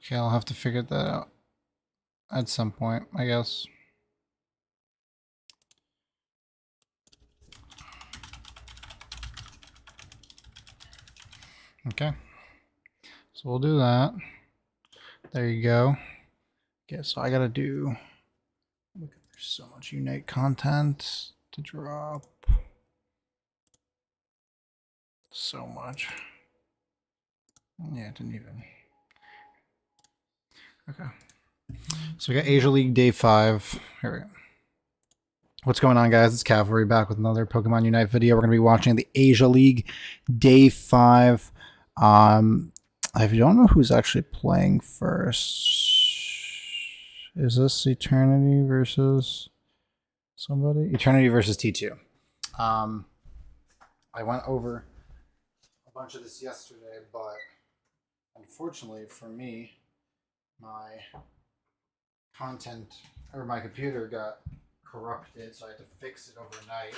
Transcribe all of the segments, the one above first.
Okay, I'll have to figure that out at some point, I guess. Okay, so we'll do that. There you go. Okay, so I gotta do. Look, there's so much Unite content to drop. So much. Yeah, it didn't even. Okay. So we got Asia League Day 5. Here we go. What's going on, guys? It's Cavalry back with another Pokemon Unite video. We're going to be watching the Asia League Day 5. I don't know who's actually playing first. Is this Eternity versus somebody? Eternity versus T2. I went over a bunch of this yesterday, but unfortunately for me, my content or my computer got corrupted, so I had to fix it overnight.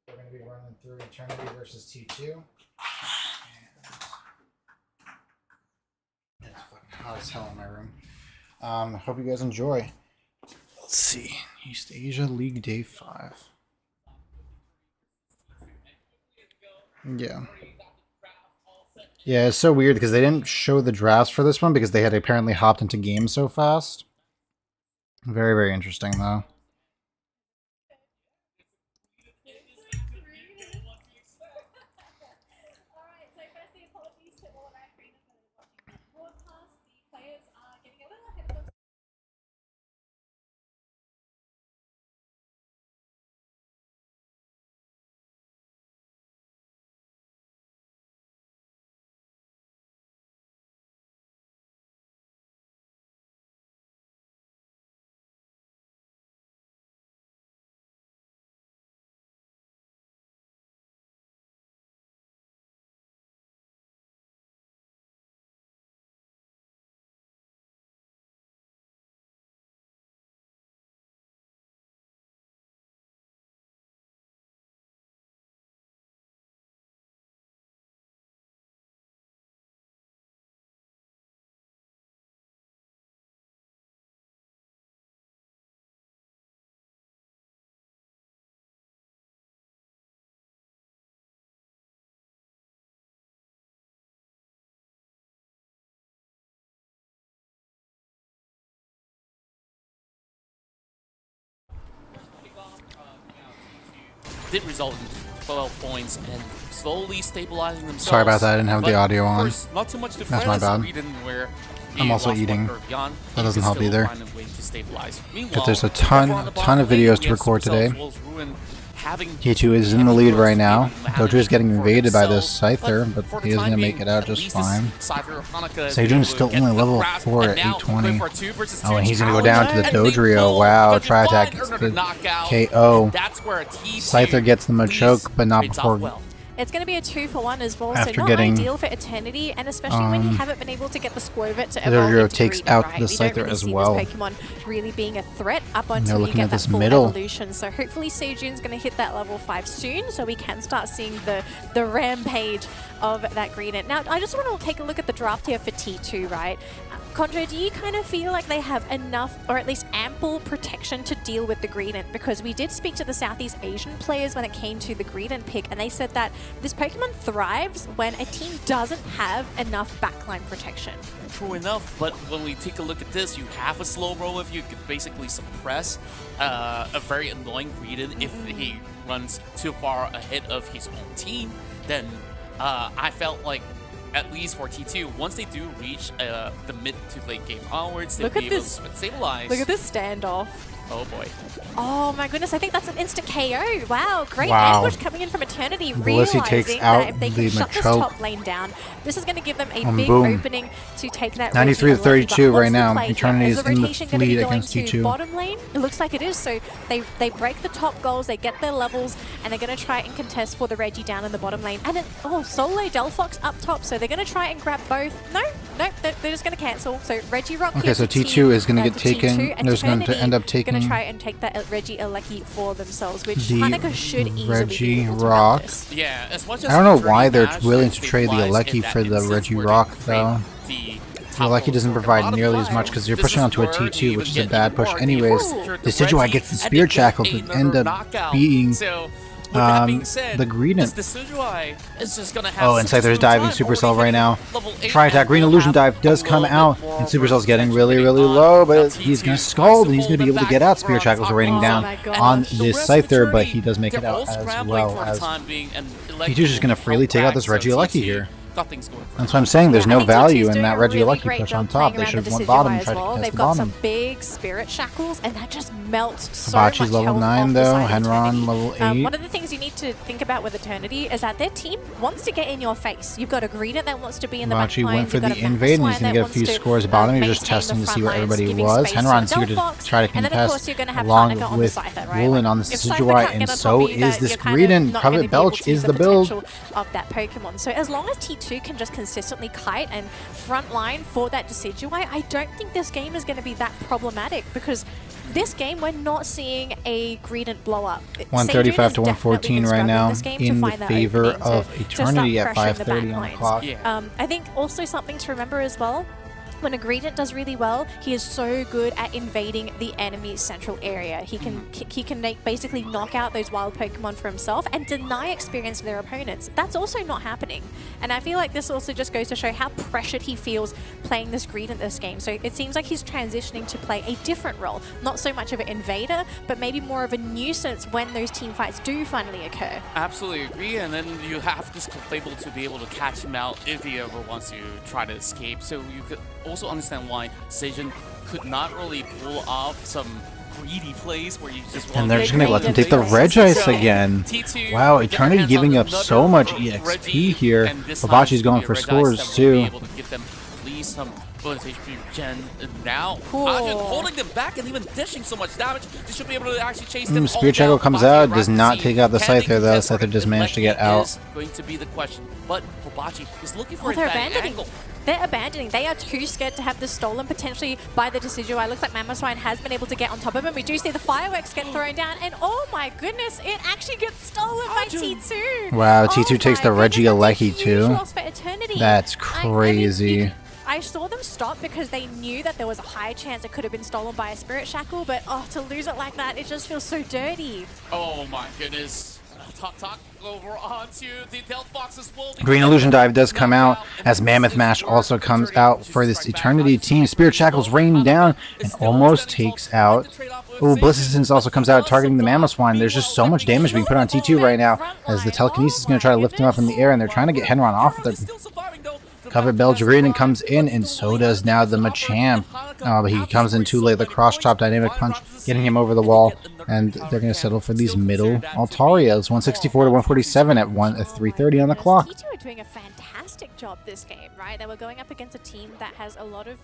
We're going to be running through Eternity versus T2. And it's fucking hot as hell in my room. Hope you guys enjoy. Let's see. East Asia League Day 5. Yeah. Yeah, it's so weird because they didn't show the drafts for this one because they had apparently hopped into games so fast. Very, very interesting, though. Did result in 12 points and slowly stabilizing themselves. Sorry about that, I didn't have the audio on. Course, not too much to That's my bad. I'm also eating. That doesn't help either. But there's a ton of videos to record today. T2 is in the lead right now. Dojo is getting invaded by this Scyther, but he is going to make it out just fine. Sejun is still only level 4 at 820. Oh, and he's going to go down to the Dodrio. Wow, Tri Attack gets the KO. Scyther gets the Machoke, but not before. It's going to be a 2-for-1 as well, After so not getting, ideal for Eternity, and especially when you haven't been able to get the Skwovet to Dodrio evolve into takes Greedent, out right? the We don't Scyther really as see well. this Pokemon really being a threat up until you get that full evolution. So hopefully Sejun's going to hit that level 5 soon, so we can start seeing the rampage of that Greedent. Now, I just want to take a look at the draft here for T2, right? Condre, do you kind of feel like they have enough, or at least ample protection to deal with the Greedent? Because we did speak to the Southeast Asian players when it came to the Greedent pick, and they said that this Pokemon thrives when a team doesn't have enough backline protection. True enough, but when we take a look at this, you have a slow roll if you could basically suppress a very annoying Greedent if he runs too far ahead of his own team. Then I felt like, at least for T2, once they do reach the mid to late game onwards, they'll be able to stabilize. Look at this standoff. Oh boy. Oh my goodness, I think that's an instant KO. Wow, great ambush coming in from Eternity, realizing takes that out if they can shut this Machoke. top lane down, this is going to give them a big boom. opening to take that 93 to 32 right now. Eternity is is the in the rotation going to be lead going against to T2. bottom lane? It looks like it is, so they break the top goals, they get their levels, and they're going to try and contest for the Reggie down in the bottom lane. And then, Solo Delphox up top, so they're going to try and grab both. No? nope, they're just going to cancel. So Regirock. Okay, so T2 is going to get taken. There's going to end up taking. Going to try and take that Regieleki for themselves, which Hanukkah should easily be able to Regirock. this. Yeah, as much as I don't know why they're willing to trade the Aleki for the Regirock though. The Aleki doesn't provide nearly as much because you're pushing onto a T2, which is a bad push anyways. Decidueye gets the Spirit Shackle to end up being the Greedent. Oh, and Scyther's diving Supercell right now. Try attack. Green Illusion Dive does come out, and Supercell's getting really, really low, but he's going to scald, and he's going to be able to get out. Spirit Shackles are raining down on this Scyther, but he does make it out as well as T2's just going to freely take out this Regieleki here. That's what I'm saying. There's no value in that Regieleki push on top. They should have won bottom and tried to contest They've the got bottom. some big Spirit Shackles, and that just melts so much Hibachi's level health 9 off the though. side of Henron Eternity. level 8. One of the things you need to think about with Eternity is that their team wants to get in your face. You've got a Greedent that wants to be in the back Hibachi line. went for the invade, and he's going to get a few scores bottom. He's just testing to see where everybody was. Henron's here to try to contest along with Woolen on the Decidueye, and so is this Greedent. Covet Belch is the build of that Pokemon. So as long as T2 can just consistently kite and front line for that Decidueye, I don't think this game is going to be that problematic, because this game we're not seeing a Greedent blow up. 135 to 114 right now in the favor of Eternity at 5:30 on the clock. I think also something to remember as well, when a Greedent does really well, he is so good at invading the enemy's central area. He can basically knock out those wild Pokemon for himself and deny experience to their opponents. That's also not happening. And I feel like this also just goes to show how pressured he feels playing this Greedent this game. So it seems like he's transitioning to play a different role. Not so much of an invader, but maybe more of a nuisance when those team fights do finally occur. Absolutely agree, and then you have this Clefable to be able to catch him out if he ever wants to try to escape. So you could also understand why Sejun could not really pull off some greedy plays where you just want. And they're just going to let them take the Regice again. Wow, Eternity giving up so much EXP here. Hibachi's going for scores too. Bonus HP gen now. Holding them back and even dishing so much damage, they should be able to actually chase them. Spirit Shackle comes out, does not take out the Scyther though. Scyther just managed to get out. Going to be the question, but Hibachi is looking for they're a abandoning. angle. They're abandoning. They are too scared to have this stolen potentially by the Decidueye. Looks like Mamoswine has been able to get on top of him. We do see the fireworks get thrown down, and oh my goodness, it actually gets stolen by T2. Wow, T2 takes the Regieleki too. That's crazy. I saw them stop because they knew that there was a high chance it could have been stolen by a Spirit Shackle, but to lose it like that, it just feels so dirty. Oh my goodness. Talk over onto the Delphox as well. Green Illusion Dive does come out as Mammoth Mash also comes out for this Eternity team. Spirit Shackles raining down and almost takes out. Oh, Blissicence also comes out targeting the Mamoswine. There's just so much damage being put on T2 right now as the Telekinesis is going to try to lift him up in the air, and they're trying to get Henron off of the Covet Belch. Greedent comes in, and so does now the Machamp. But he comes in too late. The Cross Chop Dynamic Punch getting him over the wall, and they're going to settle for these middle Altarias. 164 to 147 at 3:30 on the clock. T2 are doing a fantastic job this game, right? They were going up against a team that has a lot of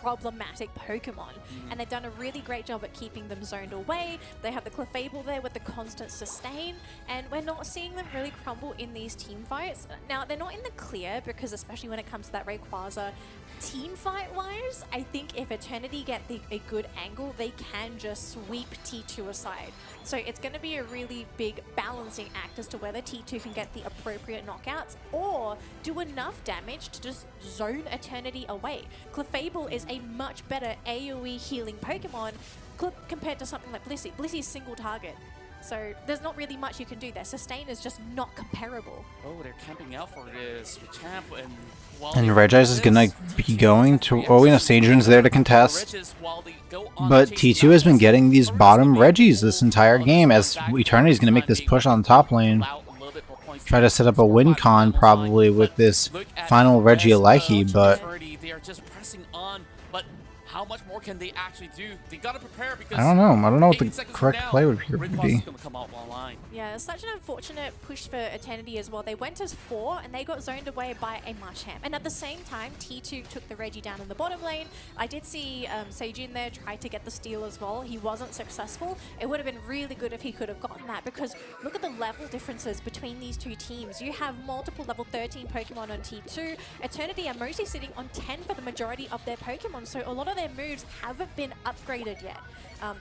problematic Pokemon, and they've done a really great job at keeping them zoned away. They have the Clefable there with the constant sustain, and we're not seeing them really crumble in these team fights. Now, they're not in the clear because, especially when it comes to that Rayquaza, team fight wise, I think if Eternity get a good angle, they can just sweep T2 aside. So it's going to be a really big balancing act as to whether T2 can get the appropriate knockouts or do enough damage to just zone Eternity away. Clefable is a much better AoE healing Pokemon compared to something like Blissey. Blissey's single target. So there's not really much you can do there. Sustain is just not comparable. Oh, they're camping out for this champ, and Regice is gonna be going to. Oh, you know, Sajun's there to contest. But T2 has been getting these bottom Regis this entire game as Eternity's gonna make this push on the top lane. Try to set up a win con probably with this final Regieleki, but they are just pressing on. But how much more or can they actually do? They gotta prepare because I don't know. I don't know what 18 the seconds correct from now, play would here Rayquaza would be. is gonna come out online. Yeah, it's such an unfortunate push for Eternity as well. They went as 4 and they got zoned away by a Marsham. And at the same time, T2 took the Reggie down in the bottom lane. I did see Seijun there try to get the steal as well. He wasn't successful. It would have been really good if he could have gotten that, because look at the level differences between these two teams. You have multiple level 13 Pokemon on T2. Eternity are mostly sitting on 10 for the majority of their Pokemon, so a lot of their moves haven't been upgraded yet.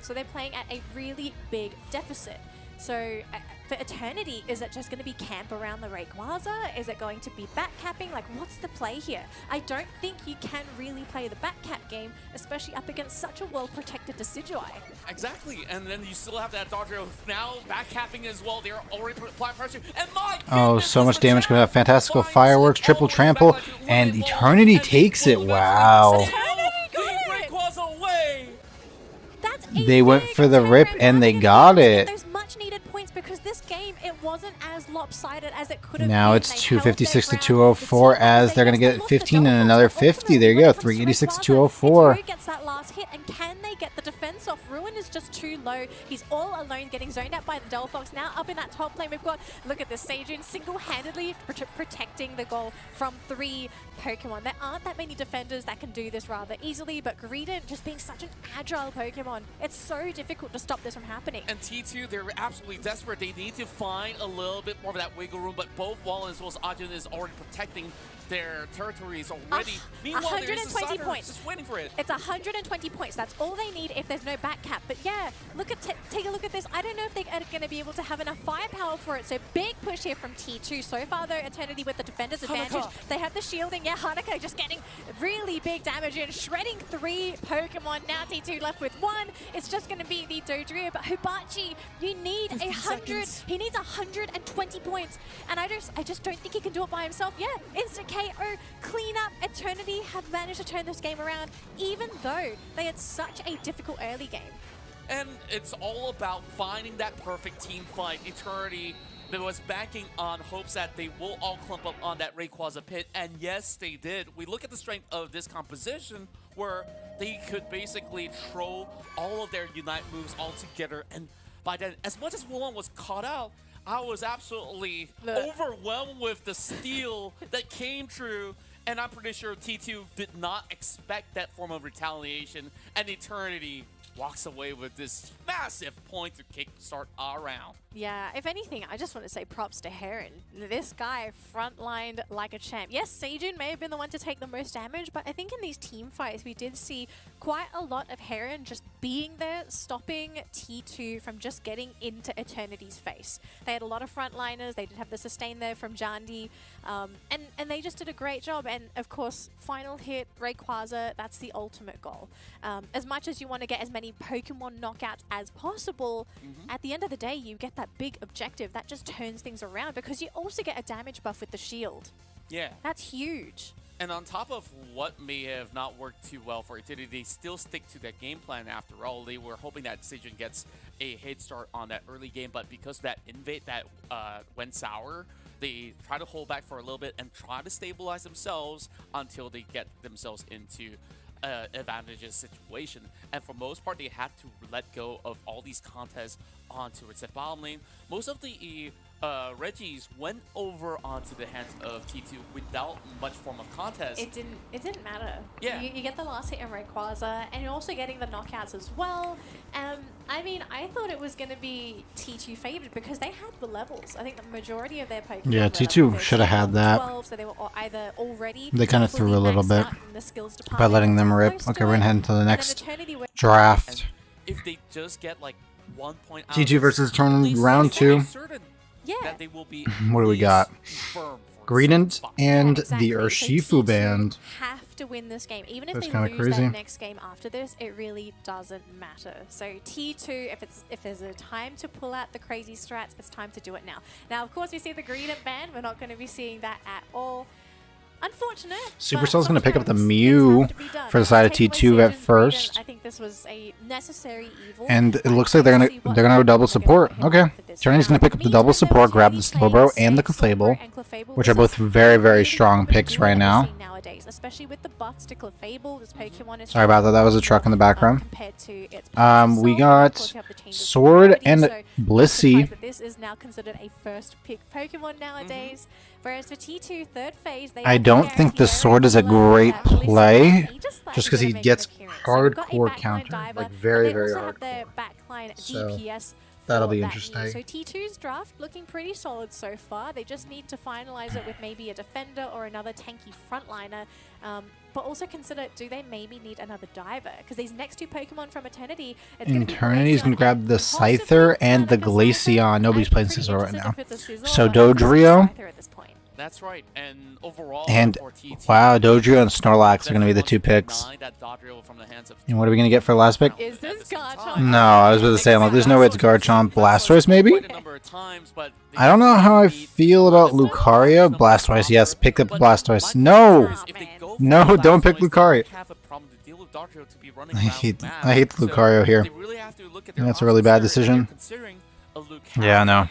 So they're playing at a really big deficit. So for Eternity, is it just going to be camp around the Rayquaza? Is it going to be back capping? Like, what's the play here? I don't think you can really play the back cap game, especially up against such a well-protected Decidueye. Exactly, and then you still have that Dodrio now back capping as well. They're already applying pressure, and my Oh, goodness, so much damage coming out. Fantastical finds Fireworks, triple all the way trample, back to and Wave Eternity and takes it. will Wow. eventually Rayquaza away. That's a They went big for the rip turnaround and they against got Phoenix to it. get those much-needed points, because this game, it wasn't as lopsided as it could have Now been. it's They held 256 to their ground. 204 The team as they're going to they get lost the 15 and double another falls. Ultimately, 50. There you go, when it comes to 386 to Rayquaza, 204. Itaru gets that last hit, and can they get the defense off? Ruin is just too low. He's all alone, getting zoned out by the Delphox. Now up in that top lane, we've got, look at this, Seijun single-handedly protecting the goal from 3 Pokemon. There aren't that many defenders that can do this rather easily, but Greedent just being such an agile Pokemon, it's so difficult to stop this from happening. And T2, they're absolutely desperate. They need to find a little bit more of that wiggle room, but both Wallen as well as Ajin is already protecting their territories already. Meanwhile, there's a 120 Cyber points. just waiting for it. It's 120 points. That's all they need if there's no back cap. But yeah, look at take a look at this. I don't know if they're going to be able to have enough firepower for it. So big push here from T2. So far, though, Eternity with the defender's advantage. Hanukkah. They have the shielding. Yeah, Hanukkah just getting really big damage and shredding 3 Pokemon. Now T2 left with 1. It's just going to be the Dodrio. But Hibachi, you need 100. seconds. He needs 120 points. And I just don't think he can do it by himself. Yeah, instant KO, clean up. Eternity have managed to turn this game around, even though they had such a difficult early game. And it's all about finding that perfect team fight. Eternity that was banking on hopes that they will all clump up on that Rayquaza pit, and yes, they did. We look at the strength of this composition where they could basically throw all of their Unite moves all together, and by then, as much as Wulong was caught out, I was absolutely overwhelmed with the steal that came through, and I'm pretty sure T2 did not expect that form of retaliation, and Eternity walks away with this massive point to kickstart our round. Yeah, if anything, I just want to say props to Heron. This guy frontlined like a champ. Yes, Seijun may have been the one to take the most damage, but I think in these team fights, we did see quite a lot of Heron just being there, stopping T2 from just getting into Eternity's face. They had a lot of frontliners. They did have the sustain there from Jandi, and they just did a great job. And of course, final hit, Rayquaza, that's the ultimate goal. As much as you want to get as many Pokemon knockouts as possible, at the end of the day, you get that big objective that just turns things around, because you also get a damage buff with the shield. Yeah. That's huge. And on top of what may have not worked too well for Eternity, they still stick to that game plan after all. They were hoping that Seijun gets a head start on that early game, but because that invade that went sour, they try to hold back for a little bit and try to stabilize themselves until they get themselves into advantageous situation. And for most part, they had to let go of all these contests onto its bottom lane. Most of the Reggies went over onto the hands of T2 without much form of contest. It didn't matter. Yeah. You get the last hit in Rayquaza, and you're also getting the knockouts as well. I mean, I thought it was going to be T2 favored because they had the levels. I think the majority of their Pokemon. Yeah, were T2 like should have had that. 12, so they were either already. They kind of fully threw a little maxed bit out in the skills by department, letting them rip. close Okay, to we're going it, to head into the and then next Eternity went draft. If they just get like 1 point out T2 of versus this, turn at least round they're 2. certain Yeah. that they will be What do we got? firm for Greedent spot. and exactly. the So Urshifu T2 band. have to win this game. Even if That's they kinda lose crazy. that next game after this, it really doesn't matter. So T2, if there's a time to pull out the crazy strats, it's time to do it now. Now, of course, we see the Greedent ban. We're not going to be seeing that at all. Unfortunate. Supercell's going to pick up the sometimes Mew things have to be done. for the side of Taking away T2 at Seijun's first. Greedent, I think this was a necessary evil. And it but looks like they're let's see what gonna go double they're gonna support. hit Okay. for this Eternity's gonna round. pick up the Meantime, double support, grab the Eternity Slowbro playing and the safe Slowbro Clefable, and Clefable which was are a both very, very really strong good picks duo right that we're now. seeing nowadays. nowadays, especially with the buffs to Clefable. This Pokemon is Sorry about that. That was a truck in the background. Compared to its We got Sword and Blissey. This is now considered a first pick Pokemon nowadays. Whereas for T2 third phase, they I don't think the Sword is a great play, just because he gets hardcore counter, like very, very hardcore. So that'll be interesting. So T2's draft looking pretty solid so far. They just need to finalize it with maybe a defender or another tanky frontliner. But also consider, do they maybe need another diver? Because these next two Pokemon from Eternity, Eternity's gonna grab the Scyther and the Glaceon. Nobody's playing Scizor right now. So Dodrio. That's right, and overall, and wow, Dodrio and Snorlax are going to be the two picks. And what are we going to get for last pick? Is this Garchomp? No, I was about to say, I'm like, there's no way it's Garchomp. Blastoise, maybe? I don't know how I feel about Lucario. Blastoise, yes, pick up Blastoise. No! No, don't pick Lucario. I hate the Lucario here. And that's a really bad decision. Yeah, no.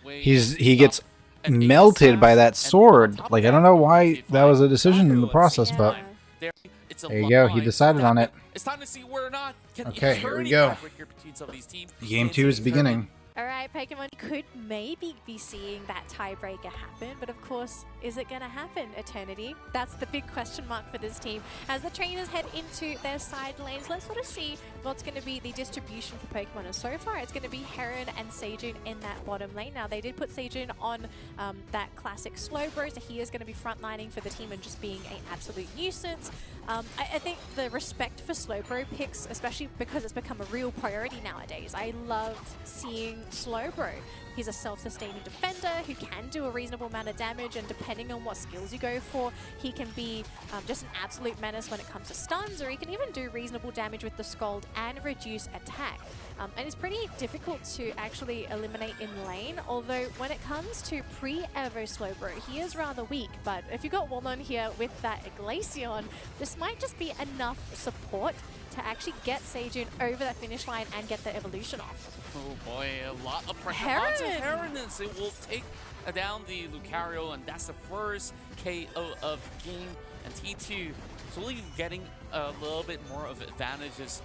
He gets melted by that sword. Like, I don't know why that was a decision in the process, but there you go. He decided on it. Okay, here we go. Game 2 is beginning. Alright, Pokemon could maybe be seeing that tiebreaker happen, but of course, is it going to happen, Eternity? That's the big question mark for this team. As the trainers head into their side lanes, let's sort of see what's going to be the distribution for Pokemon. And so far, it's going to be Heron and Sejun in that bottom lane. Now, they did put Sejun on that classic Slowbro, so he is going to be frontlining for the team and just being an absolute nuisance. I think the respect for Slowbro picks, especially because it's become a real priority nowadays. I love seeing Slowbro. He's a self-sustaining defender who can do a reasonable amount of damage, and depending on what skills you go for, he can be just an absolute menace when it comes to stuns, or he can even do reasonable damage with the Scald and reduce attack. And it's pretty difficult to actually eliminate in lane, although when it comes to pre-Evo Slowbro, he is rather weak. But if you got Wallon here with that Glaceon, this might just be enough support to actually get Sejun over that finish line and get the evolution off. Oh boy, a lot of pressure onto Heron. It will take down the Lucario, and that's the first KO of the game. And T2 slowly getting a little bit more of advantages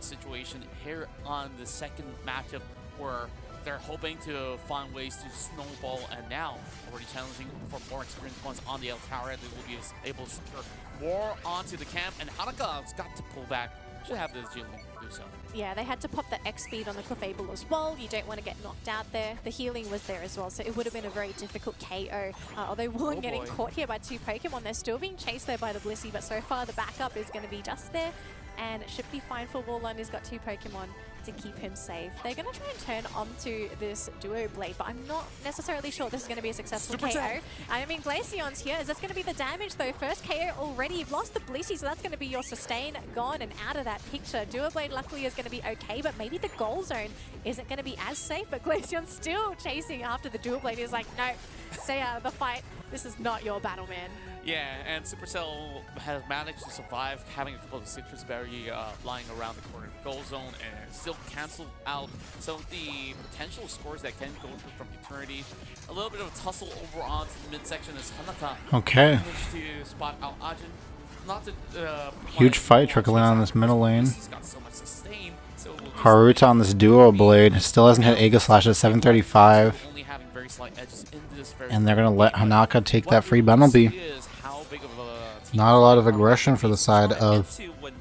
situation here on the second matchup, where they're hoping to find ways to snowball, and now already challenging for more experienced ones on the Altaria. They will be able to secure more onto the camp, and Hanaka's got to pull back. Should have this agility to do so. Yeah, they had to pop the X speed on the Clefable as well. You don't want to get knocked out there. The healing was there as well, so it would have been a very difficult KO. Although Wallon getting caught here by two Pokemon, they're still being chased there by the Blissey, but so far the backup is going to be just there, and it should be fine for Wallon. He's got two Pokemon to keep him safe. They're going to try and turn onto this Duo Blade, but I'm not necessarily sure this is going to be a successful KO. I mean, Glaceon's here. Is this going to be the damage, though? First KO already. You've lost the Blissey, so that's going to be your sustain gone and out of that picture. Duo Blade, luckily, is going to be okay, but maybe the goal zone isn't going to be as safe, but Glaceon's still chasing after the Duo Blade. He's like, no, stay out of the fight. This is not your battle, man. Yeah, and Supercell has managed to survive having a couple of Citrus Berry lying around the corner of the goal zone and still cancel out some of the potential scores that can go through from Eternity. A little bit of a tussle over onto the midsection as Hanaka managed to spot out Ajin. Not to, huge fight trickling on this middle lane. He's got so much sustain, so we'll Haruta on this Duo Blade still hasn't hit Aegislash at 735. only having very slight edges into this very And they're going to let Hanaka take that free Bunnelby. Not a lot of aggression for the side of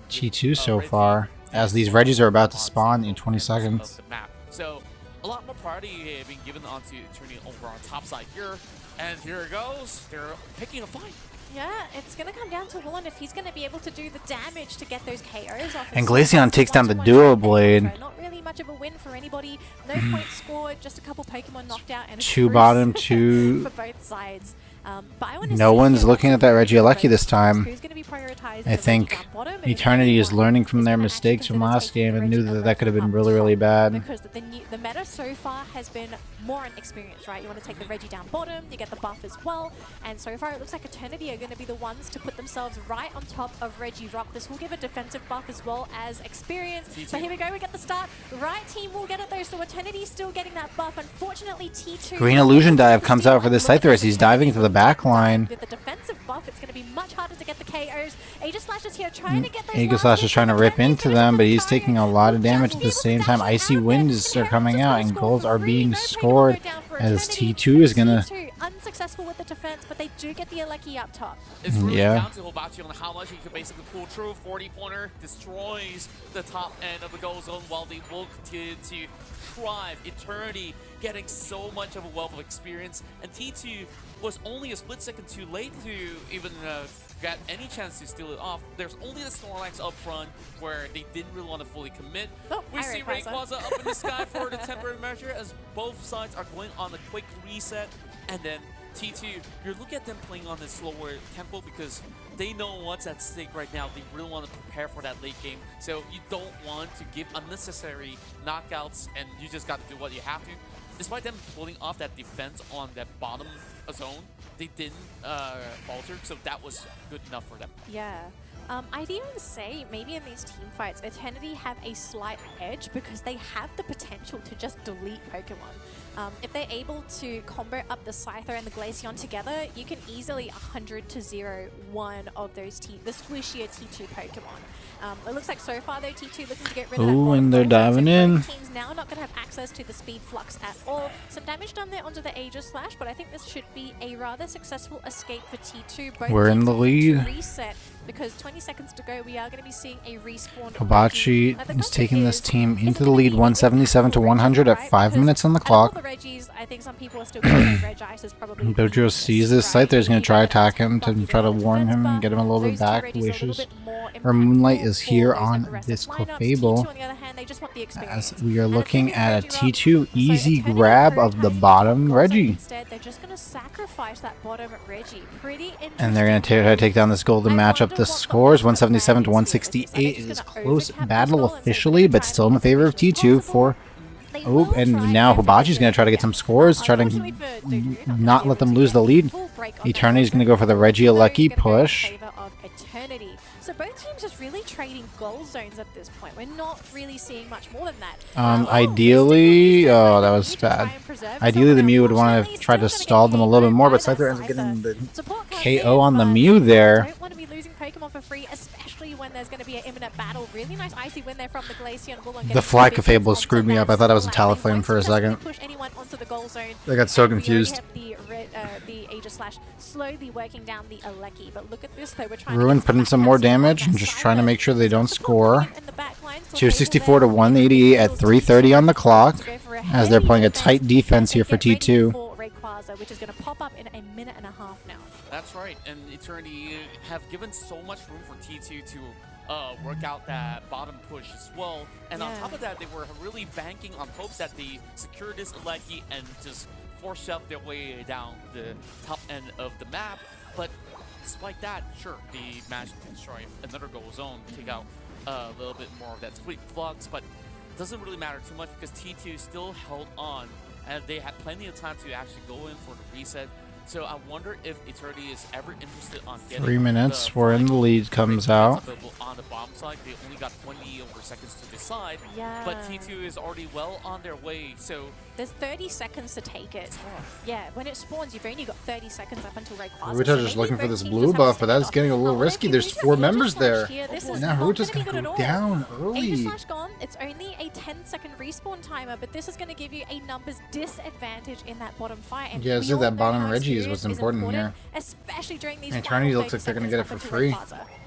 T2 so far, as these Regis are about to spawn in 20 seconds. So a lot more priority being given onto Eternity over on top side here, and here it goes. They're picking a fight. Yeah, it's going to come down to Wallon if he's going to be able to do the damage to get those KOs off. And Glaceon takes down the Duo Blade. Not really much of a win for anybody. No points scored, just a couple Pokemon knocked out, and two bottom, two. For both sides. No one's looking at that Regieleki this time. Who's going to be prioritized? I think Eternity is learning from their mistakes from last game and knew that that could have been really, really bad. Because the meta so far has been more on experience, right? You want to take the Reggie down bottom, you get the buff as well, and so far it looks like Eternity are going to be the ones to put themselves right on top of Regirock. This will give a defensive buff as well as experience. So here we go, we get the start. Right team will get it though, so Eternity still getting that buff. Unfortunately, T2... Green Illusion Dive comes out for this Scyther as he's diving into the back line. With the defensive buff, it's going to be much harder to get the KOs. Aegislash is here trying to get those. Aegislash is trying to rip into them, but he's taking a lot of damage at the same time. Icy winds are coming out, and goals are being scored as T2 is gonna. Unsuccessful with the defense, but they do get the Aleki up top. It's really down to Hobachi on how much he can basically pull through. 40-pointer destroys the top end of the goal zone while they will continue to thrive. Eternity getting so much of a wealth of experience, and T2 was only a split second too late to even get any chance to steal it off. There's only the Snorlax up front where they didn't really want to fully commit. We see Rayquaza up in the sky for the temporary measure as both sides are going on a quick reset. And then T2, you're looking at them playing on this slower tempo because they know what's at stake right now. They really want to prepare for that late game. So you don't want to give unnecessary knockouts, and you just got to do what you have to. Despite them pulling off that defense on that bottom zone, they didn't falter, so that was good enough for them. Yeah. I'd even say maybe in these team fights, Eternity have a slight edge because they have the potential to just delete Pokemon. If they're able to combo up the Scyther and the Glaceon together, you can easily 100-0 one of those the squishier T2 Pokemon. It looks like so far though T2 looking to get rid of that. Ooh, and they're diving in. Teams now not going to have access to the Speed Flux at all. Some damage done there onto the Aegislash, but I think this should be a rather successful escape for T2. Both We're in the lead. Reset because 20 seconds to go. We are going to be seeing a respawn. Hobachi is taking this team into the lead, 177-100 at 5 minutes on the clock. Regis, I think some people are still going to Regice is probably. Dojo sees this Scyther, is going to try attack him to try to warn him and get him a little bit back. Wishes. Or Moonlight is here on this Clefable. As we are looking at a T2 easy grab of the bottom Reggie. Instead, they're just going to sacrifice that bottom Reggie. Pretty interesting. And they're going to try to take down this golden matchup. The scores 177-168. It is close battle officially, but still in the favor of T2 for. Oh, and now Hobachi's going to try to get some scores, try to not let them lose the lead. Eternity's going to go for the Regieleki push. So both teams just really trading goal zones at this point. We're not really seeing much more than that. Ideally, oh, that was bad. Ideally, the Mew would want to try to stall them a little bit more, but Scyther ends up getting the KO on the Mew there. Don't want to be losing Pokemon for free, especially when there's going to be an imminent battle. Really nice icy win there from the Glaceon. The Fly Clefable screwed me up. I thought that was a Talonflame for a second. I got so confused. The Aegislash slowly working down the Aleki, but look at this though. We're trying Ruin putting some more damage and just trying to make sure they don't score. 264-188 at 3:30 on the clock, as they're playing a tight defense here for T2. Which is going to pop up in a minute and a half now. That's right, and Eternity have given so much room for T2 to work out that bottom push as well. And on top of that, they were really banking on hopes that they secure this Aleki and just force shove their way down the top end of the map. But despite that, sure, they managed to destroy another goal zone, take out a little bit more of that Speed Flux, but it doesn't really matter too much because T2 still held on, and they had plenty of time to actually go in for the reset. So I wonder if Eternity is ever interested on getting 3 minutes, we're in the lead, comes out. On the bottom side, they only got 20 over seconds to decide, but T2 is already well on their way, so... There's 30 seconds to take it. Yeah, when it spawns, you've only got 30 seconds up until Rayquaza. Haruto's just looking for this blue buff, but that's getting a little risky. There's 4 members there. Now Haruto's going to go down early. Aegislash gone. It's only a 10-second respawn timer, but this is going to give you a numbers disadvantage in that bottom fight. And yeah, so that bottom Reggie is what's important here. Especially during these Eternity looks like they're going to get it for free.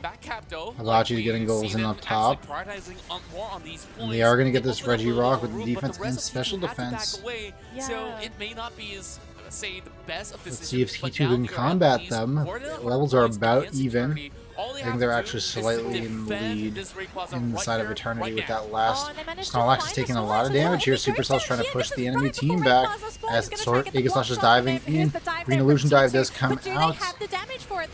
Hibachi's getting goals in up top. They are going to get this Regirock with defense and special defense. So it may not be as, say, the best of Let's see if T2 can combat them. The levels are about even. I think they're actually slightly in the lead in the side of Eternity with that last. Snorlax is taking a lot of damage here. Supercell's trying to push the enemy team back as Aegislash is diving in. Green Illusion Dive does come out,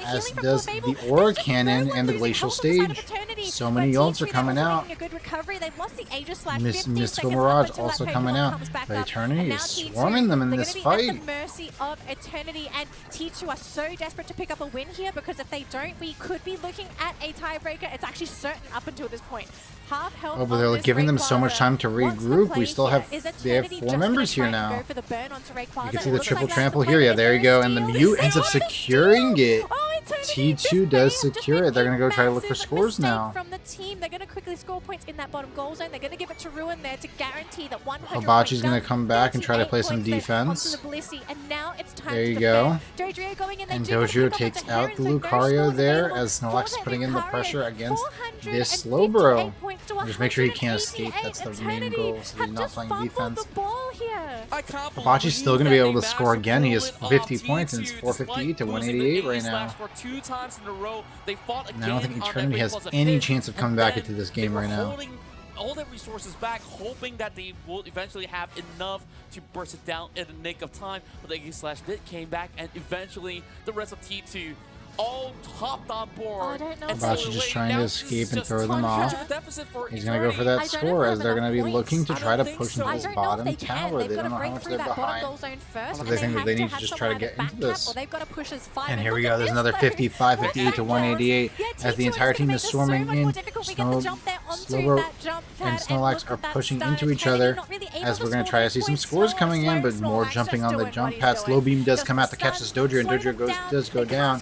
as does the Aura Cannon and the Glacial Stage. Eternity. So many ults are coming out. A good recovery. They've lost the Aegis/15 Mystical seconds Mirage until also that coming Pokemon out. comes back But up. Eternity And now is T2, swarming them in they're this gonna be at fight. the mercy of Eternity, and T2 are so desperate to pick up a win here, because if they don't, we could be looking at a tiebreaker. It's actually certain up until this point. Half health. Oh, but they're giving them so much time to regroup. We still have, they have 4 members here now. You can see the triple trample here. Yeah, there you go. And the Mew ends up securing it. T2 does secure it. They're going to go try to look for scores now. From the team, they're going to quickly score points in that bottom goal zone. They're going to give it to Ruin there to guarantee that 100. Hibachi's going to come back and try to play some defense. There you go. And Dojo takes out the Lucario there as Snorlax is putting in the pressure against this Slowbro. Just make sure he can't escape. That's the main goal, so he's not playing defense. Hibachi's still going to be able to score again. He has 50 points and it's 458 to 188 right now. And I don't think Eternity has any chance of coming back into this game right now. All their resources back, hoping that they will eventually have enough to burst it down in the nick of time. But the Aegis/Dit came back, and eventually the rest of T2 all hopped on board. Hibachi just trying to escape and throw them off. He's going to go for that score as they're going to be looking to try to push into this bottom tower. They don't know how much they're behind. So they think that they need to just try to get into this. And here we go. There's another 55, 58 to 188 as the entire team is swarming in. Slowbro and Snorlax are pushing into each other as we're going to try to see some scores coming in, but more jumping on the jump pad. Slow Beam does come out to catch this Dojo, and Dojo does go down.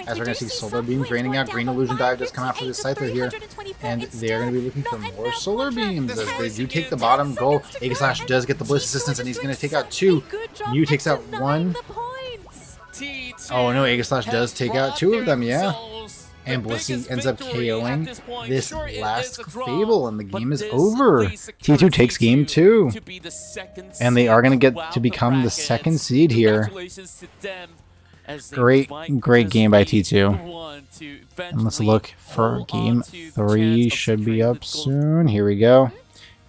As we're going to see Solar Beams raining out. Green Illusion Dive does come out for the Scyther here. And they're going to be looking for more Solar Beams as they do take the bottom goal. Aegis does get the Blitz Assistance and he's going to take out 2. Mew takes out 1. Oh no, Aegis does take out 2 of them, yeah. And Blissey ends up KOing this last Fable, and the game is over. T2 takes game 2. And they are going to get to become the 2nd seed here. Great game by T2. And let's look for game 3. Should be up soon. Here we go.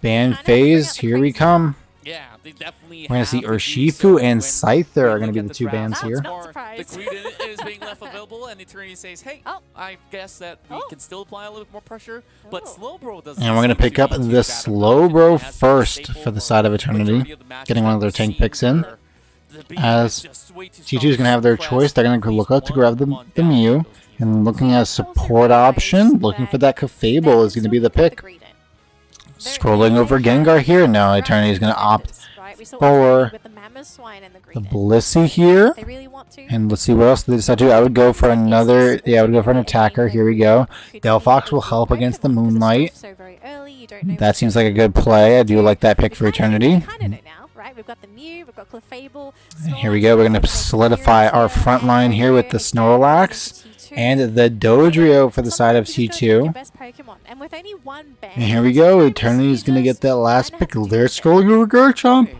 Ban phase. Here we come. We're going to see Urshifu and Scyther are going to be the 2 bans here. The Greedent is being left available, and Eternity says, hey, I guess that we can still apply a little bit more pressure, but Slowbro doesn't. And we're going to pick up the Slowbro first for the side of Eternity, getting one of their tank picks in. As T2 is going to have their choice, they're going to look up to grab the Mew, and looking at a support option, looking for that Clefable is going to be the pick. Scrolling over Gengar here, no, Eternity is going to opt for the Blissey here. And let's see what else they decide to do. I would go for another, I would go for an attacker. Here we go. Delphox will help against the Moonlight. That seems like a good play. I do like that pick for Eternity. We've got the Mew, we've got Clefable. And here we go. We're going to solidify our front line here with the Snorlax and the Dodrio for the side of T2. And here we go. Eternity is going to get that last pick. They're scrolling over Garchomp.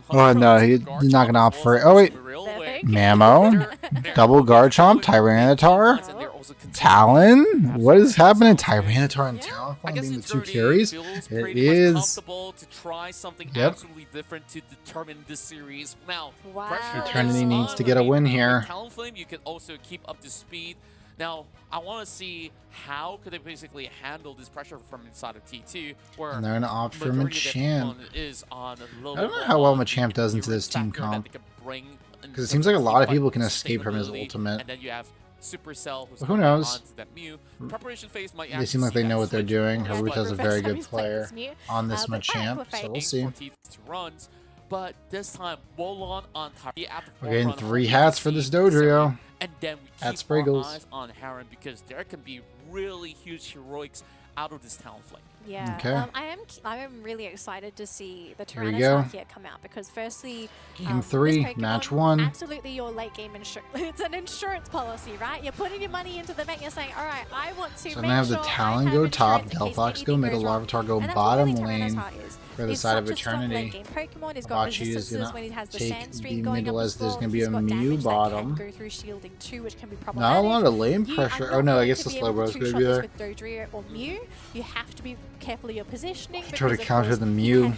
Oh no, he's not going to opt for it. Oh wait. Mamo. Double Garchomp. Tyranitar. Talon? What is happening? Tyranitar and Talonflame being the 2 carries? It is. Yep. Eternity needs to get a win here. Talonflame, you can also keep up to speed. Now, I want to see how could they basically handle this pressure from inside of T2. Where and they're going to opt for Machamp. I don't know how well Machamp does into this team comp. Because it seems like a lot of people can escape from his ultimate. And then you have Supercell, who's who knows? That Mew. Preparation phase might they seem like they know what they're doing. Haruto's a very good player on this Machamp, so we'll see. Runs, but this time, Wolon on top. We're getting 3 hats for this Dodrio. And then we keep our eyes on Heron because there can be really huge heroics out of this Talonflame. Yeah, okay. I am really excited to see the Tyranitar here come out because firstly, game 3, match 1. Absolutely, your late game insurance. It's an insurance policy, right? You're putting your money into the bank. You're saying, all right, I want to. So I'm gonna have the Talon go top, Delphox go middle, Larvitar go bottom lane, for the side of Eternity. Pokemon. He's got Abachi is resistances gonna when he has the take Sandstream the going up middle as as there's well. gonna be He's a got Mew damage that bottom. can go through shielding too, which can be Not a problematic. lot of lane pressure. Oh no, I guess the Slowbro is gonna be there. With Dodrio or Mew, you have to be careful of your positioning. Try to counter the Mew. And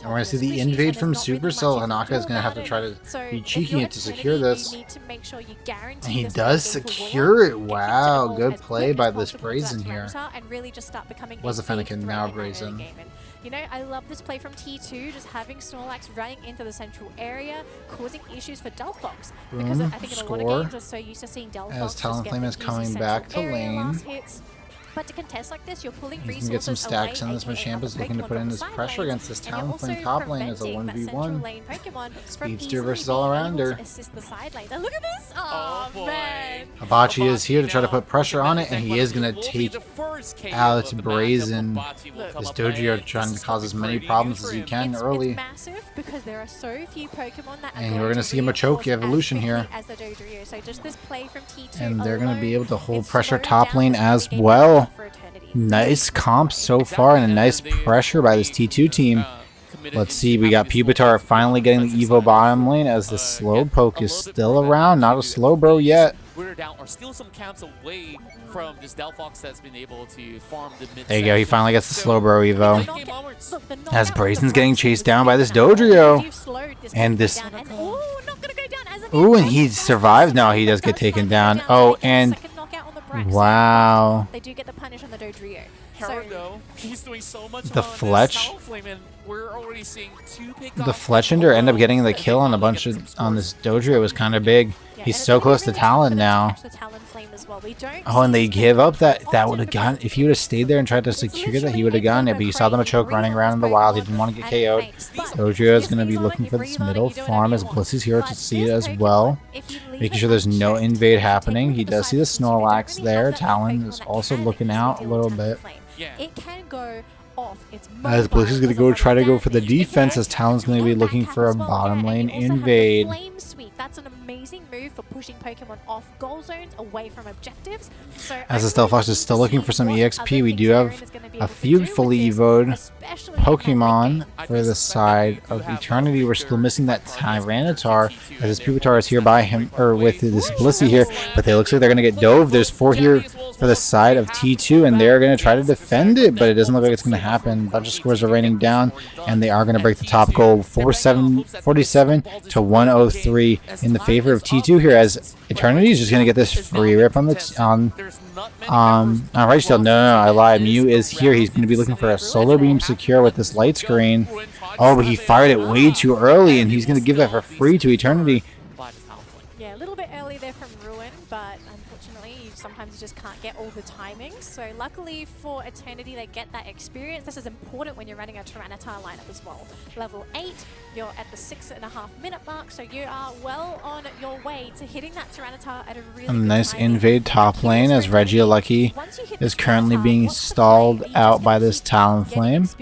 we're gonna see the invade from Supercell. Hanaka is gonna have to try to be cheeky to secure this. And he does secure it. Wow, good play by this Brazen here. Was a Fennekin, now Brazen. You know, I love this play from T2, just having Snorlax running into the central area, causing issues for Delphox. Because I think in a lot of games we're so used to seeing Delphox as Talonflame is coming back to lane. But to contest like this, you're pulling You resources can get some stacks in this. Machamp is looking to put in his pressure against this Talonflame top lane as a 1v1. Speedster versus all-arounder. Look at this! Oh, man! Abachi is here to try to put pressure on it, and he is going to take out Brazen. This Dodrio trying to cause as many problems as he can early. It's massive because there are so few Pokemon that and we're going to see a Machoke evolution here. So just this play from T2 and they're going to be able to hold pressure top lane as well. Nice comp so far and a nice pressure by this T2 team. Let's see, we got Pupitar finally getting the Evo bottom lane as the Slowpoke is still around. Not a Slowbro yet. We're down or steal some camps away from this Delphox that's been able to farm the mid. There you go, he finally gets the Slowbro Evo. As Brazen's getting chased down by this Dodrio. And this... Ooh, and he survives. No, he does get taken down. Oh, and... Wow. They do get the punish on the Dodrio. He's doing so much the Fletch. We're already seeing two the Fletchender end up getting the kill on a bunch of on this Dodrio. Was kind of big. He's so close to Talon now. Oh, and they give up that would have gotten, if he would have stayed there and tried to secure that, he would have gotten it. But you saw the Machoke running around in the wild. He didn't want to get KO'd. Dodrio is going to be looking for this middle farm as Bliss is here to see it as well. Making sure there's no invade happening. He does see the Snorlax there. Talon is also looking out a little bit. It can go off. As Bliss is going to try to go for the defense, as Talon's going to be looking for a bottom lane invade. That's an amazing move for pushing Pokemon off goal zones, away from objectives. So as the Stealthfox is still looking for some EXP, we do have a few fully evoed Pokemon for the side of Eternity. We're still missing that Tyranitar, as this Pupitar is here by him, or with this Blissey here, but they looks like they're going to get dove. There's 4 here for the side of T2, and they're going to try to defend it, but it doesn't look like it's going to happen. A bunch of scores are raining down, and they are going to break the top goal, 47 to 103 in the favor of T2 here, as Eternity is just going to get this free rip on the Registeel. No, I lied. Mew is here. He's going to be looking for a Solar Beam secure with this light screen. Oh, but he fired it way too early, and he's going to give that for free to Eternity. Yeah, a little bit early there from Ruin, but unfortunately sometimes you just can't get all the timings. So luckily for Eternity, they get that experience. This is important when you're running a Tyranitar lineup as well. Level 8, you're at the 6.5 minute mark, so you are well on your way to hitting that Tyranitar at a really good nice timing. invade top lane as Regieleki is currently being stalled out by this Talonflame.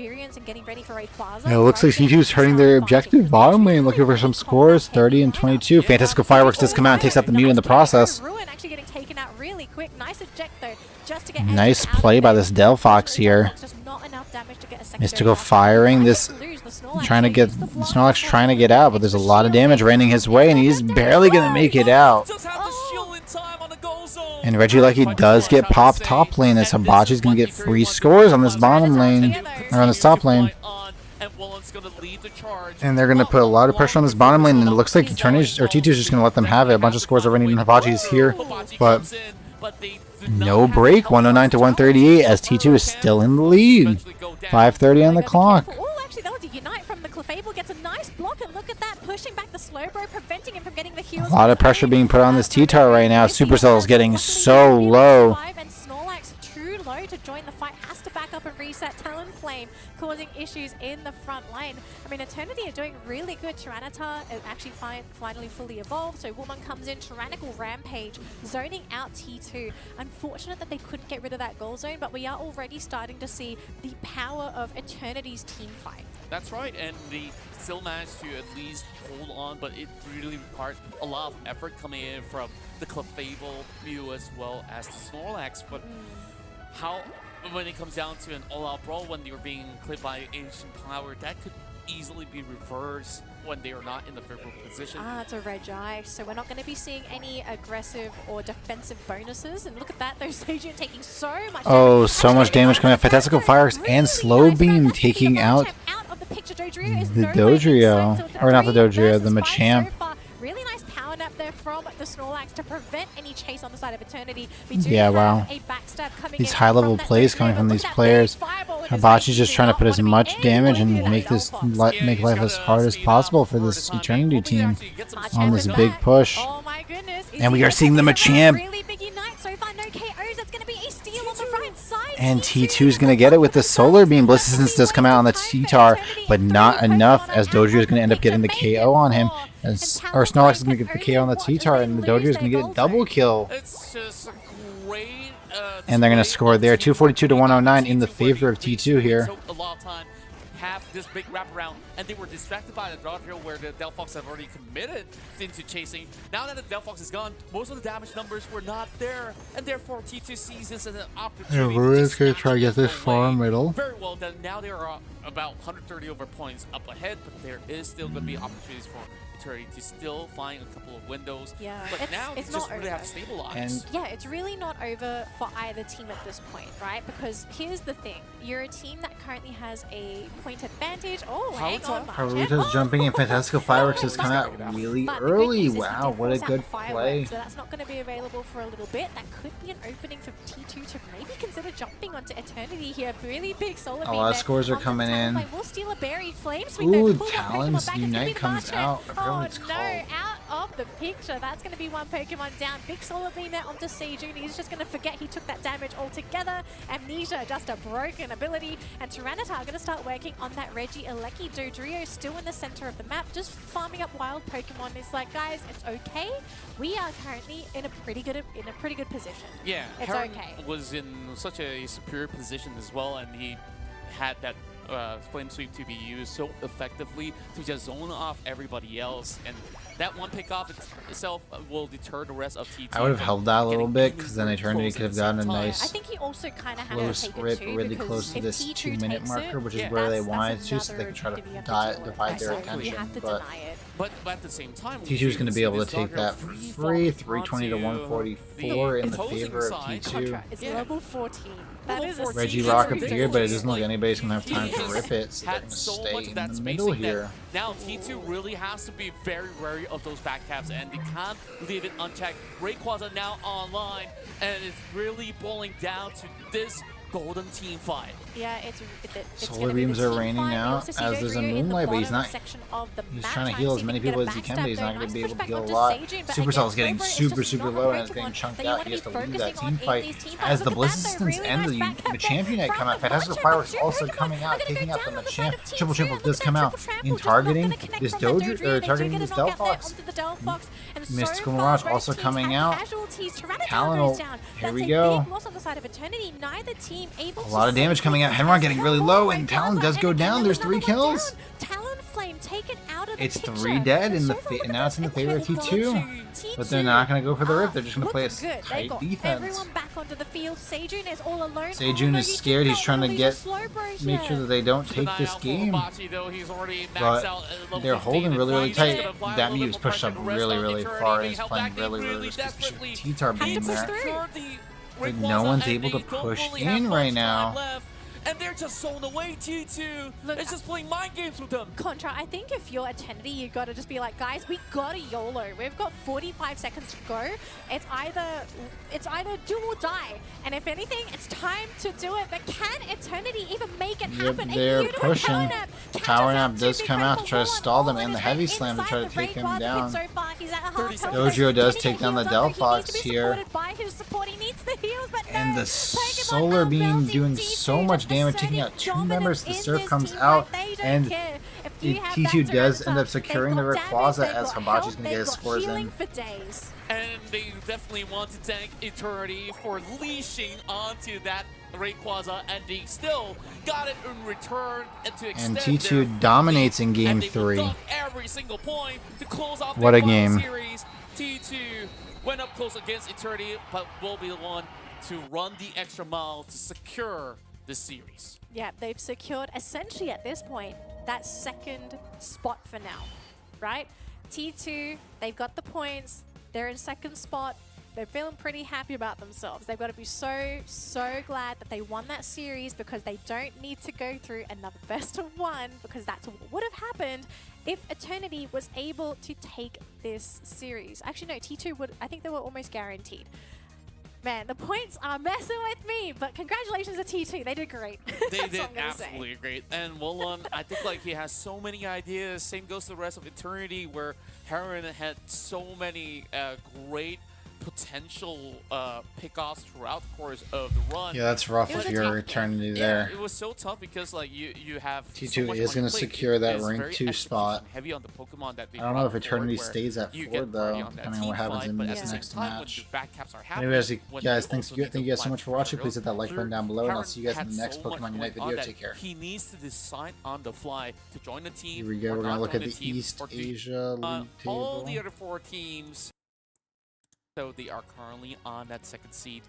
It looks like C2 is hurting their objective bottom lane, looking for some scores, 30 and 22. Fantastical Fireworks does come out and takes out the Mew in the process. Nice play by this Delphox here. Mystical firing, this trying to get Snorlax trying to get out, but there's a lot of damage raining his way, and he's barely gonna make it out. And Regieleki does get popped top lane, as Hibachi's gonna get free scores on this bottom lane, or on this top lane. And they're gonna put a lot of pressure on this bottom lane, and it looks like Eternity or T2 is just gonna let them have it. A bunch of scores are raining, and Hibachi's here, but no break, 109 to 138, as T2 is still in the lead. 5:30 on the clock. Oh, actually, that was a Unite from the Clefable. Gets a nice block, and look at that, pushing back the Slowbro, preventing him from getting the heals. A lot of pressure being put on this T-Tar right now. Supercell is getting so low. And Snorlax too low to join the fight, has to back up and reset. Talonflame causing issues in the front lane. I mean, Eternity are doing really good. Tyranitar is actually finally fully evolved, so Woman comes in, Tyrannical Rampage, zoning out T2. Unfortunate that they couldn't get rid of that goal zone, but we are already starting to see the power of Eternity's team fight. That's right, and they still managed to at least hold on, but it really required a lot of effort coming in from the Clefable, Mew, as well as the Snorlax. But how when it comes down to an all-out brawl, when you're being clipped by Ancient Power, that could easily be reversed when they are not in the favorable position. It's a red eye, so we're not going to be seeing any aggressive or defensive bonuses. And look at that, though, Seijun taking so much damage. So much damage coming out. Fantastical Fireworks and Slow Beam taking out the Dodrio. Or not the Dodrio, the Machamp. Really nice power nap there from the Snorlax to prevent any chase on the side of Eternity. Yeah, wow. These high-level plays coming from these players. Hibachi's just trying to put as much damage and make life as hard as possible for this Eternity team on this big push. Oh my goodness. And we are seeing the Machamp. Really big Unite so far, no KOs. That's going to be a steal on the right side. And T2 is going to get it with the Solar Beam. Blissicence does come out on the T-Tar, but not enough, as Dodrio is going to end up getting the KO on him. Or Snorlax is going to get the KO on the T-Tar, and the Dodrio is going to get a double kill. It's just a great... And they're going to score there, 242 to 109 in the favor of T2 here. A lot of time have this big wraparound, and they were distracted by the Dodrio where the Delphox have already committed into chasing. Now that the Delphox is gone, most of the damage numbers were not there, and therefore T2 sees this as an opportunity. Ruin's going to try to get this far middle. Very well done. Now they are about 130 over points up ahead, but there is still going to be opportunities for Eternity to still find a couple of windows. Yeah, but now it's just not really over. have to stabilize. And yeah, it's really not over for either team at this point, right? Because here's the thing. You're a team that currently has a point advantage. Oh, hang on, Haruta's jumping in. Fantastical Fireworks has come out really early. Wow, what a good play. So that's not going to be available for a little bit. That could be an opening for T2 to maybe consider jumping onto Eternity here. Really big solar beam. A lot of scores are coming in. We'll steal a buried flame. Ooh, Talon's Unite comes out. Oh no, out of the picture. That's going to be one Pokemon down. Big solar beam there onto Seijun. He's just going to forget he took that damage altogether. Amnesia, just a broken ability. And Tyranitar going to start working on that Regieleki. Dodrio still in the center of the map, just farming up wild Pokemon. It's like, guys, it's okay. We are currently in a pretty good position. Yeah, it's Heron okay. was in such a superior position as well, and he had that Flame Sweep to be used so effectively to just zone off everybody else, and that one pick off itself will deter the rest of T2. I would have held that a little bit, because then Eternity could have gotten a nice I think he also kind of had close to take rip it too, really close to this 2-minute marker, which is where they wanted to, so they can try to divide their attention. But at the same time, T2 is going to be able to take that for free, 320 to 144 in the favor of T2. It's level 14. That is a Regirock appeared, but it doesn't look like anybody's going to have time to rip it, so they're going to stay in the middle here. Now T2 really has to be very wary of those back taps, and they can't leave it unchecked. Rayquaza now online, and it's really boiling down to this golden team fight. Yeah, it's Solar beams are raining out as there's a Moonlight, but he's trying to heal as many people as he can, but he's not going to be able to heal a lot. Supercell is getting super low and is getting chunked out. He has to leave that team fight as the Blissicence and the Machamp Unite come out. Fantastical Fireworks also coming out, taking out the Machamp. Triple does come out in targeting this Dodrio, or targeting this Delphox. Mystical Mirage also coming out. Talon, here we go. A lot of damage coming out. Henron getting really low, and Talon does go down. There's 3 kills. It's 3 dead, and now it's in the favor of T2. But they're not going to go for the rip. They're just going to play a tight defense. Seijun is scared. He's trying to make sure that they don't take this game. But they're holding really tight. That Mew's pushed up really far, and he's playing really risky. T-Tar being there. Like, no one's able to push in right now. And they're just zoned away, T2. It's just playing mind games with them. Contra, I think if you're Eternity, you gotta just be like, guys, we gotta YOLO. We've got 45 seconds to go. It's either do or die. And if anything, it's time to do it. But can Eternity even make it happen? They're pushing. Power Nap does come out to try to stall them, and the Heavy Slam to try to take him down. Dodrio does take down the Delphox here. And the Solar Beam doing so much damage, taking out 2 members. The Surf comes out, and T2 does end up securing the Rayquaza as Hibachi's going to get his scores in. And they definitely want to thank Eternity for leashing onto that Rayquaza, and they still got it in return to extend. And T2 dominates in Game 3. Every single point to close off what a game. Series. T2 went up close against Eternity, but will be the one to run the extra mile to secure the series. Yeah, they've secured essentially at this point that second spot for now, right? T2, they've got the points. They're in second spot. They're feeling pretty happy about themselves. They've got to be so glad that they won that series because they don't need to go through another best of one, because that's what would have happened if Eternity was able to take this series. Actually, no, T2 would, I think they were almost guaranteed. Man, the points are messing with me, but congratulations to T2. They did great. They did absolutely great. And Wallon, I think like he has so many ideas. Same goes to the rest of Eternity, where Heron had so many great potential pickoffs throughout the course of the run. Yeah, that's rough if you're Eternity there. Yeah, it was so tough because like you have T2 is going to secure that rank 2 spot. Heavy on the Pokemon that I don't know if Eternity stays at 4 though, depending on what happens in this next match. Anyways, guys, thank you guys so much for watching. Please hit that like button down below, and I'll see you guys in the next Pokemon Unite video. Take care. He needs to decide on the fly to join the team. Here we go. We're going to look at the East Asia League table. All the other 4 teams. So they are currently on that second seed.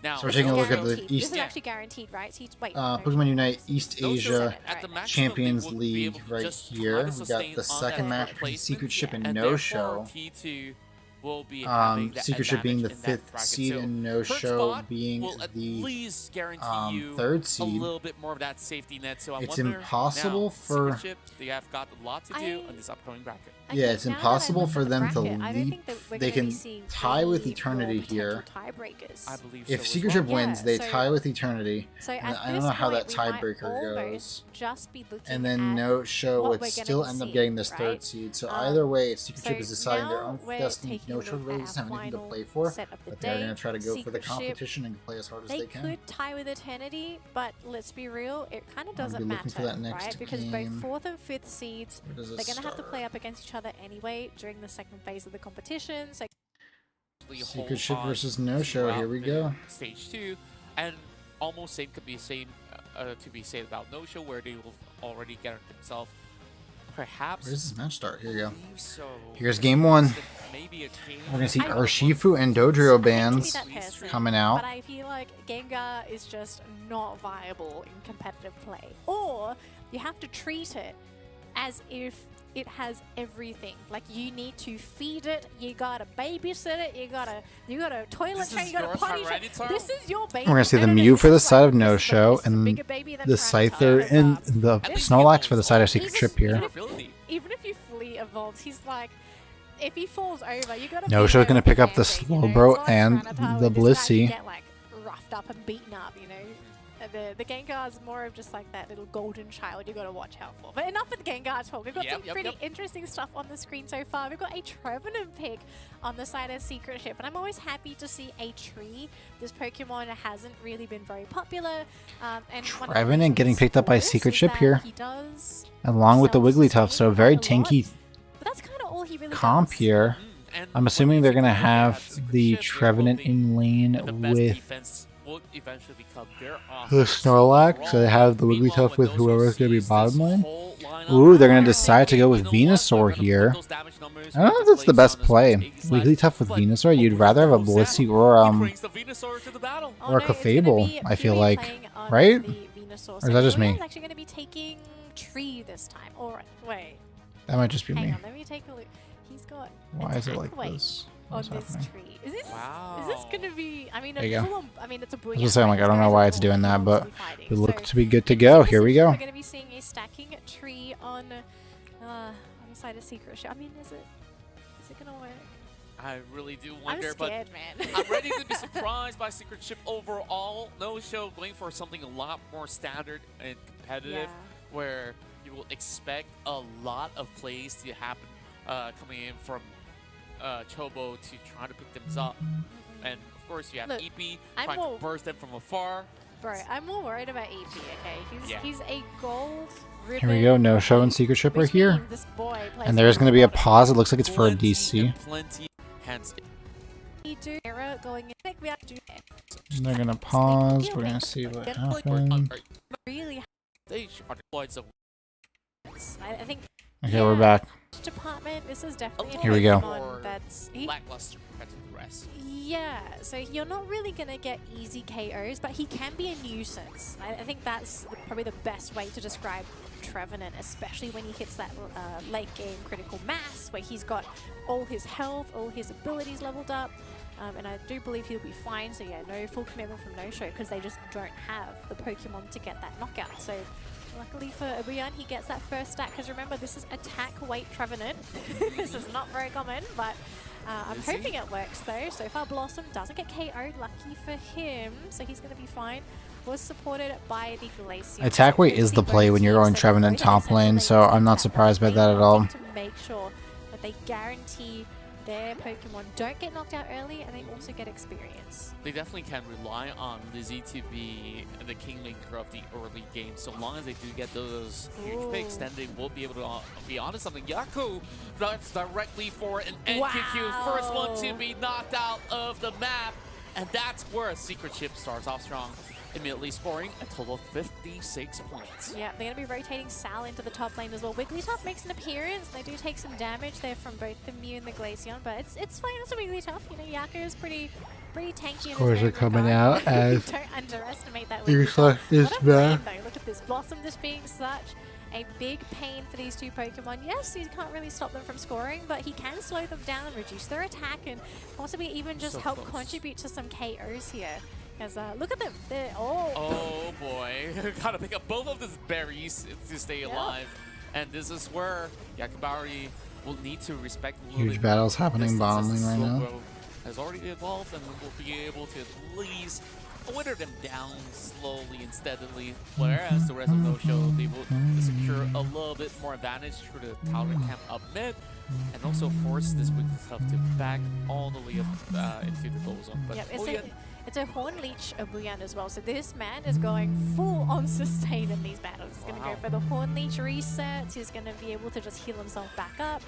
Now, so we're taking a look at the East. This is actually guaranteed, right? Wait, Pokemon Unite East Asia Champions League right here. We got the second match between Secret Ship and No Show. Will be Secret Ship being the 5th seed and No Show being the 3rd seed. A little bit more of that safety net. So it's impossible for Secret Ship, they have got a lot to do in this upcoming bracket. Yeah, it's impossible for them to leap. They can tie with Eternity here. I believe if Secret Ship wins, they tie with Eternity. I don't know how that tiebreaker goes. And then No Show would still end up getting this 3rd seed. So either way, if Secret Ship is deciding their own destiny, No Show really doesn't have anything to play for. But they're going to try to go for the competition and play as hard as they can. They could tie with Eternity, but let's be real, it kind of doesn't matter, right? Because both 4th and 5th seeds, they're going to have to play up against each other anyway during the second phase of the competition. So Secret Ship versus No Show. Here we go. Stage 2, and almost same could be said about No Show, where they will already get themselves perhaps. Where does this match start? Here we go. Here's game 1. We're gonna see Urshifu and Dodrio bands coming out. But I feel like Gengar is just not viable in competitive play, or you have to treat it as if it has everything. Like, you need to feed it, you gotta babysit it, you gotta toilet train, you gotta potty train. This is your baby. We're gonna see the Mew for the side of No Show, and the Scyther and the Snorlax for the side of Secret Ship here. Even if you fully evolved, he's like, if he falls over, you gotta. No Show's gonna pick up the Slowbro and the Blissey. Get like roughed up and beaten up, you know. The Gengar is more of just like that little golden child you got to watch out for. But enough with Gengar talk. We've got some pretty interesting stuff on the screen so far. We've got a Trevenant pick on the side of Secret Ship, and I'm always happy to see a tree. This Pokemon hasn't really been very popular. And Trevenant getting picked up by Secret Ship here, along with the Wigglytuff, so very tanky comp here. I'm assuming they're going to have the Trevenant in lane with eventually become the Snorlax, so they have the Wigglytuff with whoever's going to be bottom lane. Ooh, they're going to decide to go with Venusaur here. I don't know if that's the best play. Wigglytuff with Venusaur? You'd rather have a Blissey or a Clefable, I feel like. Right? Or is that just me? He's actually going to be taking Tree this time. Alright, wait. That might just be me. Hang on, let me take a look. He's got... Why is it like this? On this tree. Is this gonna be? I mean, it's a brilliant. I was saying, like, I don't know why it's doing that, but it looked to be good to go. Here we go. We're gonna be seeing a stacking tree on the side of Secret Ship. I mean, is it gonna work? I really do wonder, I'm scared, man. I'm ready to be surprised by Secret Ship overall. No Show going for something a lot more standard and competitive, where you will expect a lot of plays to happen coming in from Chobo to try to pick them up. And of course you have Eepee trying to burst them from afar. Bro, I'm more worried about Eepee, okay? He's a gold ribbon. Here we go, No Show and Secret Ship right here. And there's going to be a pause. It looks like it's for a DC. And they're going to pause. We're going to see what happens. Really, they are deployed, so I think. Okay, we're back. department, this is definitely Here we go. That's lackluster compared to the rest. Yeah, so you're not really going to get easy KOs, but he can be a nuisance. I think that's probably the best way to describe Trevenant, especially when he hits that late game critical mass, where he's got all his health, all his abilities leveled up. And I do believe he'll be fine, so yeah, no full commitment from No-Show, because they just don't have the Pokemon to get that knockout. So luckily for Abuyan, he gets that first stack, because remember, this is attack weight Trevenant. This is not very common, but I'm hoping it works though. So far Blossom doesn't get KO'd, lucky for him, so he's going to be fine. Was supported by the Glaceon. Attack weight is the play when you're going Trevenant top lane, so I'm not surprised by that at all. To make sure that they guarantee their Pokemon don't get knocked out early, and they also get experience. They definitely can rely on Lizzie to be the kingmaker of the early game. So long as they do get those huge picks, then they will be able to be onto something. Yaku drives directly for an NQQ. First one to be knocked out of the map. And that's where Secret Chip starts off strong, immediately scoring a total of 56 points. Yeah, they're going to be rotating Sal into the top lane as well. Wigglytuff makes an appearance. They do take some damage there from both the Mew and the Glaceon, but it's fine. It's a Wigglytuff. You know, Yaku is pretty tanky. Scores are coming out as don't underestimate that. Useless is bad. Look at this Blossom just being such a big pain for these two Pokemon. Yes, he can't really stop them from scoring, but he can slow them down, reduce their attack, and possibly even just help contribute to some KOs here. Because look at them. They're oh boy. Gotta pick up both of these berries to stay alive. And this is where Yakubari will need to respect a little huge battles happening bottom lane right now. Has already evolved, and will be able to at least wither them down slowly and steadily, whereas the rest of No-Show, they will secure a little bit more advantage through the Talon camp up mid, and also force this Wigglytuff to back all the way up into the goal zone. But it's a Horn Leech Abuyan as well, so this man is going full on sustain in these battles. He's going to go for the Horn Leech resets, he's going to be able to just heal himself back up.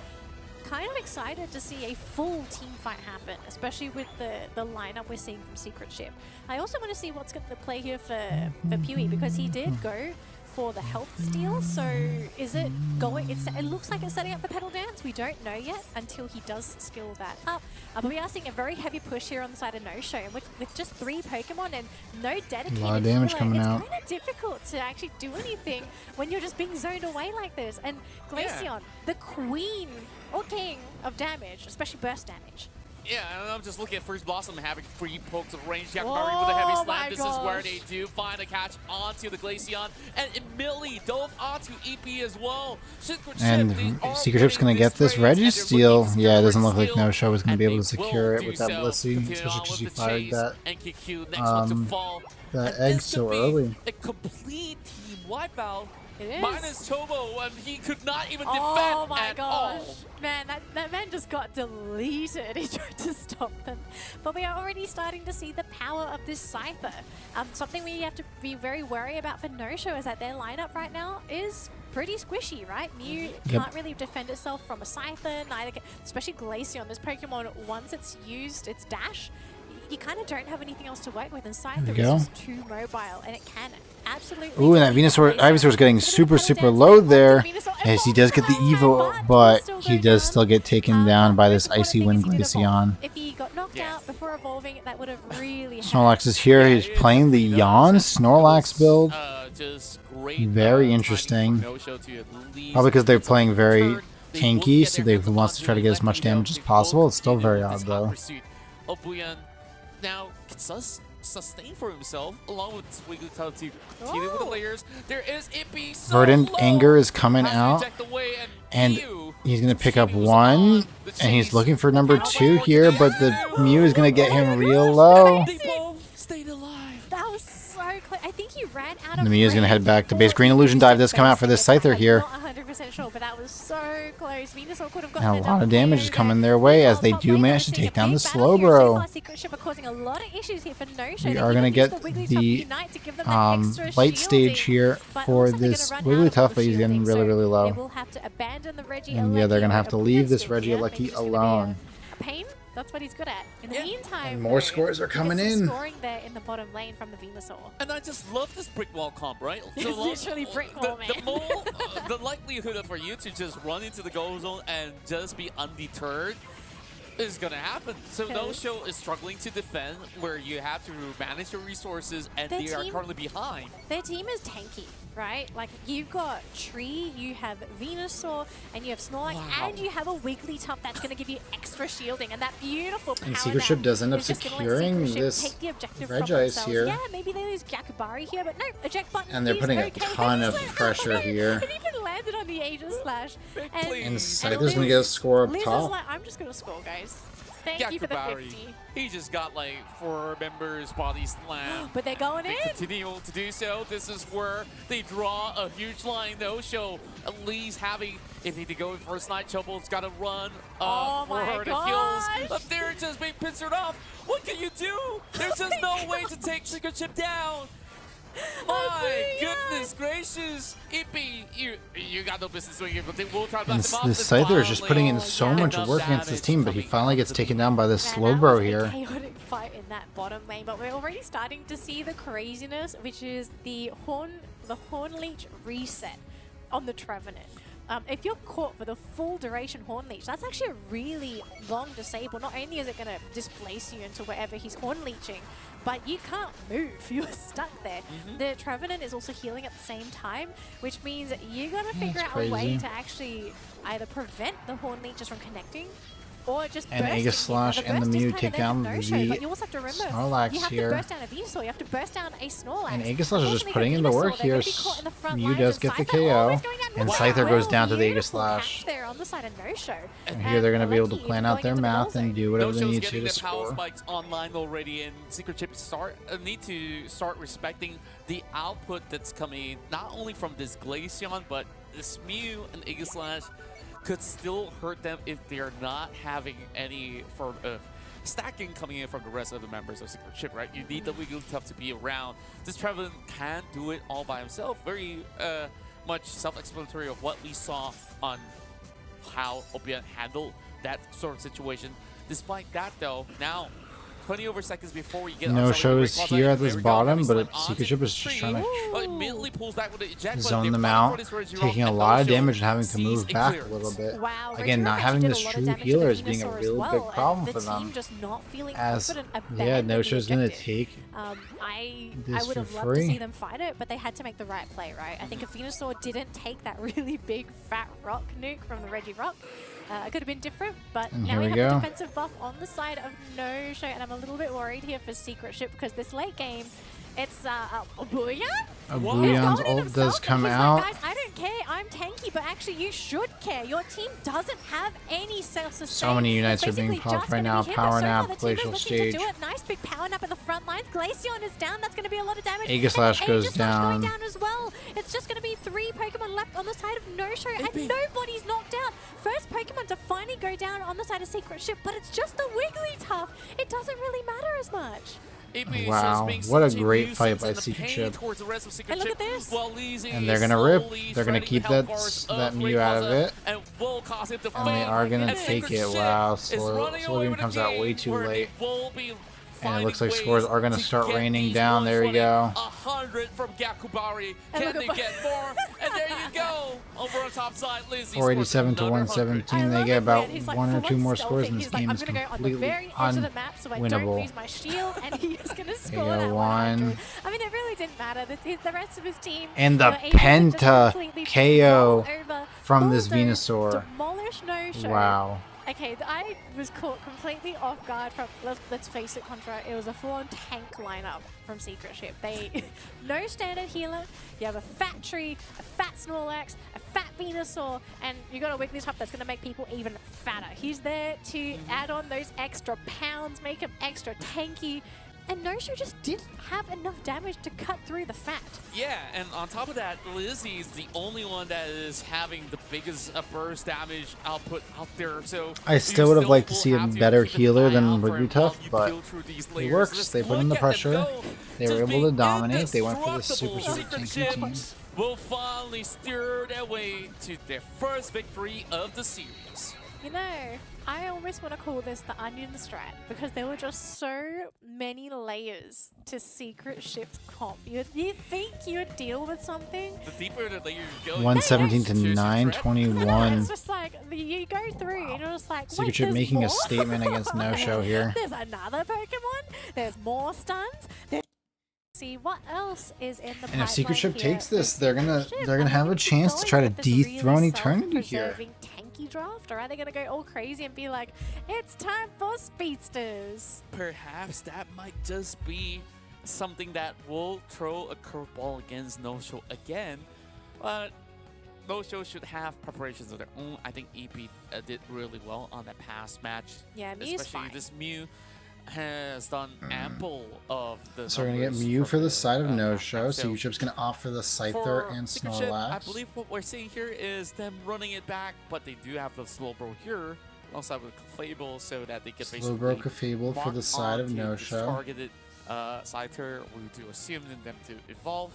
Kind of excited to see a full team fight happen, especially with the lineup we're seeing from Secret Chip. I also want to see what's going to play here for Pewee, because he did go for the health steal. So is it going? It looks like it's setting up for Petal Dance. We don't know yet until he does skill that up. But we are seeing a very heavy push here on the side of No-Show, and with just 3 Pokemon and no dedicated a lot of damage coming out. It's kind of difficult to actually do anything when you're just being zoned away like this. And Glaceon, the queen or king of damage, especially burst damage. Yeah, and I'm just looking at First Blossom having 3 pokes of range. Yakubari with a heavy slam. This is where they do find a catch onto the Glaceon, and immediately dove onto EP as well. Secret Chip's gonna get this Registeel. Yeah, it doesn't look like No-Show is gonna be able to secure it with that Blissey, especially because he fired that egg so early. A complete team wipeout. It is. Minus Tobo, and he could not even defend at all. Man, that man just got deleted. He tried to stop them. But we are already starting to see the power of this Scyther. Something we have to be very wary about for No-Show is that their lineup right now is pretty squishy, right? Mew can't really defend itself from a Scyther, neither can, especially Glaceon. This Pokemon, once it's used its dash, you kind of don't have anything else to work with, and Scyther is just too mobile, and it can absolutely... Ooh, and that Ivysaur's getting super low there, as he does get the Evo, but he does still get taken down by this Icy Wind Glaceon. If he got knocked out before evolving, that would have really... Snorlax is here, he's playing the Yawn Snorlax build. Very interesting. Probably because they're playing very tanky, so they wants to try to get as much damage as possible. It's still very odd, though. Now can sustain for himself along with Wigglytuff to continue with the layers. There is Ippy. Verdant Anger is coming out, and he's gonna pick up 1, and he's looking for number 2 here, but the Mew is gonna get him real low. Stayed alive. That was so close. I think he ran out of. The Mew is gonna head back to base. Green Illusion Dive does come out for this Scyther here. I'm not 100% sure, but that was so close. Venusaur could have gotten a lot of damage is coming their way as they do manage to take down the Slowbro. We are going to get the light stage here for this Wigglytuff, but he's getting really low. And yeah, they're going to have to leave this Regieleki alone. That's what he's good at. In the meantime, and more scores are coming in. Scoring there in the bottom lane from the Venusaur. And I just love this brick wall comp, right? It's literally brick wall, man. The likely likelihood for you to just run into the goal zone and just be undeterred is gonna happen. So No Show is struggling to defend, where you have to manage your resources, and they are currently behind. Their team is tanky, right? Like, you've got Tree, you have Venusaur, and you have Snorlax, and you have a Wigglytuff that's going to give you extra shielding, and that beautiful power. And Secret Ship does end up securing this Regice here. Yeah, maybe they lose Jakubari here, but no, eject button. And they're putting a ton of pressure here. It even landed on the Aegis Slash. And Scyther's going to get a score up Liz top. is like, I'm just going to score, guys. Thank you for the 50. He just got like 4 members body slam. But they're going in. Continue to do so. This is where they draw a huge line. No Show at least having, if he to go in first night, Chobo's got to run for her to heals. But they're just being pincered off. What can you do? There's just no way to take Secret Ship down. My goodness gracious, Ippy, you got no business doing it, but they will try to blast him off. The Scyther is just putting in so much work against his team, but he finally gets taken down by this Slowbro here. Chaotic fight in that bottom lane, but we're already starting to see the craziness, which is the Horn Leech reset on the Trevenant. If you're caught for the full duration Horn Leech, that's actually a really long disable. Not only is it going to displace you into wherever he's Horn Leeching, but you can't move. You're stuck there. The Trevenant is also healing at the same time, which means you got to figure out a way to actually either prevent the Horn Leeches from connecting, or just and Aegis Slash and the Mew take down the Snorlax here. You have to burst down a Venusaur, you have to burst down a Snorlax. And Aegis Slash is just putting in the work here. Mew does get the KO, and Scyther goes down to the Aegis Slash. And here they're going to be able to plan out their math and do whatever they need to score. Power spikes online already, and Secret Ship need to start respecting the output that's coming not only from this Glaceon, but this Mew and Aegis Slash could still hurt them if they're not having any form of stacking coming in from the rest of the members of Secret Ship, right? You need the Wigglytuff to be around. This Trevenant can't do it all by himself. Very much self-explanatory of what we saw on how Opian handled that sort of situation. Despite that, though, now 20 over seconds before we get No Shows here at this bottom, but Secret Ship is just trying to zone them out, taking a lot of damage and having to move back a little bit. Again, not having this true healer is being a real big problem for them. As, yeah, No Show's going to take this would for have loved to see free. them fight it, but they had to make the right play, right? I think if Venusaur didn't take that really big fat rock nuke from the Regirock, it could have been different, but And now here we we have go. the defensive buff on the side of No Show, and I'm a little bit worried here for Secret Ship because this late game, it's Booyah? Booyah's ult does come out. Guys, I don't care, I'm tanky, but actually you should care. Your team doesn't have any self-sustain. So many unites are being popped right now. Power nap, glacial stage. Nice big power nap at the front lines. Glaceon is down, that's going to be a lot of damage. Aegis Slash goes Aegis Slash down. going down as well. It's just going to be 3 Pokemon left on the side of No Show, and nobody's knocked out. First Pokemon to finally go down on the side of Secret Ship, but it's just the Wigglytuff. It doesn't really matter as much. Wow, what a great fight by Secret Ship. And look at this. And they're gonna rip. They're gonna keep that Mew out of it. And they are gonna take it. Wow, Slowbeam comes out way too late. And it looks like scores are going to start raining down. There we go. 100 from Jakubari. Can they get more? And there you go. Over on top side, Lizzie. 487 to 117. They get about like, 1 or 2 more scores, and this He's like, game I'm is gonna go on the completely very edge of the map so I don't unwinnable. lose my shield, and he's going to score go, that 1. I mean, it really didn't matter. The rest of his team And the were able to just Penta completely KO roll over, from this bulldoze, Venusaur. demolish No Show. Wow. Okay, I was caught completely off guard from, let's face it, Contra, it was a full-on tank lineup from Secret Ship. They, no standard healer, you have a fat Tree, a fat Snorlax, a fat Venusaur, and you got a Wigglytuff that's going to make people even fatter. He's there to add on those extra pounds, make him extra tanky, and No Show just didn't have enough damage to cut through the fat. Yeah, and on top of that, Lizzie is the only one that is having the biggest burst damage output out there. So I still would have liked to see a better healer than Wigglytuff, but it works. They put in the pressure. They were able to dominate. They went for the super tanky team. Will finally steer their way to their first victory of the series. You know, I almost want to call this the onion strat because there were just so many layers to Secret Ship's comp. You think you'd deal with something? The deeper the layer you go, 117 to 921. It's just like you go through and you're just like, Secret wait, Ship there's making more? a statement against No-Show here. There's another Pokemon. There's more stuns. See what else is in the And if Secret Ship pipeline takes here this, for they're Secret Ship. gonna Are have they a chance to going try to with this really dethrone Eternity here. self-preserving tanky draft, or are they gonna go all crazy and be like, it's time for speedsters? perhaps that might just be something that will throw a curveball against No-Show again. But No-Show should have preparations of their own. I think EP did really well on that past match. Yeah, Mew's Especially fine. this Mew has done ample of the So we're gonna get numbers Mew from for the side of past No-Show. match. So Secret Ship's gonna opt for the Scyther for and Secret Ship, I Snorlax. believe what we're seeing here is them running it back, but they do have the Slowbro here alongside with Clefable so that they can Slowbro basically Clefable for mark the side of onto this No-Show. targeted Scyther. We do assume them to evolve.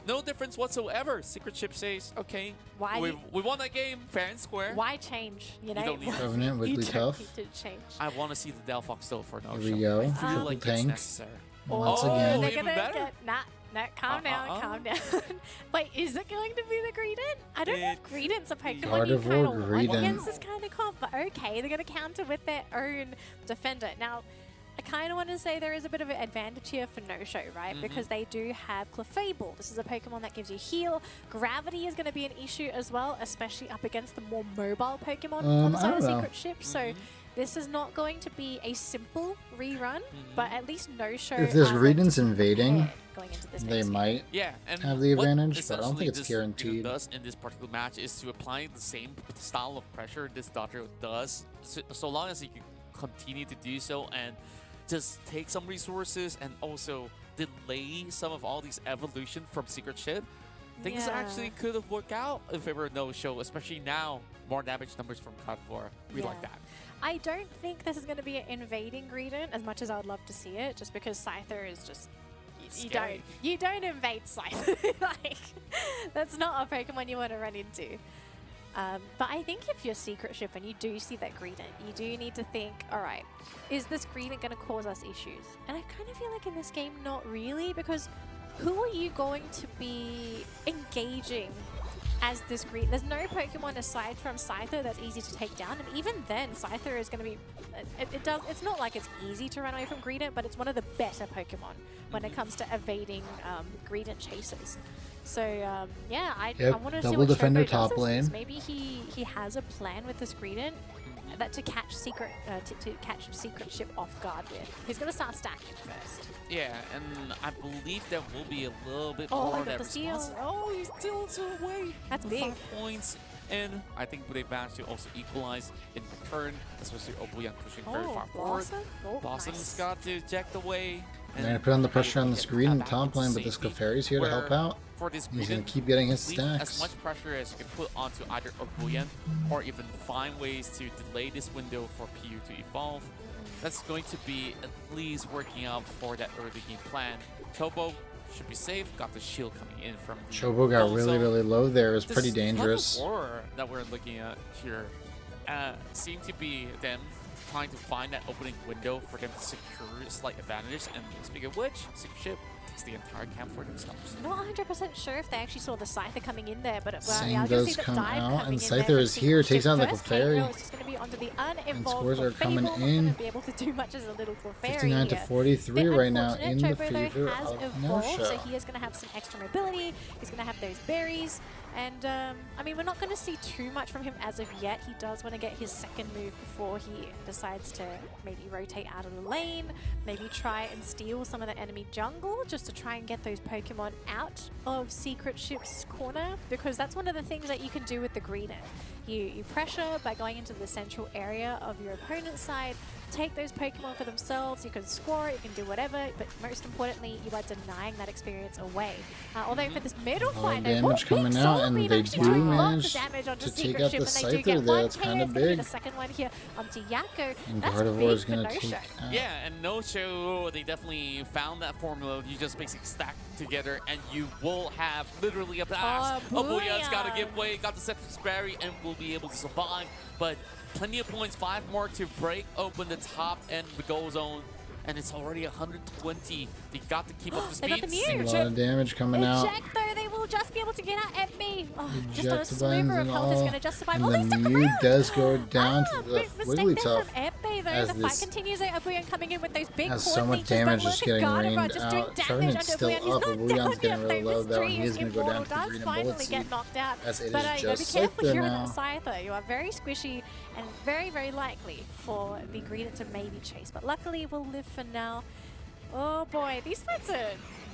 No difference whatsoever. Secret Ship says, okay, Why? we won that game fair and square. Why change? You know, don't need to. Covenant, you Wigglytuff. don't need to change. I want to see the Delphox still for No-Show. Here we go. I feel Triple like it's tank. necessary. Once Oh, again. they're Even gonna better. get calm down, calm down. Wait, is it going to be the Greedent? I don't know if Greedent's a Pokemon you Gardevoir kind of want Greedent. against this kind of comp, but okay, they're going to counter with their own defender. Now, I kind of want to say there is a bit of an advantage here for No-Show, right? Because they do have Clefable. This is a Pokemon that gives you heal. Gravity is going to be an issue as well, especially up against the more mobile Pokemon on the I side of don't know. Secret Ship. So this is not going to be a simple rerun, but at least No-Show If there's are Greedents prepared invading, going into this they next game. might. Yeah, and have the what advantage, but I don't think essentially it's this guaranteed. Greedent does in this particular match is to apply the same style of pressure this Dodger does, so long as you can continue to do so and just take some resources and also delay some of all these evolution from Secret Ship. Things Yeah. actually could have worked out if it were No-Show, especially now. More damage numbers from Gardevoir. We like Yeah. that. I don't think this is going to be an invading Greedent as much as I would love to see it, just because Scyther is just Scary. you don't invade Scyther. Like, that's not a Pokemon you want to run into. But I think if you're Secret Ship and you do see that Greedent, you do need to think, all right, is this Greedent going to cause us issues? And I kind of feel like in this game, not really, because who are you going to be engaging as this Greedent? There's no Pokemon aside from Scyther that's easy to take down, and even then, Scyther is going to be... It's not like it's easy to run away from Greedent, but it's one of the better Pokemon when it comes to evading Greedent chasers. So yeah, I want to see double what defender Chobo top does. lane. Maybe he has a plan with this Greedent that to catch Secret Secret Ship off guard with. He's gonna start stacking first. Yeah, and I believe there will be a little bit Oh, more I got that the steal. response. Oh, he's still to away. That's for big. 5 points. And I think they managed to also equalize in return, especially Obuyan pushing very far forward. Blossom? Oh, Blossom's nice. got to eject away. They're gonna put on the pressure on the get screen in the back top into lane, but this safety, Clefairy's here to help where out. For this He's gonna Greedent, keep getting his leave stacks. as much pressure as you can put onto either Obuyan or even find ways to delay this window for PU to evolve. That's going to be at least working out for that early game plan. Chobo should be safe, got the shield coming in from the Chobo got home really, zone. really low there. It was This pretty tug of dangerous. war that we're looking at here seem to be them trying to find that opening window for them to secure slight advantages. And speaking of which, Secret Ship takes the entire camp for themselves. Not 100% sure if they actually saw the Scyther coming in there, but Same yeah, I can does see the come dive out, coming and in Scyther there is from here, Secret takes Ship. on the First Clefairy. KO is just going to be onto the uninvolved scores are Clefable. coming Not in. going to be able to do much as a little Clefairy 59 to here. 43 Bit right now unfortunate. in the Chobo, though, favor has of evolved, so No-Show. he is going to have some extra mobility. He's going to have those berries. And, I mean, we're not going to see too much from him as of yet. He does want to get his second move before he decides to maybe rotate out of the lane, maybe try and steal some of the enemy jungle just to try and get those Pokemon out of Secret Ship's corner, because that's one of the things that you can do with the Greedent. You pressure by going into the central area of your opponent's side, take those Pokemon for themselves, you can score it, you can do whatever, but most importantly, you are denying that experience away. Although for this middle fight, damage coming out, and they do manage to take out the Scyther there. It's kind of big. The second one here onto Yakko. And That's Gardevoir is big going for to take No-Show. out. Yeah, and No-Show, they definitely found that formula. You just basically stack together, and you will have literally a blast. Oh, Booyah's got to give way, got the Septus Berry, and will be able to survive. But plenty of points, 5 more to break open the top end of the goal zone. And it's already 120. They got to keep up the speed. They got the Mew. A lot of damage coming out. Eject, though, they will just be able to get out at me. Oh, just on a Eject sliver of and health is all. going to just survive. And Oh, they the stuck Mew around. does go down to the Mistake there Wigglytuff. from Epe, though. as The fight this continues. Abuyan coming in with those big has core so much features, damage but just look at getting Gardevoir rained just doing out. damage Trevenant's onto still Abuyan. He's up, not but down Wuyan's yet, getting really though. low This though. tree He is is going to go down to the does green and finally bullet get seed. knocked out. As it But is be just careful Scyther here with now. that Scyther. You are very squishy and very, very likely for the Greedent to maybe chase. But luckily, we'll live for now. Oh boy, these fights are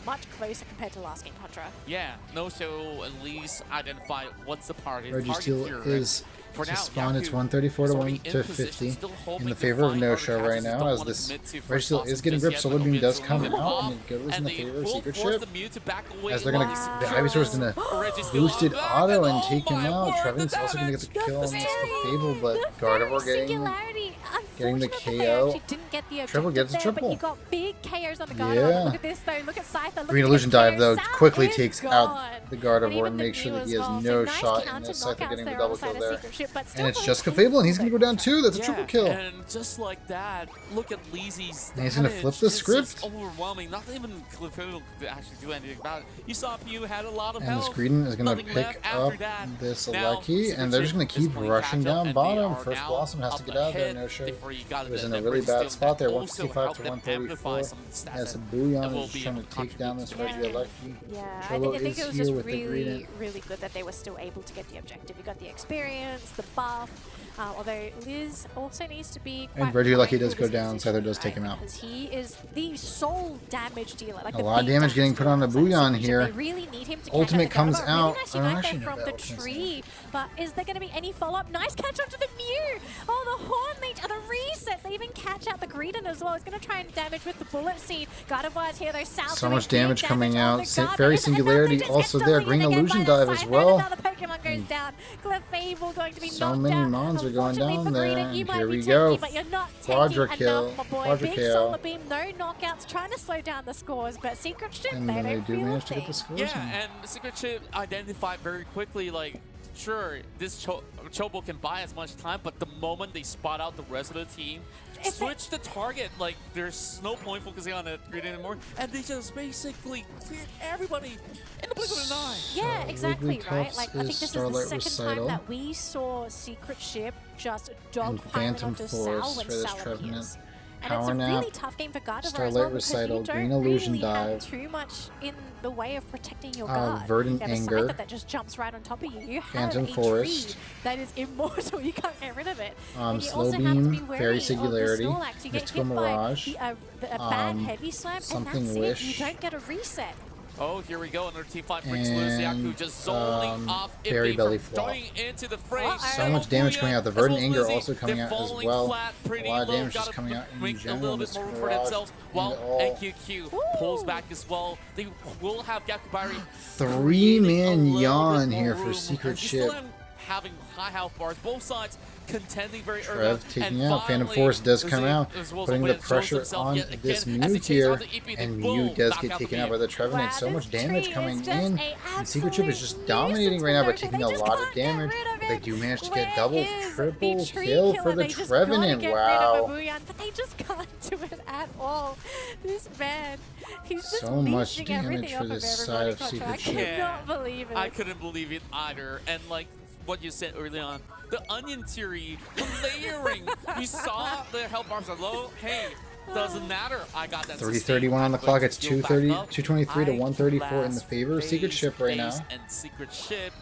much closer compared to last game, Contra. Yeah, No-Show at least identify what's the target. Registeel here. is For to now, spawn. It's Yaku 134 to is already 1 in to position, 50 still in hoping the to favor of find No-Show other right catches. now, Don't as wanna this commit to first Registeel toss is getting just gripped. yet, Solar but Beam does Mew come will out, off, and it goes in and the they favor of will Secret force Ship. the Mew to back away. As they're going to, the Ivysaur is going to Registeel boost it back, auto and oh take him my out. word, Trevenant's the also going to get the damage! kill on this Very- Fable, but the Gardevoir very getting singularity. getting the Unfortunate that they KO. actually didn't get the Treble objective gets a there, triple. But you got big KOs on the Gardevoir. Yeah. Look at this though. Look at Scyther. Look Green at Illusion the Dive, though, Sal quickly is takes gone. out the And Gardevoir even and the makes sure Mew that he as has well. no So nice shot in counter this Scyther knockouts getting the there double on the side kill of there. Secret Ship, but still And it's very just close. Clefable, and he's going to go down too. That's a triple kill. And just like that, look at Leezy's And he's gonna damage. flip the It's just script. overwhelming. Not even Clefable could actually do anything about it. You saw Mew had a lot of And this health. Greedent is going to Nothing pick left after up that. this Now, Alecki, Secret and they're just Ship going to is keep playing rushing catch-up, down and bottom. they are First now Blossom has to up get out of there. ahead No-Show before you got was in the a really Registeel bad spot there, also 155 helped to them 134. amplify some stats As and Booyan will is be trying able to to take down this contribute Reggie to Alecki. Yeah, I Trello think is it was here just with the really, Greedent. really good that they were still able to get the objective. You got the experience, the buff, although Liz also needs to be quite And Reggie Alecki does mindful go of his down, position, Scyther does take him out. Because he is the sole damage dealer. Like A the lot of big damage getting put on the dealer. Booyan So here. They really need him to Ultimate catch out the comes Gardevoir. out. Really nice I don't unite actually there know from that the ultimate tree. But is there going to be any follow-up? Nice catch onto the Mew. Oh, the Horn Leech and the resets. They even catch out the Greedent as well. It's going to try and damage with the Bullet Seed. Gardevoir's here, though. Sal's So doing much damage big coming on out. the Gardevoir. Fairy And Singularity another also just there. gets Green deleted Illusion again by Dive the as Scyther. well. Another Pokemon goes down. Clefable going to be So knocked many out. mons are going Unfortunately down for there, Greedent, you and might here be we taking, go. but you're not Quadra taking kill. enough, my boy. Quadra Big kill. Solar Beam, no knockouts, trying to slow down the scores, but Secret Ship, And they then they don't do feel manage to a get the thing. scores. Yeah, and the Secret Ship identified very quickly, like, sure, this Chobo can buy as much time, but the moment they spot out the rest of the team, If switch the target, like, there's no point focusing on it anymore, and they just basically cleared everybody in the blink of an eye. Yeah, exactly, right? Wigglytuff's Like, I think is this Starlight is the second Recital. time that we saw Secret Ship just And dogpiling Phantom onto Force Sal when for this Sal Trevenant. appears. And Power it's a Nap, really tough game for Gardevoir as Starlight well because Recital, you don't Green Illusion really have Dive. too much in the way of protecting your guard. Verdant you have a Anger, Scyther that just jumps right on top of you. You have Phantom a Forest. tree that is immortal. You can't get rid of it. Slow and you also have to be Beam, wary Fairy of the Singularity, Snorlax. You get Mystical hit Mirage, by a bad heavy slam, and Something that's Wish. it. You don't get a reset. Oh, here we go. Another team fight brings loose. And, Yaku just zoning off Berry Ippy Belly from Flop. going into the fray. So much damage coming out. The Verdant Anger also coming out as well. A lot of damage Got just coming out in make a general. little bit more room for Mirage themselves. and While all. NQQ pulls back as well. They will have Gakubari. Three-man yawn more here for room, Secret and still Ship. having high health bars. Both sides contending very early. Trev taking and out. Phantom finally, Force does come Zeke out, as well as putting the Win shows pressure himself on yet this again as Mew he chases here, out the Ippy, and boom, Mew does knock get out the taken out Mew. by the Trevenant. Wow, So much this damage tree coming is just in. a And Secret Ship is absolute just dominating right now, but nuisance taking a for lot No-Show. of They just damage. can't get rid of They it. do manage to Where get double, is triple the tree kill killer? for the They just gotta Trevenant. get rid of Wow. Booyan, but they just can't do it at all. This man, he's just So much leeching damage everything for off this of side everybody. of Secret I Ship. cannot believe it. I couldn't believe it either. And like what you said early on, the onion theory, the layering. We saw the health bars are low. Hey, doesn't matter. I got that. 3:31 on the clock. It's 223 to 134 in the favor of Secret Ship right now. And Secret Ship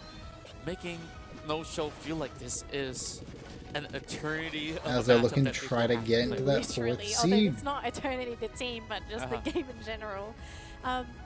making No-Show feel like this is an eternity of As a they're matchup looking to that they try will to have get play. into that Literally, fourth although seed. it's not Eternity the team, but just the game in general.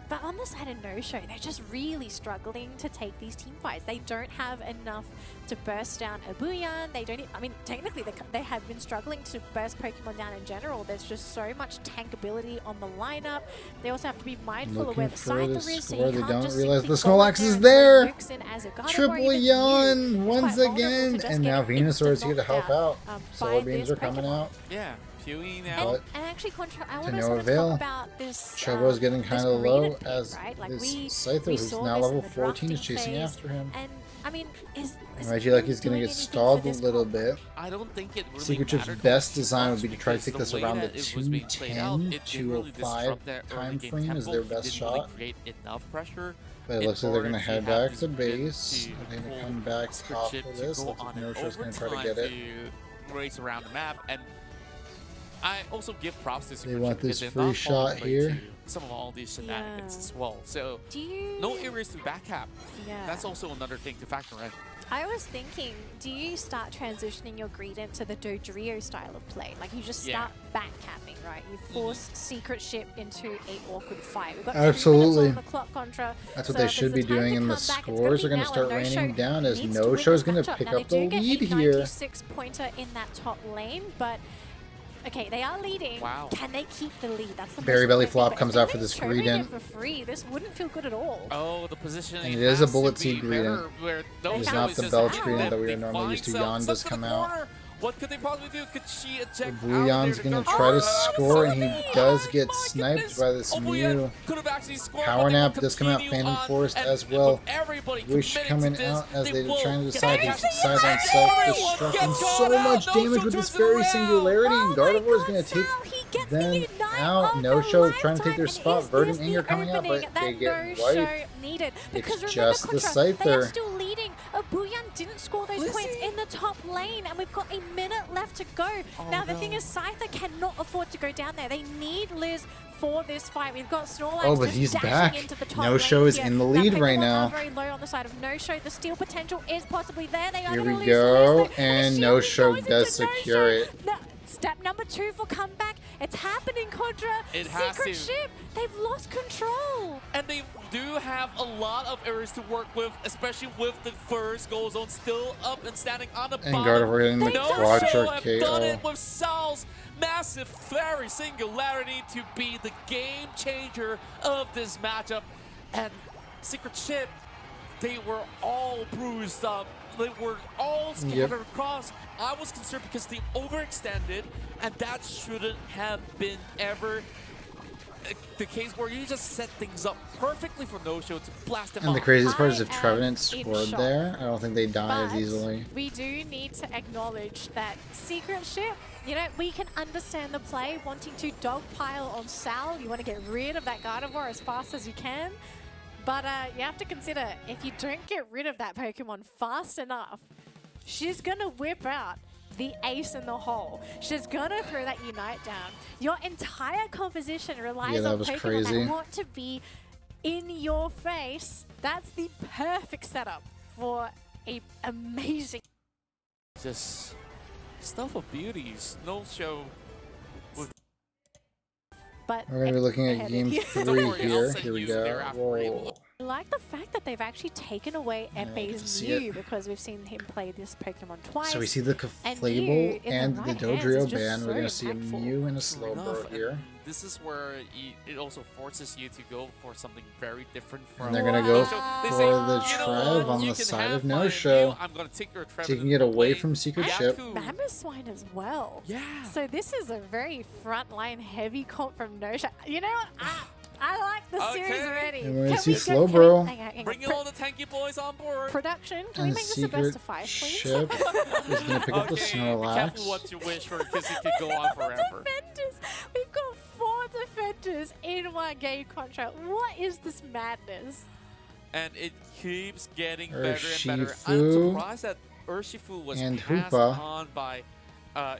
But on the side of No-Show, they're just really struggling to take these team fights. They don't have enough to burst down a Booyan. They don't. I mean, technically, they have been struggling to burst Pokemon down in general. There's just so much tankability on the lineup. They also have to be mindful of where the Scyther is, so you they can't don't just realize simply the go Snorlax up there is and there. Luke's in as a Gardevoir. Triple Even yawn Mew once is quite vulnerable again, to just and now getting Venusaur is here to instant help out. knockdown, Solar by beams this are coming Pokemon. out. Yeah, Pewee now. But And actually, Contra, I to want no to sort of avail. talk about this. Choco's getting this kind of low Greedent pick, as right? Like this we Scyther, who's saw now this in level the 14, is drafting chasing phase, after him. And I mean, is Regieleki doing going to get anything stalled for a this little comp? bit. I don't think it really Secret Chip's mattered best much design would be to because try to take the this way around the that it was being played out, 210, it didn't really 205 disrupt their early time game frame is tempo. their It best didn't really shot. create enough pressure But it in looks like they're order going to head have back this to Greedent base. to They're going to pull come back Secret off Chip of to this. go Looks on like an No-Show's going to try to overtime get it. to race around the map. And I also give props to Secret want Chip this because free they're not shot falling prey here. to some of all these shenanigans Yeah. as well. So Do you? no areas to backcap. Yeah. That's also another thing to factor in. I was thinking, do you start transitioning your Greedent to the Dodrio style of play? Like you just Yeah. start backcapping, right? You force Secret Ship into a awkward fight. We've got 2 Absolutely. minutes on the clock, Contra. That's what So they if should there's be a time doing, to and the come back, it's gonna scores be are going now, to start and raining No-Show down as needs to win No-Show's this going to matchup. pick Now, up they the do get lead a here. 96 pointer in that top lane, but okay, they are leading. Wow. Can they keep the lead? That's the Berry most Belly important Flop thing. But comes if out they for this chose it Greedent. for free, this wouldn't feel good at all. Oh, the position. And it is a has to Bullet be Seed Greedent. better, where It's No-Show not is the just Belch out. Greedent that we are They normally find used to. Cell Yan stuck does in the come out. corner. What could they possibly do? Could she eject Booyan's going to try to score, and he does get sniped by this Mew. Power Nap does come out, Phantom Forest as well. Wish coming out as they're trying to decide who decides on self-destruct. So much damage with this Fairy Singularity, and Gardevoir is going to take them out. No-Show trying to take their spot. Verdant Anger coming out, but they get wiped. Because It's remember, just the Contra, they are Scyther. still leading. Booyan didn't score those points in the top lane, and we've got a minute left to go. Now, the thing is, Scyther cannot afford to go down there. They need Liz for this fight. We've got Snorlax Oh, but just he's dashing back. into the top No-Show lane is here. in the lead Pokemon right are now. very low on the side of No-Show. The steal potential is possibly there. They are Here gonna we lose go, Liz, though, and the No-Show shield does goes into secure No-Show. it. No, step number 2 for comeback. It's happening, Contra. It has Secret to. Ship, they've lost control. And they do have a lot of areas to work with, especially with the first goal zone still up and standing on the And bottom. Gardevoir hitting the No-Show Quadra have done it KO. with Sal's massive Fairy Singularity to be the game changer of this matchup. And Secret Ship, they were all bruised up. They were all scattered across. I was concerned because they overextended, and that shouldn't have been ever the case where you just set things up perfectly for No-Show to blast them And the off. craziest part is if I am Trevenant in scored shock. there, I don't think they die as But easily. we do need to acknowledge that Secret Ship, you know, we can understand the play, wanting to dogpile on Sal. You want to get rid of that Gardevoir as fast as you can. But you have to consider, if you don't get rid of that Pokemon fast enough, she's going to whip out the ace in the hole. She's going to throw that Unite down. Your entire composition relies that on was Pokemon crazy. that want to be in your face. That's the perfect setup for a amazing. Just stuff of beauties. No-Show. But We're going to be looking at ahead game of you. 3 Don't worry, I'll here. send Here we you go. there after we're able Whoa. to- I like the fact that they've actually taken away I get to Epe's see Mew it. because we've seen him play this Pokemon twice. So we see the And Caflable Mew in and the the right hands Dodrio is just ban. We're so going to see a impactful. Mew and a Fair Slowbro enough, here. and this is where it also forces you to go for something very different from. And they're going to go Wow. They for say, the "You know Trev what? on You the can side have of my No-Show. Mew. I'm going to take your Trev Taking and it away play from Secret Yaku. Ship. Mamoswine as well. Yeah. So this is a very frontline heavy comp from No-Show. You know what? I like the series Okay. already. And we're gonna Can see we go- Slowbro. hang on. Bringing all the tanky boys on board. Production, can we And make this a best Secret of 5, please? Ship is going to pick up the Okay, be careful Snorlax. what you wish for because it could go on forever. Defenders. We've got 4 defenders in one game contract. What is this madness? And it keeps getting better and better. Urshifu I'm surprised that Urshifu was and passed Hoopa. on by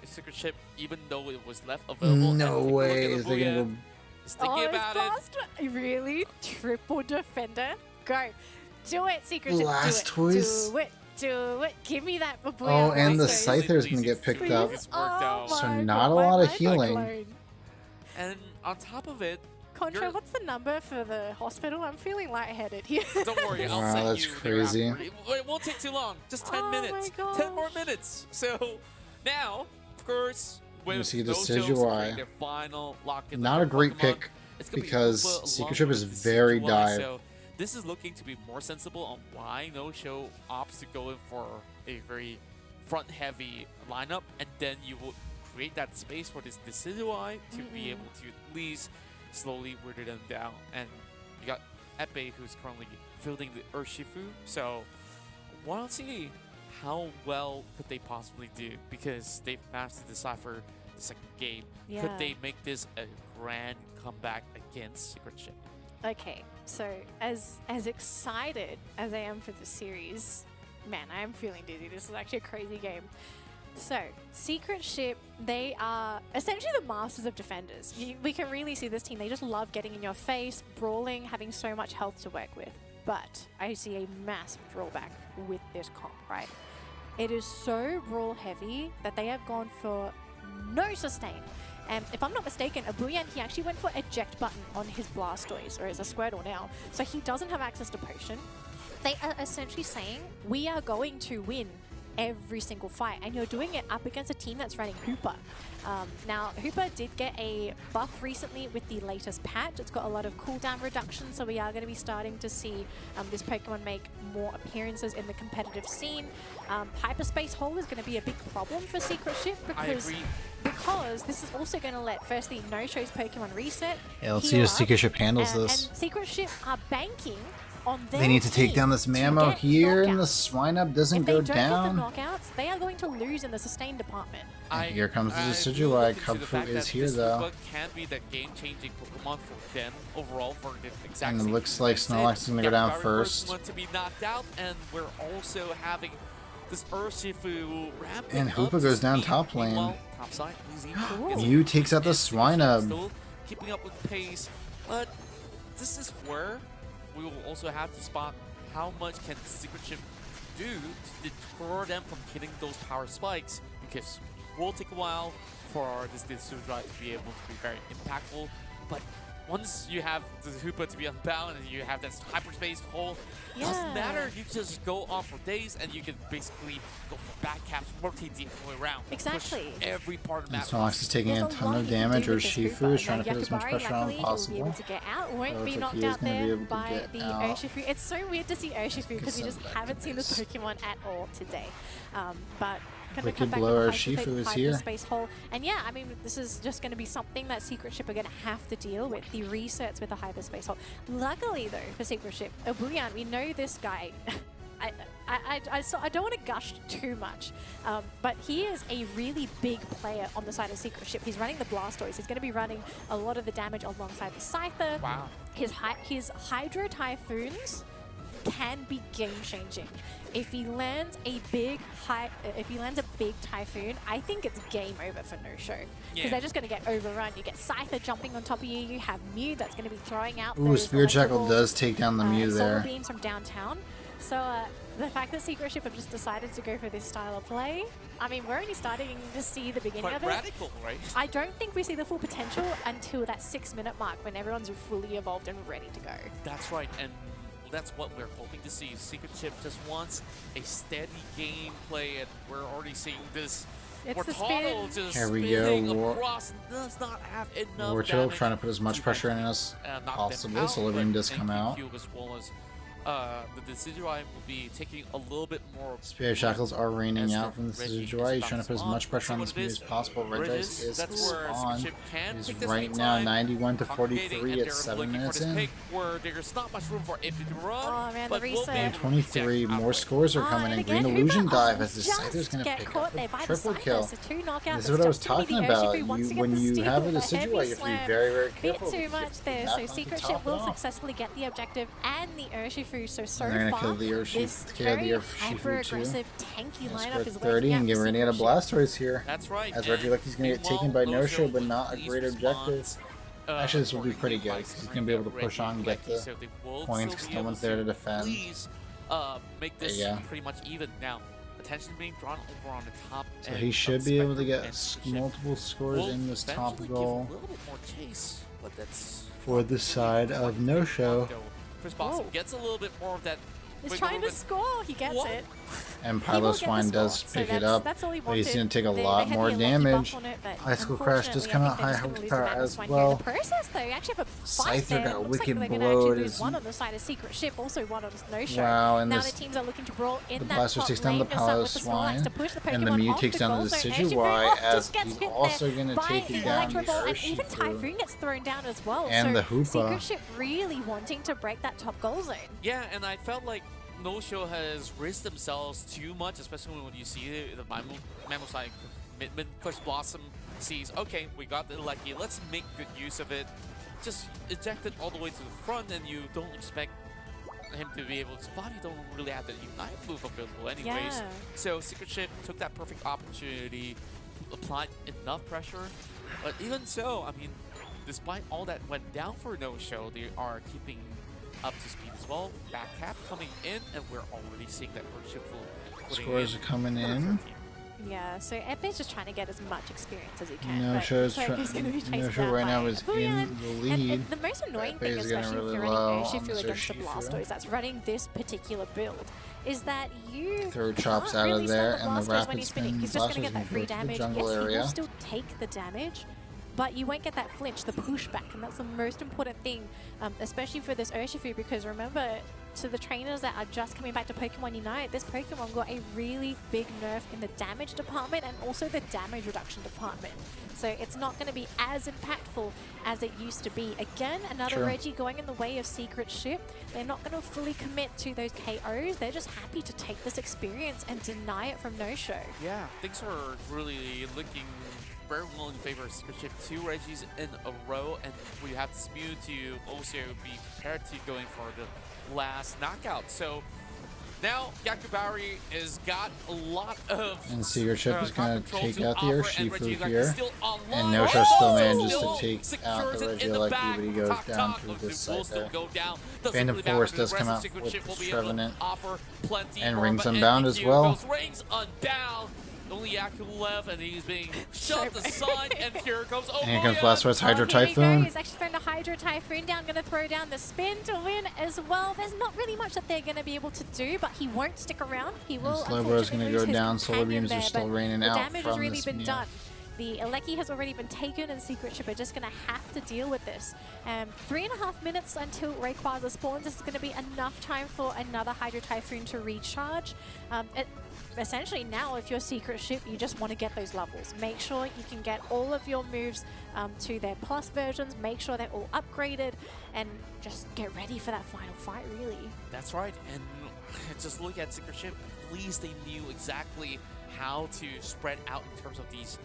Secret Ship, even though it was left available. And No if you look way at is the they going to Booyah, go. is thinking about it. Blast. Really? Triple defender? Go. Do it, Secret Ship. Blastoise. Do it. Do it. Give me that Babuya. Oh, and the Blastoise. Scyther is going to get picked up. It's worked out. Oh So my not God, a my lot of mind healing. blown. And on top of it, Contra, what's the number for the hospital? I'm feeling lightheaded here. Don't worry, I'll Wow, send that's you crazy. It won't take too long. Just 10 Oh minutes. my 10 more minutes. So now, of course, when see the those Decidueye. shows create their final lock in Not the a great Pokemon, pick it's gonna be because Hoopa Secret along Ship with is the very Decidueye, dive. So this is looking to be more sensible on why No Show opts to go in for a very front-heavy lineup, and then you will create that space for this Decidueye to be able to at least slowly weird them down. And you got Epee, who's currently fielding the Urshifu, so want to see how well could they possibly do, because they've managed to decipher the second game. Yeah. Could they make this a grand comeback against Secret Ship? Okay, so as excited as I am for the series, man, I am feeling dizzy. This is actually a crazy game. So, Secret Ship, they are essentially the masters of defenders. We can really see this team. They just love getting in your face, brawling, having so much health to work with. But I see a massive drawback with this comp, right? It is so brawl heavy that they have gone for no sustain. And if I'm not mistaken, Abuyan, he actually went for eject button on his Blastoise, or as a Squirtle now. So he doesn't have access to potion. They are essentially saying, we are going to win every single fight, and you're doing it up against a team that's running Hoopa. Now, Hoopa did get a buff recently with the latest patch. It's got a lot of cooldown reduction, so we are going to be starting to see this Pokemon make more appearances in the competitive scene. Hyperspace Hole is going to be a big problem for Secret Ship because this is also going to let, firstly, No Show's Pokemon reset. Yeah, let's see how Secret Ship handles this. And Secret Ship are banking on their They need to take team down this to Mammo get here, and the knockouts. Swinub doesn't If they go don't down. get the knockouts, they are going to lose in the sustain department. And here comes the Decidueye. Cubfu is here though. Can be that game-changing Pokemon for them overall for the exact And it same looks like reason. Snorlax is gonna go down Gary first. Want to be knocked out, and we're also having this Urshifu ramping And up Hoopa to goes down speed. top lane. Meanwhile, top side, easy. Mew takes out the Swinub. Still keeping up with pace, but this is where we will also have to spot how much can Secret Ship do to deter them from hitting those power spikes, because it will take a while for this Decidueye to be able to be very impactful. But once you have the Hoopa to be unbound and you have this hyperspace hole, doesn't matter. You just go on for days and you can basically go for back caps, rotate the other way around. Exactly. Push every part of the map. Snorlax is taking a ton of damage, or Shifu is trying to put as much pressure on as Will be possible. able to get out, won't be looks like knocked he is out gonna be there able to by get the out. Urshifu. It's so weird to see Urshifu because we just haven't seen this Pokemon at all today. But gonna Wicked come back Blow with Urshifu is Hyper here. Space Hole. And yeah, I mean, this is just going to be something that Secret Ship are going to have to deal with, the resets with the Hyperspace Hole. Luckily, though, for Secret Ship, Abuyan, we know this guy. I don't want to gush too much, but he is a really big player on the side of Secret Ship. He's running the Blastoise. He's going to be running a lot of the damage alongside the Scyther. Wow. His Hydro Typhoons can be game-changing. If he lands a big Typhoon, I think it's game over for No Show, because they're just going to get overrun. You get Scyther jumping on top of you. You have Mew that's going to be throwing out. Ooh, Spirit Shackle does take down the Mew Solar there. Beams from downtown. So the fact that Secret Ship have just decided to go for this style of play, I mean, we're only starting to see the beginning Quite of it. radical, right? I don't think we see the full potential until that 6-minute mark when everyone's fully evolved and ready to go. That's right, and that's what we're hoping to see. Secret Ship just wants a steady gameplay, and we're already seeing this. It's the Mortado spin. just Here we spinning go. across and does not have enough Warchill damage trying to put as much to pressure in actually, as knock them possible, out, so Livium but does come thank out. you, as well as the Decidueye will be taking a little bit more. Spirit Shackles are raining as out from the Reggie is Decidueye. He's about trying to put as spawn. much pressure on Let's this see Mew as what possible. Regice is that's where spawned. Secret Ship can He's take this right lead now time. 91 to Congregating, 43 and at they're 7 looking minutes for this in. pick where there's not much room for if you can run. Oh man, the but we'll be reset. able to 23 get more out. scores are coming in. Green Illusion Dive as the just Scyther's going to get pick caught up there a by the triple Scyther, kill. so 2 knockouts. This is what I was Just to be talking the about. Urshifu once again When to you steal have a the Decidueye, heavy you have to be slam. very, very Bit careful. too because much if there, you're so not, Secret top Ship it will off. successfully get the objective and the Urshifu. So And they're gonna far, kill the Urshifu- this kill the very Urshifu too. hyper-aggressive, tanky Let's lineup go is 30 working and out get for ready at a Secret Blastoise here. That's right. As Regieleku's going to get taken by No-Show, but not a great objective. Actually, this will be pretty good, 'cause he's gonna be able to push on and get the points, 'cause no one's there to defend. Please make this Yeah. pretty much even. Now, attention being drawn over on the top. So end he of should the be able to spectrum, get and Secret Ship multiple scores will in this top eventually give goal. a little bit more chase, but that's for the side of No Show. Chris Blossom gets a little bit more of that. He's trying to score. He gets it. And Piloswine does pick it up, but he's going to take a lot more damage. Icicle Crash does come out high horsepower as well. The process, though, you actually have a fight Scyther there. got Looks Wicked like they're going to Blowed. actually lose one on the side of Secret Ship, also one on No Show. Wow, and now this, the teams are looking to brawl in the that Blaster top takes down the lane. Piloswine, and the Mew takes down the Decidueye, as he's also going to take it down the and even Typhoon gets thrown down as well. And the Hoopa. Secret Ship really wanting to break that top goal zone. Yeah, and I felt like No Show has risked themselves too much, especially when you see the Mammal side commitment. Chris Blossom sees, okay, we got the Lucky, let's make good use of it. Just eject it all the way to the front, and you don't expect him to be able to survive. You don't really have the Ignite move available anyways. Yeah. So Secret Ship took that perfect opportunity, applied enough pressure. But even so, I mean, despite all that went down for No Show, they are keeping up to speed as well. Back cap coming in, and we're already seeing that worshipful scores are coming in. Yeah, so Epe's just trying to get as much experience as he can. No Show's No Show right now is in the lead. And the most annoying thing, especially if you're running Urshifu against the Blastoise that's running this particular build, is that you throw chops out really of there, stun the and the Blastoise when rapid he's spinning. spin. He's just going to get that Blastoise free can go to the damage. jungle Yes, he area. will still take the damage, but you won't get that flinch, the pushback, and that's the most important thing, especially for this Urshifu, because remember, to the trainers that are just coming back to Pokemon Unite, this Pokemon got a really big nerf in the damage department and also the damage reduction department. So it's not going to be as impactful as it used to be. Again, another Reggie going in the way of Secret Ship. They're not going to fully commit to those KOs. They're just happy to take this experience and deny it from No Show. Yeah, things are really looking very well in favor of Secret Ship. 2 Reggies in a row, and we have this Mew to also be prepared to going for the last knockout. So now Yakubari has got a lot of and Secret Ship is going to take out the Urshifu here. And No Show still manages to take out the Regieleki, but he goes down through this Scyther. Phantom Force does come out with the Trevenant and Rings Unbound as well. Rings Unbound. Only Yaku left, and he's being shoved aside, and here comes and here comes Blastoise Hydro Typhoon. He's actually throwing the Hydro Typhoon down, going to throw down the spin to win as well. There's not really much that they're going to be able to do, but he won't stick around. He will. Slowbro's going to go down. Solar Beams are still raining out from this. The damage has really been done. The Aleki has already been taken, and Secret Ship are just going to have to deal with this. 3.5 minutes until Rayquaza spawns. This is going to be enough time for another Hydro Typhoon to recharge. Essentially now, if you're Secret Ship, you just want to get those levels. Make sure you can get all of your moves to their plus versions. Make sure they're all upgraded, and just get ready for that final fight, really. That's right, and just look at Secret Ship. At least they knew exactly how to spread out in terms of these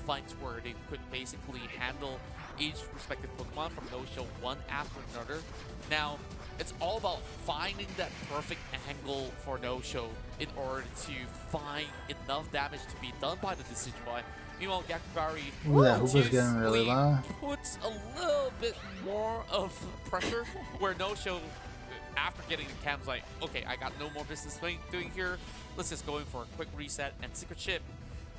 fights where they could basically handle each respective Pokemon from No Show one after another. Now, it's all about finding that perfect angle for No Show in order to find enough damage to be done by the Decidueye. Meanwhile, Yakubari that Hoopa's getting really low. Puts a little bit more of pressure where No Show, after getting the cam's like, okay, I got no more business doing here. Let's just go in for a quick reset. And Secret Ship,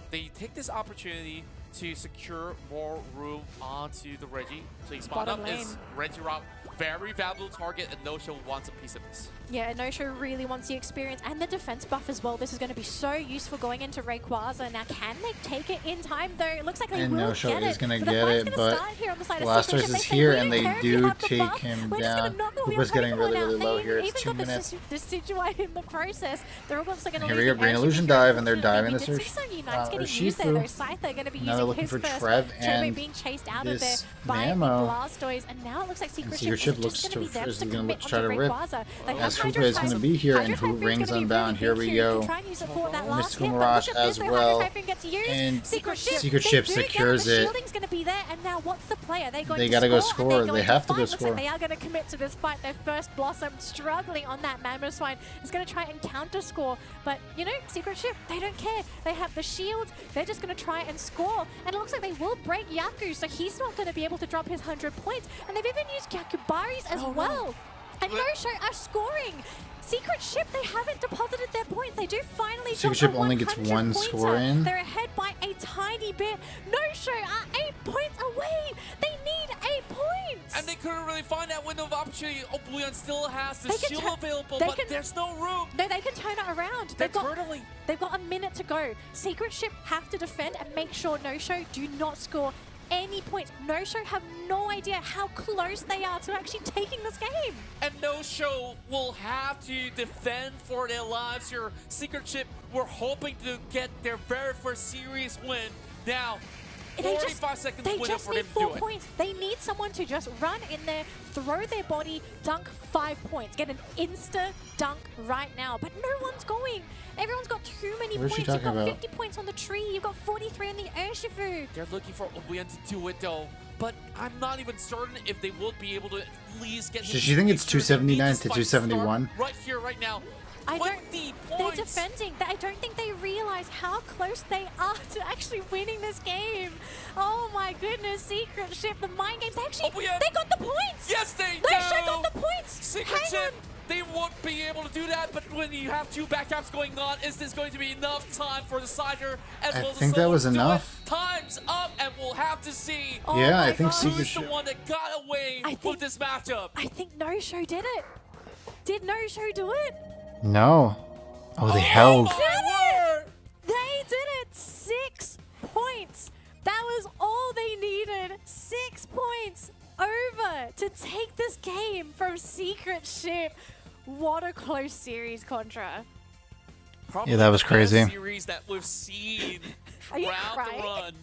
they take this opportunity to secure more room onto the Reggie. So he spawned up his Regirock. Very valuable target, and No Show wants a piece of this. Yeah, No Show really wants the experience and the defense buff as well. This is going to be so useful going into Rayquaza. Now, can they take it in time, though? It looks like they will No Show get is it. going to get it, but Blastoise is here, and they do take him down. Hoopa's getting really, really low here. It's 2 minutes. The Decidueye in the process. They're almost going to here we go, Brain Illusion dive, and they're diving this Urshifu. Now they're looking for Trev and being chased out of this there by Mamo. Blastoise, and now it looks like Secret Ship looks to is going to try to rip. As Hoopa is going to be here, and who Rings Unbound. Here we go. Mystical Mirage as well, and Secret Ship secures it. They got to go score. They have to go score. They are going to commit to this fight. Their first Blossom struggling on that Mamoswine is going to try and counter score, but you know, Secret Ship, they don't care. They have the shield. They're just going to try and score, and it looks like they will break Yaku, so he's not going to be able to drop his 100 points, and they've even used Yakubari's as well. And No Show are scoring. Secret Ship, they haven't deposited their points. They do finally Secret Ship only gets 1 score in. They're ahead by a tiny bit. No Show are 8 points away. They need 8 points. points. And they couldn't really find that window of opportunity. Oh, Bouillon still has the shield available, but there's no room. No, they can turn it around. They've got a minute to go. Secret Ship have to defend and make sure No-Show do not score any points. No-Show have no idea how close they are to actually taking this game. And No-Show will have to defend for their lives here. Secret Ship were hoping to get their very first series win. Now, 45 seconds they window just for need them to do 4 it. points. They need someone to just run in there, throw their body, dunk 5 points, get an insta dunk right now. But no one's going. Everyone's got too many points. You've got 50 points on the tree. You've got 43 on the Urshifu. They're looking for Bouillon to do it though. But I'm not even certain if they will be able to at least get him. Does she think it's 279 to 271? Right here, right now. They're defending. I don't think they realize how close they are to actually winning this game. Oh my goodness, Secret Ship, the mind games. They actually, they got the points. Yes, they do. They sure got the points. Secret Ship, they won't be able to do that. But when you have 2 backups going on, is this going to be enough time for the Cider as well as the think that was enough. Time's up, and we'll have to see. Oh yeah, I think Secret Ship. Who's the one that got away with this matchup? I think No-Show did it. Did No-Show do it? No. Oh, they held. They did it! 6 points! That was all they needed. 6 points over to take this game from Secret Ship. What a close series, Contra. Probably yeah, that was crazy. The series that we've seen throughout the run.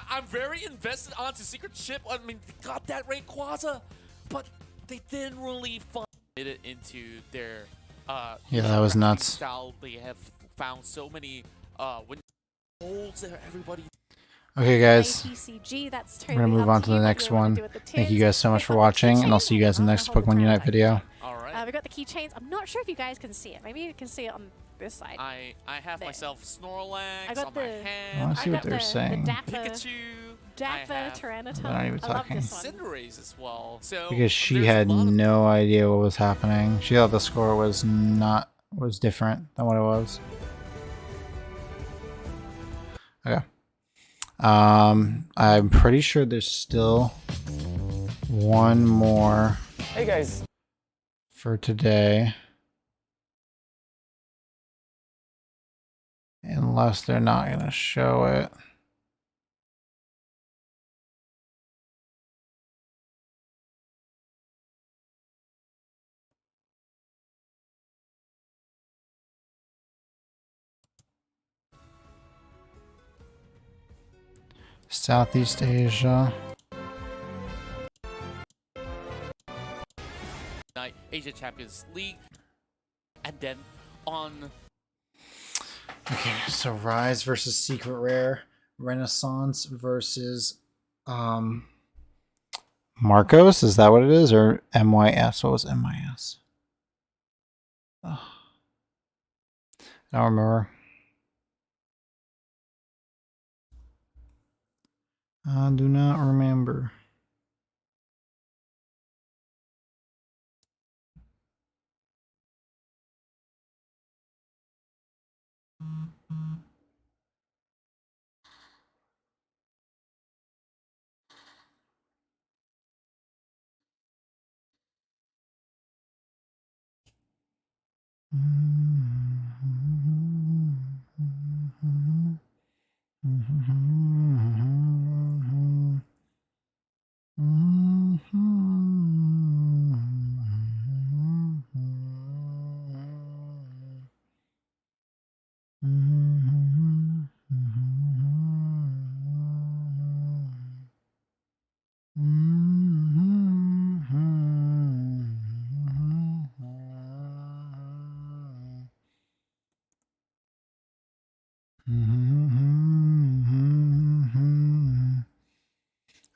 I'm very invested onto Secret Ship. I mean, they got that Rayquaza, but they didn't really find it into their yeah, that was nuts. Style. They have found so many holds there, everybody. Okay, guys, APCG, that's we're gonna move on to the next one. Thank you guys so much for watching, and I'll see you guys in the next Pokemon Unite video. All right. We got the keychains. I'm not sure if you guys can see it. Maybe you can see it on this side. I have myself Snorlax on my hand. I want to see what they're saying. The Pikachu. Dapper Tyranitar. They're not even talking. Cinderace as well. So because she had no idea what was happening. She thought the score was different than what it was. Okay. I'm pretty sure there's still one more. Hey guys. For today. Unless they're not gonna show it. Southeast Asia. Asia Champions League, and then on. Okay, so Rise versus Secret Rare, Renaissance versus Marcos. Is that what it is, or MYS? What was MYS? Oh. I don't remember. I do not remember.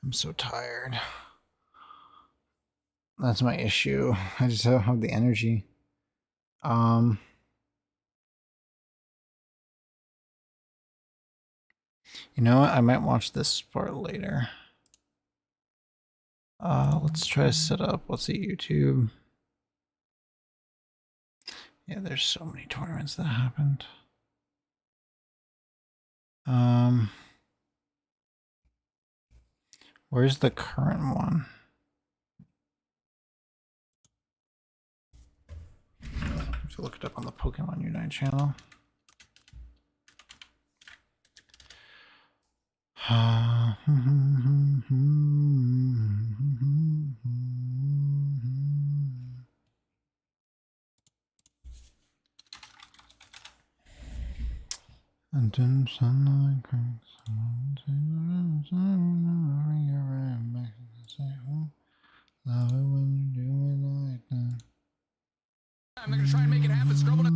I'm so tired. That's my issue. I just don't have the energy. You know what? I might watch this part later. Let's try to set up. Let's see, YouTube. Yeah, there's so many tournaments that happened. Where's the current one? So look it up on the Pokemon Unite channel. And then sunlight cracks. Love it when you do it like that. I'm gonna try and make it happen. Scrubble up.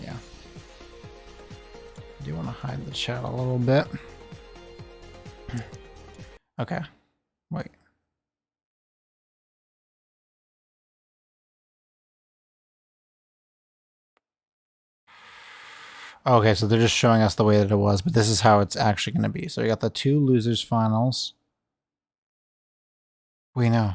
Yeah. I do want to hide the chat a little bit. Okay. Wait. Okay, so they're just showing us the way that it was, but this is how it's actually going to be. So we got the 2 losers finals. We know.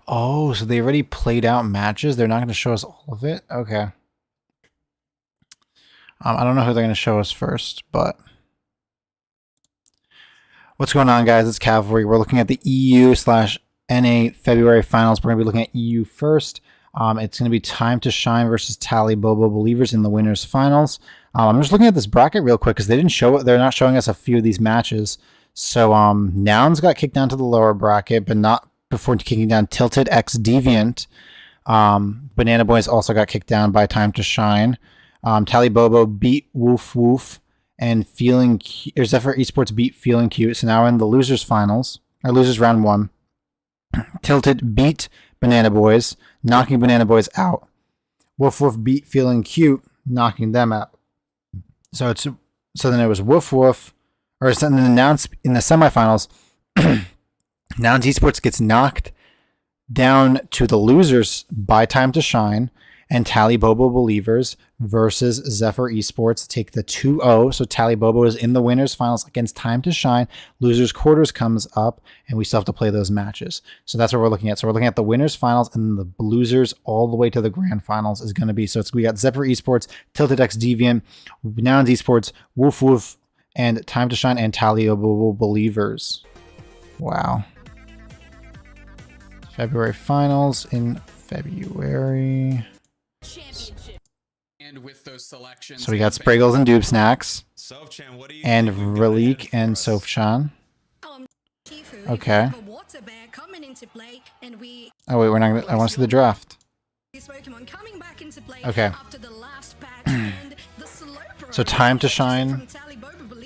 Oh, so they already played out matches? They're not going to show us all of it? Okay. I don't know who they're going to show us first, but... What's going on, guys? It's Cavalry. We're looking at the EU/NA February finals. We're going to be looking at EU first. It's going to be Time to Shine versus Tally Bobo Believers in the winners finals. I'm just looking at this bracket real quick because they didn't show it. They're not showing us a few of these matches. So Nouns got kicked down to the lower bracket, but not before kicking down Tilted X Deviant. Banana Boys also got kicked down by Time to Shine. Tally Bobo beat Woof Woof, and Zephyr Esports beat Feeling Cute. So now we're in the losers finals, or losers round 1. Tilted beat Banana Boys, knocking Banana Boys out. Woof Woof beat Feeling Cute, knocking them out. So then it was Woof Woof, or something announced in the semifinals. Nouns Esports gets knocked down to the losers by Time to Shine, and Tally Bobo Believers versus Zephyr Esports take the 2-0. So Tally Bobo is in the winners finals against Time to Shine. Losers quarters comes up, and we still have to play those matches. So that's what we're looking at. So we're looking at the winners finals, and the losers all the way to the grand finals is going to be. So we got Zephyr Esports, Tilted X Deviant, Nouns Esports, Woof Woof, and Time to Shine, and Tally Bobo Believers. Wow. February finals in February. And with those selections, so we got Spraggles and Doob Snacks, and Relique and Sofchan. Okay. Oh wait, we're not gonna, I want to see the draft. Okay. So Time to Shine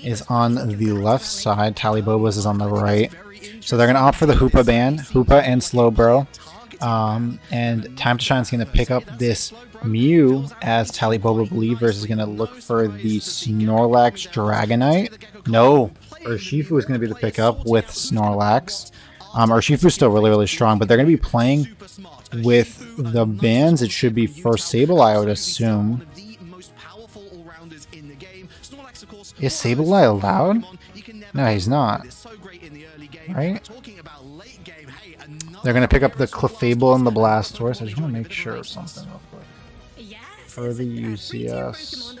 is on the left side, Tally Bobos is on the right. So they're gonna opt for the Hoopa ban, Hoopa and Slowbro. And Time to Shine is going to pick up this Mew, as Tally Bobo Believers is going to look for the Snorlax Dragonite. No, Urshifu is going to be the pickup with Snorlax. Urshifu's still really, really strong, but they're going to be playing with the bans. It should be first Sableye, I would assume. Is Sableye allowed? No, he's not. Right? They're going to pick up the Clefable and the Blastoise. I just want to make sure of something real quick. For the UCS.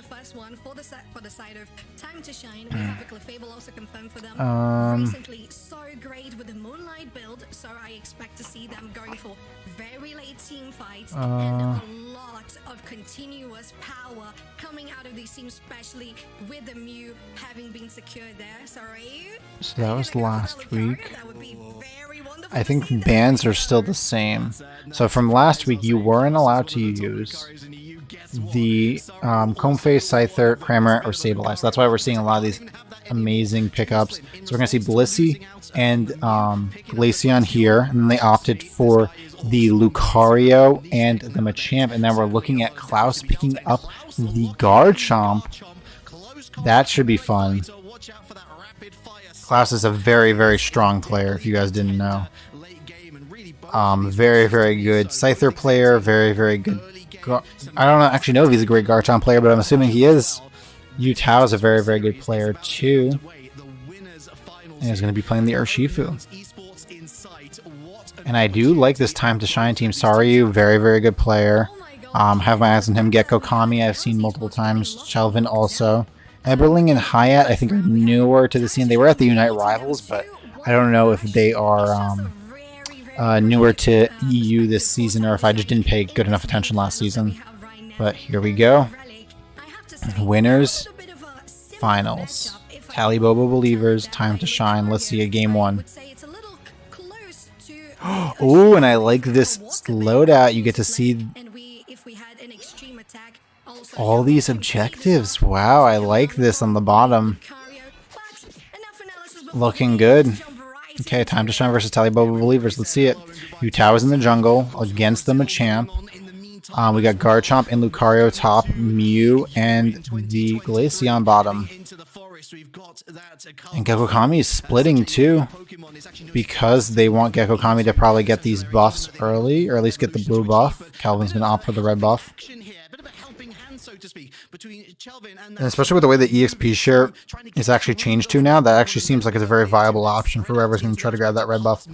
Recently so great with the Moonlight build, so I expect to see them going for very late team fights and a lot of continuous power coming out of these teams, especially with the Mew having been secured there. Sorry. So that was last week. I think bans are still the same. So from last week, you weren't allowed to use the Comfey, Scyther, Cramorant, or Sableye. So that's why we're seeing a lot of these amazing pickups. So we're going to see Blissey and Glaceon here, and then they opted for the Lucario and the Machamp, and then we're looking at Klaus picking up the Garchomp. That should be fun. Klaus is a very, very strong player, if you guys didn't know. Very, very good Scyther player, very, very good. I don't actually know if he's a great Garchomp player, but I'm assuming he is. Yu Tao is a very, very good player too. And he's going to be playing the Urshifu. And I do like this Time to Shine team. Saryu, very, very good player. Have my eyes on him. Gecko Kami, I've seen multiple times. Chelvin also. Eberling and Hyatt, I think, are newer to the scene. They were at the Unite Rivals, but I don't know if they are newer to EU this season or if I just didn't pay good enough attention last season. But here we go. Winners, finals. Talibobo Believers, Time to Shine. Let's see a game 1. Ooh, and I like this loadout. You get to see all these objectives. Wow, I like this on the bottom. Looking good. Okay, Time to Shine versus Talibobo Believers. Let's see it. Yutao is in the jungle against the Machamp. We got Garchomp and Lucario top, Mew, and the Glaceon bottom. And Gecko Kami is splitting too, because they want Gecko Kami to probably get these buffs early, or at least get the blue buff. Calvin's going to opt for the red buff. And especially with the way the EXP share is actually changed to now, that actually seems like it's a very viable option for whoever's going to try to grab that red buff.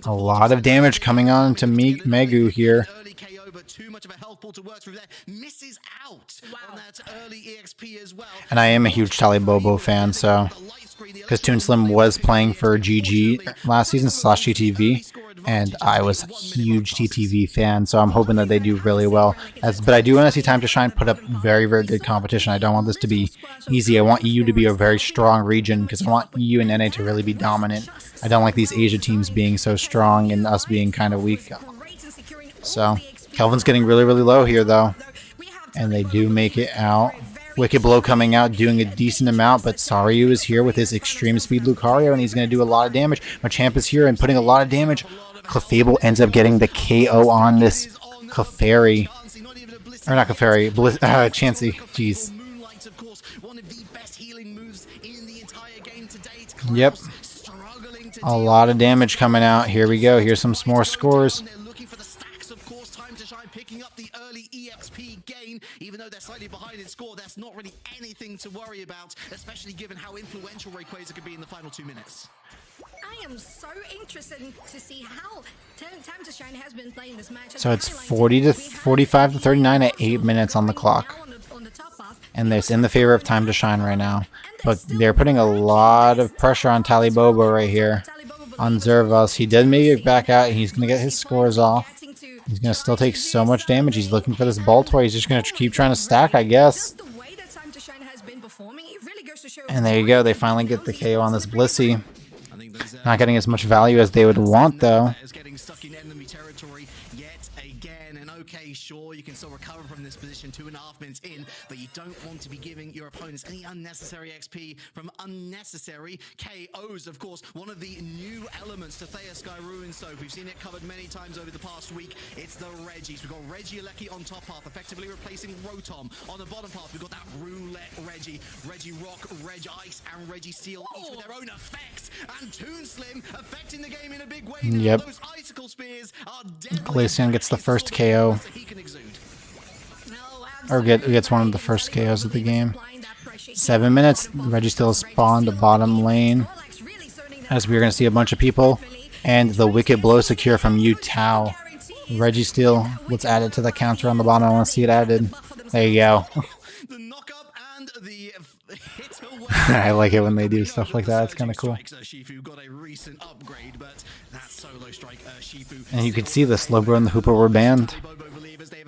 A lot of damage coming on to Megu here. And I am a huge Talibobo fan, so because Toon Slim was playing for GG last season / TTV, and I was a huge TTV fan, so I'm hoping that they do really well. But I do want to see Time to Shine put up very, very good competition. I don't want this to be easy. I want EU to be a very strong region, because I want EU and NA to really be dominant. I don't like these Asia teams being so strong and us being kind of weak. So Kelvin's getting really, really low here, though. And they do make it out. Wicked Blow coming out, doing a decent amount, but Saryu is here with his extreme speed Lucario, and he's going to do a lot of damage. Machamp is here and putting a lot of damage. Clefable ends up getting the KO on this Clefairy. Or not Clefairy, Chansey. Jeez. Yep. A lot of damage coming out. Here we go. Here's some more scores. Picking up the early EXP gain, even though they're slightly behind in score, that's not really anything to worry about, especially given how influential Rayquaza could be in the final 2 minutes. I am so interested to see how Time to Shine has been playing this match. So it's 45 to 39 at 8 minutes on the clock. And it's in the favor of Time to Shine right now. But they're putting a lot of pressure on Talibobo right here. On Zervos. He did make it back out, and he's going to get his scores off. He's going to still take so much damage. He's looking for this Baltoy. He's just going to keep trying to stack, I guess. And there you go. They finally get the KO on this Blissey. Not getting as much value as they would want, though. Okay, sure, you can still recover from this position 2.5 minutes in, but you don't want to be giving your opponents any unnecessary XP from unnecessary KOs. Of course, one of the new elements to Thea Sky Ruin Soap. We've seen it covered many times over the past week. It's the Reggies. We've got Regieleki on top path, effectively replacing Rotom. On the bottom path, we've got that Roulette Reggie, Regirock, Regice, and Registeel, each with their own effects. And Toon Slim affecting the game in a big way. Yep. Those icicle spears are Glaceon gets the first KO. Or gets one of the first KOs of the game. 7 minutes. Registeel spawned the bottom lane. As we're going to see a bunch of people. And the Wicked Blow secure from Yutao. Registeel, let's add it to the counter on the bottom. I want to see it added. There you go. I like it when they do stuff like that. It's kind of cool. And you can see the Slowbro and the Hooper were banned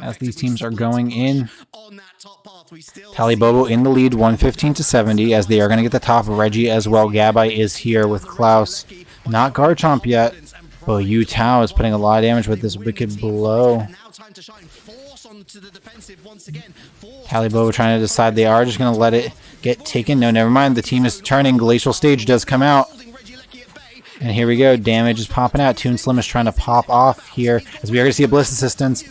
as these teams are going in. Talibobo in the lead, 115 to 70, as they are going to get the top. Reggie as well. Gabite is here with Klaus. Not Garchomp yet, but Yutao is putting a lot of damage with this Wicked Blow. Talibobo trying to decide. They are just going to let it get taken. No, never mind. The team is turning. Glacial Stage does come out. And here we go. Damage is popping out. Toon Slim is trying to pop off here, as we are going to see a Bliss Assistance.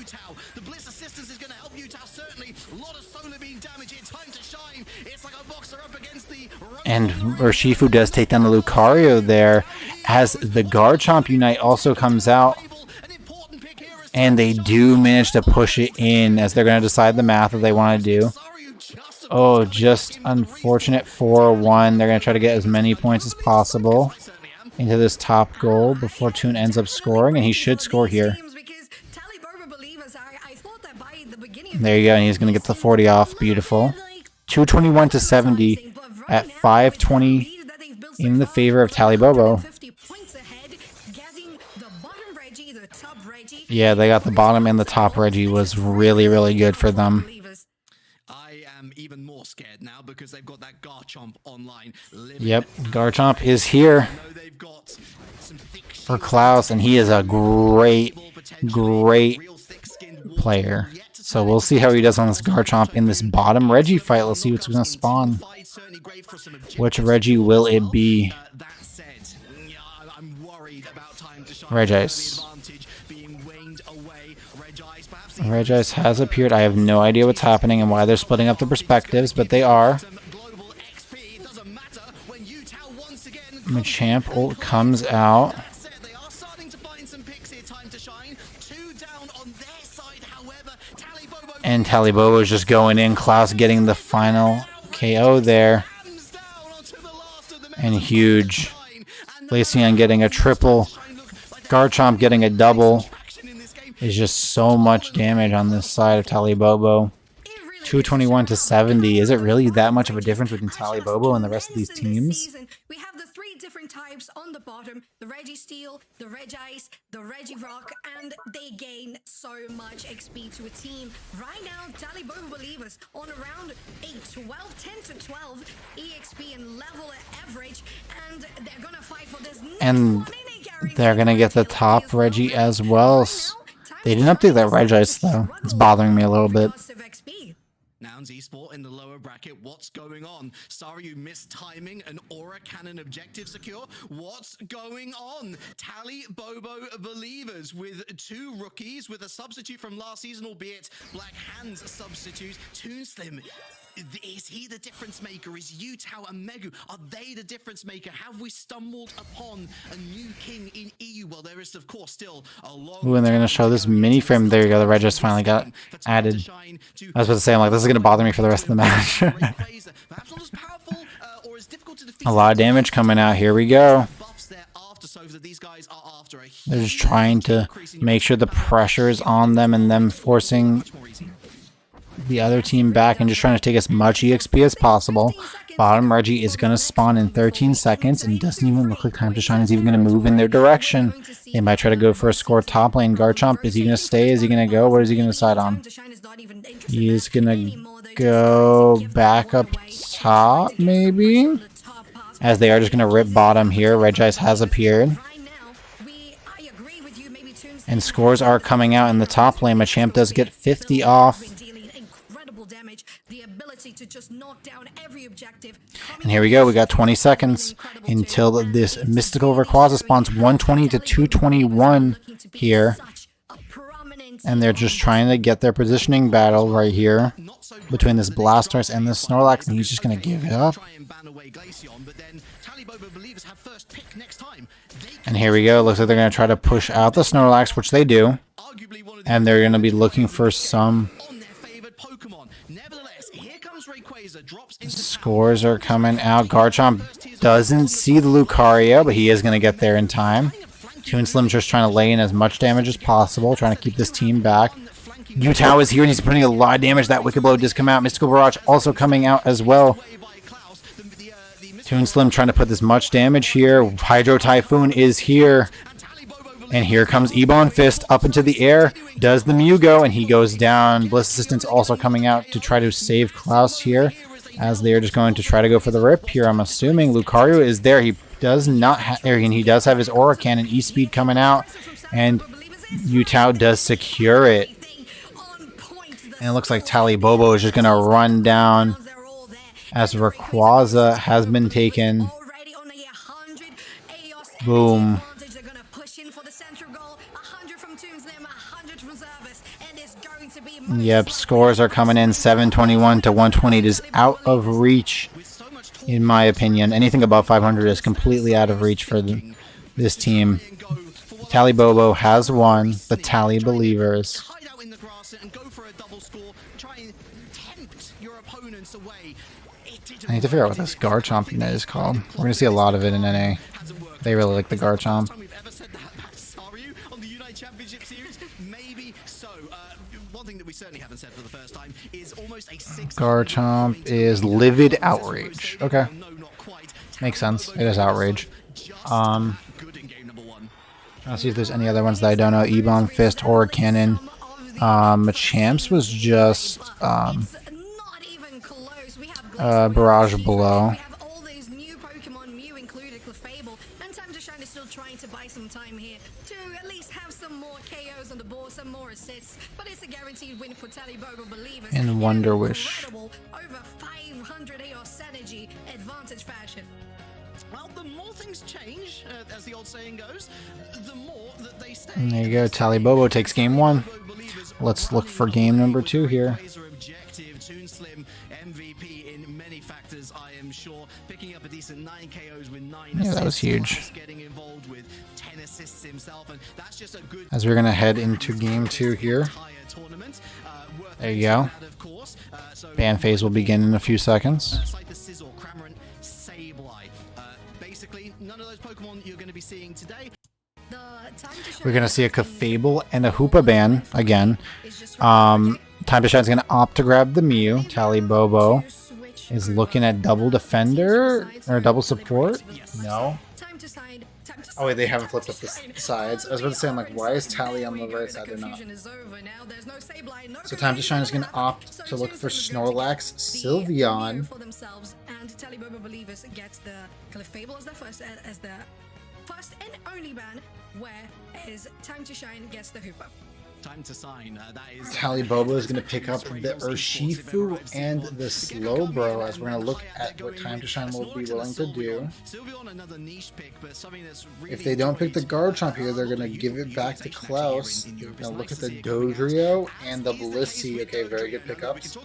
And Urshifu does take down the Lucario there, as the Garchomp Unite also comes out. And they do manage to push it in, as they're going to decide the math that they want to do. Oh, just unfortunate 4-1. They're going to try to get as many points as possible. into this top goal before Toon ends up scoring, and he should score here. There you go, and he's going to get the 40 off. Beautiful. 221 to 70 at 5:20 in the favor of Talibobo. Yeah, they got the bottom and the top Reggie was really, really good for them. I am even more scared now because they've got that Garchomp online. Yep, Garchomp is here for Klaus, and he is a great player. So we'll see how he does on this Garchomp in this bottom Reggie fight. Let's see what's going to spawn. Which Reggie will it be? Regice. Regice has appeared. I have no idea what's happening and why they're splitting up the perspectives, but they are. Machamp ult comes out. And Talibobo is just going in. Klaus getting the final KO there. And huge. Glaceon getting a triple. Garchomp getting a double. Is just so much damage on this side of Talibobo. 221 to 70. Is it really that much of a difference between Talibobo and the rest of these teams? We have the three different types on the bottom: the Registeel, the Regice, the Regirock, and they gain so much XP to a team. Right now, Talibobo Believers on around a 10 to 12 EXP and level average, and they're gonna fight for this. And they're gonna get the top Reggie as well. They didn't update that Regice though. It's bothering me a little bit. Nouns Esport in the lower bracket. What's going on? Staryu mistiming an Aura Cannon objective secure. What's going on? Talibobo Believers with two rookies with a substitute from last season, albeit Black Hands substitute. Toonslim. Is he the difference maker? Is Yutao and Megu, are they the difference maker? Have we stumbled upon a new king in EU? Well, there is, of course, still a long... Ooh, and they're going to show this mini frame. There you go. The Regis finally got added. I was about to say, I'm like, this is going to bother me for the rest of the match. A lot of damage coming out. Here we go. They're just trying to make sure the pressure is on them and them forcing the other team back and just trying to take as much EXP as possible. Bottom Reggie is going to spawn in 13 seconds and doesn't even look like Time to Shine is even going to move in their direction. They might try to go for a score top lane. Garchomp, is he going to stay? Is he going to go? What is he going to decide on? He is going to go back up top, maybe? As they are just going to rip bottom here. Regice has appeared. And scores are coming out in the top lane. Machamp does get 50 off. And here we go. We got 20 seconds until this mystical Rayquaza spawns. 120 to 221 here. And they're just trying to get their positioning battle right here between this Blastoise and this Snorlax, and he's just going to give it up. And here we go. Looks like they're going to try to push out the Snorlax, which they do. And they're going to be looking for some... Scores are coming out. Garchomp doesn't see the Lucario, but he is going to get there in time. Toonslim's just trying to lay in as much damage as possible, trying to keep this team back. Yutao is here, and he's putting a lot of damage. That Wicked Blow does come out. Mystical Barrage also coming out as well. Toonslim trying to put this much damage here. Hydro Typhoon is here. And here comes Ebon Fist up into the air. Does the Mew go? And he goes down. Bliss Assistance also coming out to try to save Klaus here, as they are just going to try to go for the rip here. I'm assuming Lucario is there. He does not have, and he does have his Aura Cannon E-Speed coming out. And Yutao does secure it. And it looks like Talibobo is just going to run down as Rayquaza has been taken. Boom. Yep, scores are coming in 721 to 120. It is out of reach, in my opinion. Anything above 500 is completely out of reach for this team. Talibobo has won. The Tali Believers. I need to figure out what this Garchomp unit is called. We're going to see a lot of it in NA. They really like the Garchomp. Garchomp is Livid Outrage. Okay. Makes sense. It is Outrage. Let's see if there's any other ones that I don't know. Ebon, Fist, Horror Cannon. Machamps was just Barrage Blow. And Wonder Wish. Over 500 AOS energy advantage fashion. Well, the more things change, as the old saying goes, the more that they stay. And there you go. Talibobo takes game 1. Let's look for game number 2 here. Yeah, that was huge. As we're going to head into game 2 here. There you go. Ban phase will begin in a few seconds. We're going to see a Clefable and a Hoopa ban again. Time to Shine's going to opt to grab the Mew. Talibobo is looking at double defender or double support. No. Oh wait, they haven't flipped up the sides. I was about to say, I'm like, why is Tally on the right side? They're not. So Time to Shine is going to opt to look for Snorlax, Sylveon. And Talibobo Believers gets the Clefable as the first and only ban, whereas Time to Shine gets the Hoopa. Time to sign. That is Talibobo is going to pick up the Urshifu and the Slowbro as we're going to look at what Time to Shine will be willing to do. If they don't pick the Garchomp here, they're going to give it back to Klaus. They're going to look at the Dodrio and the Blissey. Okay, very good pickups.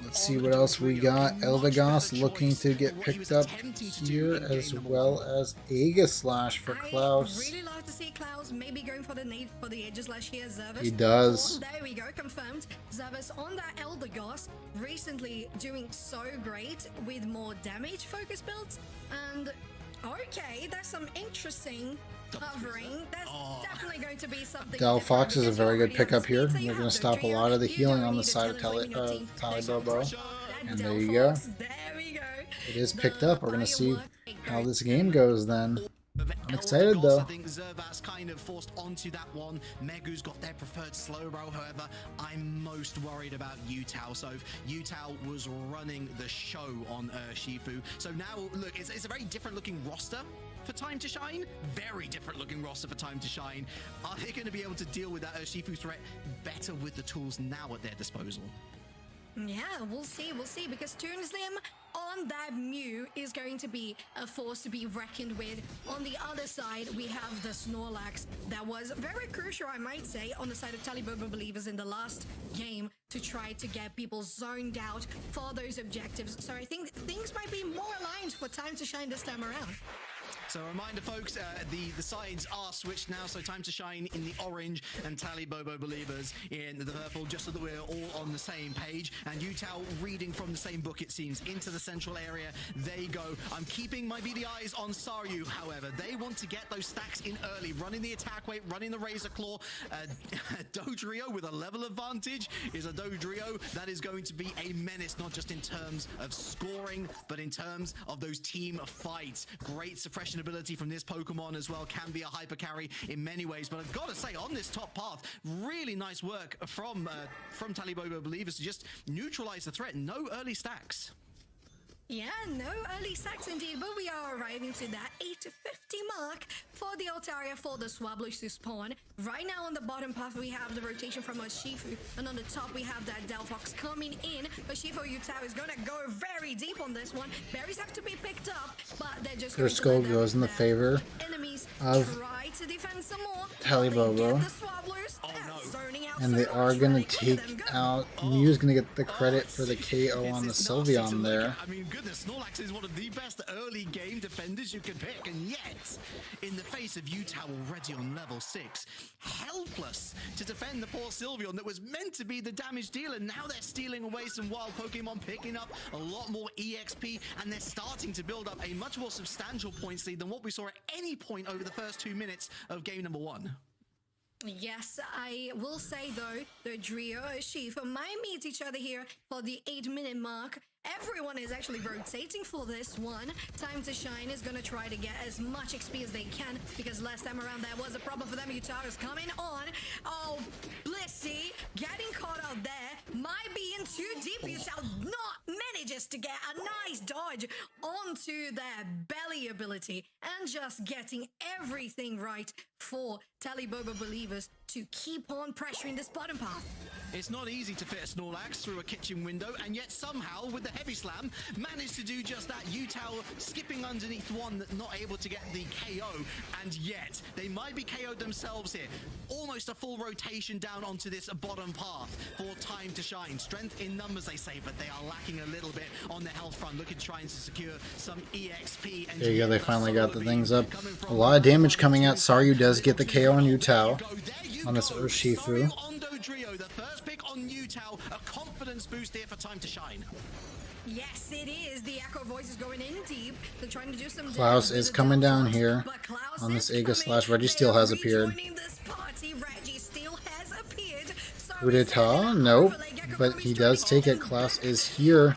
Let's see what else we got. Eldegoss looking to get picked up here, as well as Aegislash for Klaus. I really like to see Klaus maybe going for the Aegislash here. Zervis. He does. There we go, confirmed. Zervis on that Eldegoss, recently doing so great with more damage focus builds. And okay, that's some interesting hovering. That's definitely going to be something. Delphox is a very good pickup here. They're going to stop a lot of the healing on the side of Talibobo. And there you go. It is picked up. We're going to see how this game goes then. I'm excited though. I think Zervas kind of forced onto that one. Megu's got their preferred Slowbro, however, I'm most worried about Yutao. So Yutao was running the show on Urshifu. So now, look, it's a very different looking roster for Time to Shine. Very different looking roster for Time to Shine. Are they going to be able to deal with that Urshifu threat better with the tools now at their disposal? Yeah, we'll see, because ToonSlim on that Mew is going to be a force to be reckoned with. On the other side, we have the Snorlax that was very crucial, I might say, on the side of Talibobo Believers in the last game to try to get people zoned out for those objectives. So I think things might be more aligned for Time to Shine this time around. So a reminder, folks, the sides are switched now, so Time to Shine in the orange and Talibobo Believers in the purple, just so that we're all on the same page. And Yutao reading from the same book, it seems, into the central area. They go. I'm keeping my beady eyes on Saryu, however. They want to get those stacks in early, running the attack weight, running the Razor Claw. Dodrio with a level advantage is a Dodrio that is going to be a menace, not just in terms of scoring, but in terms of those team fights. Great suppression ability from this Pokemon as well, can be a hyper carry in many ways, but I've got to say, on this top path, really nice work from Talibobo Believers to just neutralize the threat. No early stacks. Yeah, no early stacks indeed, but we are arriving to that 850 mark for the Altaria for the Swablu's to spawn. Right now on the bottom path, we have the rotation from Urshifu, and on the top we have that Delphox coming in. Urshifu Yutao is going to go very deep on this one. Berries have to be picked up, but they're just First goal goes in the favor of Talibobo. And they are going to take out... Mew's going to get the credit for the KO on the Sylveon there. I mean, goodness, Snorlax is one of the best early game defenders you can pick, and yet, in the face of Utah already on level 6, helpless to defend the poor Sylveon that was meant to be the damage dealer. Now they're stealing away some wild Pokemon, picking up a lot more EXP, and they're starting to build up a much more substantial points lead than what we saw at any point over the first 2 minutes of game number 1. Yes, I will say though, the Drio and Urshifu might meet each other here for the 8-minute mark. Everyone is actually rotating for this one. Time to Shine is going to try to get as much XP as they can, because last time around there was a problem for them. Utah is coming on. Oh, Blissey getting caught out there. Might be in too deep. Utah not manages to get a nice dodge onto their belly ability, and just getting everything right for Talibobo believers to keep on pressuring this bottom path. It's not easy to fit a Snorlax through a kitchen window, and yet somehow, with the heavy slam, managed to do just that. Utah skipping underneath one, not able to get the KO, and yet they might be KO'd themselves here. Almost a full rotation down onto this bottom path for Time to Shine. Strength in numbers, they say, but they are lacking a little bit on the health front. Looking trying to secure some EXP. And there you go, they finally got the things up. A lot of damage coming out. Saryu does get the KO on Utah on this Urshifu. The first pick on Utah, a confidence boost here for Time to Shine. Yes, it is. The Echo Voice is going in deep. They're trying to do some Klaus is coming down here on this Aegis / Registeel has appeared. Udeta, nope, but he does take it. Klaus is here.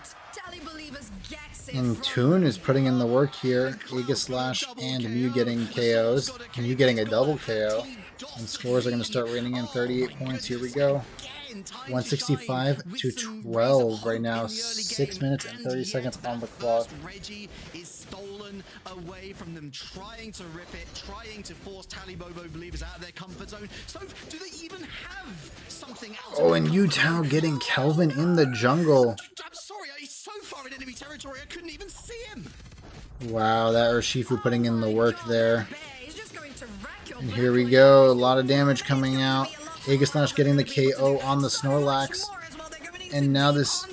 And Toon is putting in the work here. Aegis / and Mew getting KOs. Mew getting a double KO. And scores are going to start raining in. 38 points. Here we go. 165 to 12 right now. 6 minutes and 30 seconds on the clock. Reggie is stolen away from them, trying to rip it, trying to force Talibobo believers out of their comfort zone. So, do they even have something else? Oh, and Utah getting Kelvin in the jungle. I'm sorry, he's so far in enemy territory, I couldn't even see him. Wow, that Urshifu putting in the work there. And here we go, a lot of damage coming out. Aegis / getting the KO on the Snorlax. And now this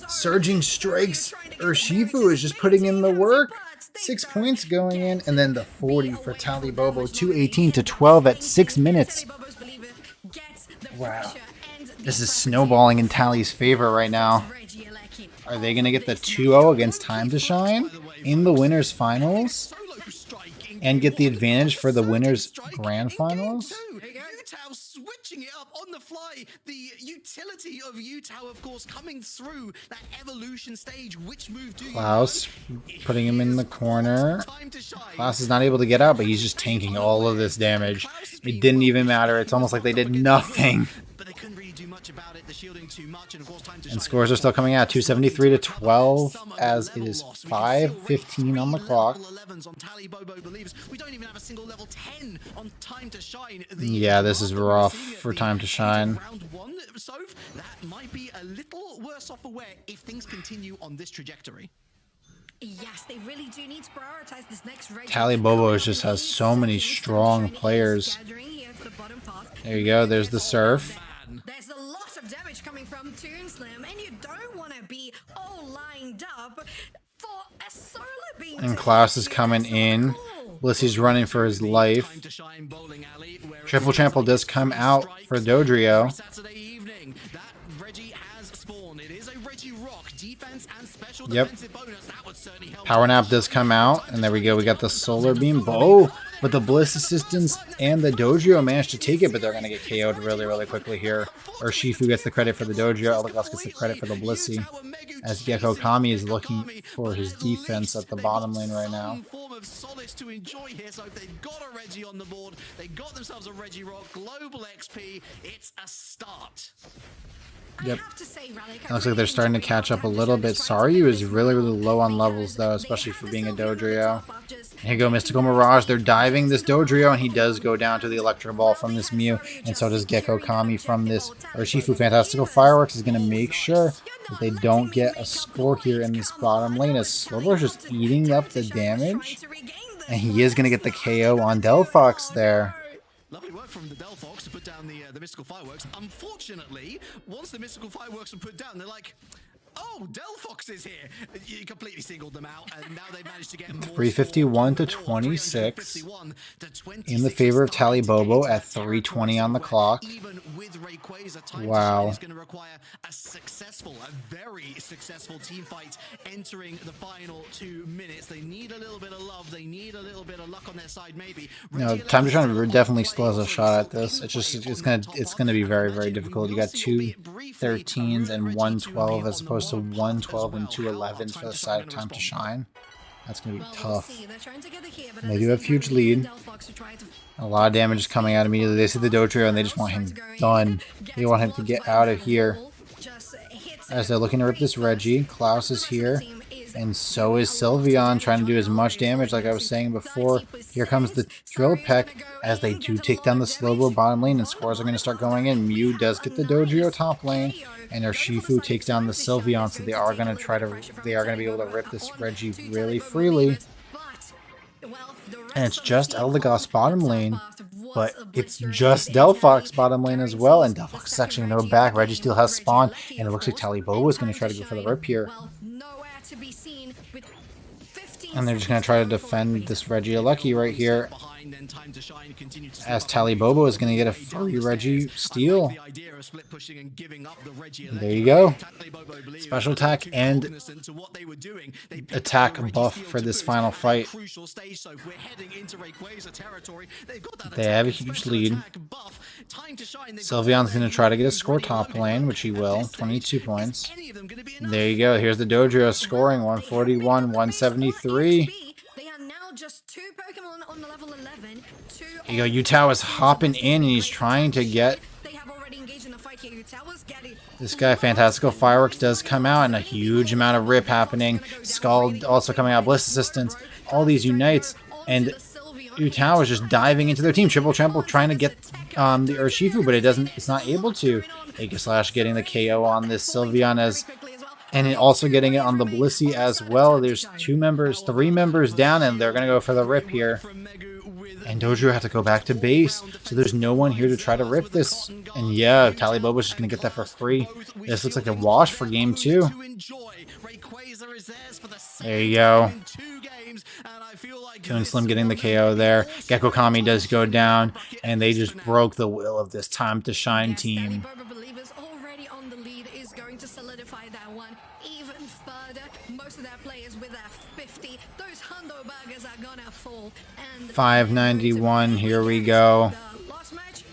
Surging Strikes. Urshifu is just putting in the work. 6 points going in. And then the 40 for Talibobo. 218 to 12 at 6 minutes. Wow. This is snowballing in Tally's favor right now. Are they going to get the 2-0 against Time to Shine in the winners finals? And get the advantage for the winners grand finals? Utah switching it up on the fly. The utility of Utah, of course, coming through that evolution stage. Which move do you Klaus putting him in the corner. Klaus is not able to get out, but he's just tanking all of this damage. It didn't even matter. It's almost like they did nothing. But they couldn't really do much about it. The shielding too much, and of course, Time to And scores are still coming out. 273 to 12 as it is 5:15 on the clock. We don't even have a single level 10 on Time to Shine. Yeah, this is rough for Time to Shine. Round 1, so that might be a little worse off for wear if things continue on this trajectory. Yes, they really do need to prioritize this next race. Talibobo just has so many strong players. There you go, there's the Surf. There's a lot of damage coming from Toon Slim, and you don't want to be all lined up for a solar beam. And Klaus is coming in. Blissey's running for his life. Triple Trample does come out for Dodrio. Yep. Power Nap does come out, and there we go. We got the Solar Beam. Oh, but the Bliss Assistance and the Dodrio managed to take it, but they're going to get KO'd really, really quickly here. Urshifu gets the credit for the Dodrio. Eldegoss gets the credit for the Blissey, as Gecko Kami is looking for his defense at the bottom lane right now. Of solace to enjoy here. So if they've got a Reggie on the board, they got themselves a Regirock, global XP. It's a start. Yep. Looks like they're starting to catch up a little bit. Saryu is really, really low on levels, though, especially for being a Dodrio. Here you go, Mystical Mirage. They're diving this Dodrio, and he does go down to the Electro Ball from this Mew, and so does Gecko Kami from this Urshifu. Fantastical Fireworks is going to make sure that they don't get a score here in this bottom lane, as Slowbro is just eating up the damage, and he is going to get the KO on Delphox there. Lovely work from the Delphox to put down the Mystical Fireworks. Unfortunately, once the Mystical Fireworks are put down, they're like, Oh, Delphox is here. You completely singled them out, and now they've managed to get more 351 to 26 in the favor of Talibobo at 3:20 on the clock. Even with Rayquaza, Time Wow. is going to require a very successful team fight entering the final 2 minutes. They need a little bit of love. They need a little bit of luck on their side, maybe. No, Time to Shine definitely still has a shot at this. It's gonna be very, very difficult. You got 2 13s and 1 12 as opposed to 1 12 and 2 11s for the side of Time to Shine. That's gonna be tough. They do have huge lead. A lot of damage is coming out immediately. They see the Dodrio and they just want him done. They want him to get out of here. As they're looking to rip this Reggie, Klaus is here. And so is Sylveon, trying to do as much damage like I was saying before. Here comes the Drill Peck as they do take down the Slowbro bottom lane, and scores are going to start going in. Mew does get the Dodrio top lane, and Urshifu takes down the Sylveon, so they are going to be able to rip this Reggie really freely. And it's just Eldegoss bottom lane, but it's just Delphox bottom lane as well, and Delphox is actually going to go back. Registeel has spawned, and it looks like Talibobo is going to try to go for the rip here. And they're just going to try to defend this Regieleki right here, as Talibobo is going to get a free Registeel. There you go. Special attack and attack buff for this final fight. They have a huge lead. Sylveon's going to try to get a score top lane, which he will. 22 points. There you go. Here's the Dodrio scoring 141, 173. Just 2 Pokemon on the level 11. Here you go. Yutao is hopping in and he's trying to get this guy. Fantastical Fireworks does come out and a huge amount of rip happening. Scald also coming out. Bliss Assistance. All these unites and Yutao is just diving into their team. Triple Trample trying to get the Urshifu, but it's not able to. Aegislash getting the KO on this Sylveon and also getting it on the Blissey as well. There's 3 members down, and they're going to go for the rip here. And Dodrio have to go back to base, so there's no one here to try to rip this. And yeah, Talibobo's just going to get that for free. This looks like a wash for game 2. There you go. Toon Slim getting the KO there. Gecko Kami does go down, and they just broke the will of this Time to Shine team. Solidify that one even further. Most of their players with their 50. Those Hundo Burgers are gonna fall. And 591. Here we go. Last match,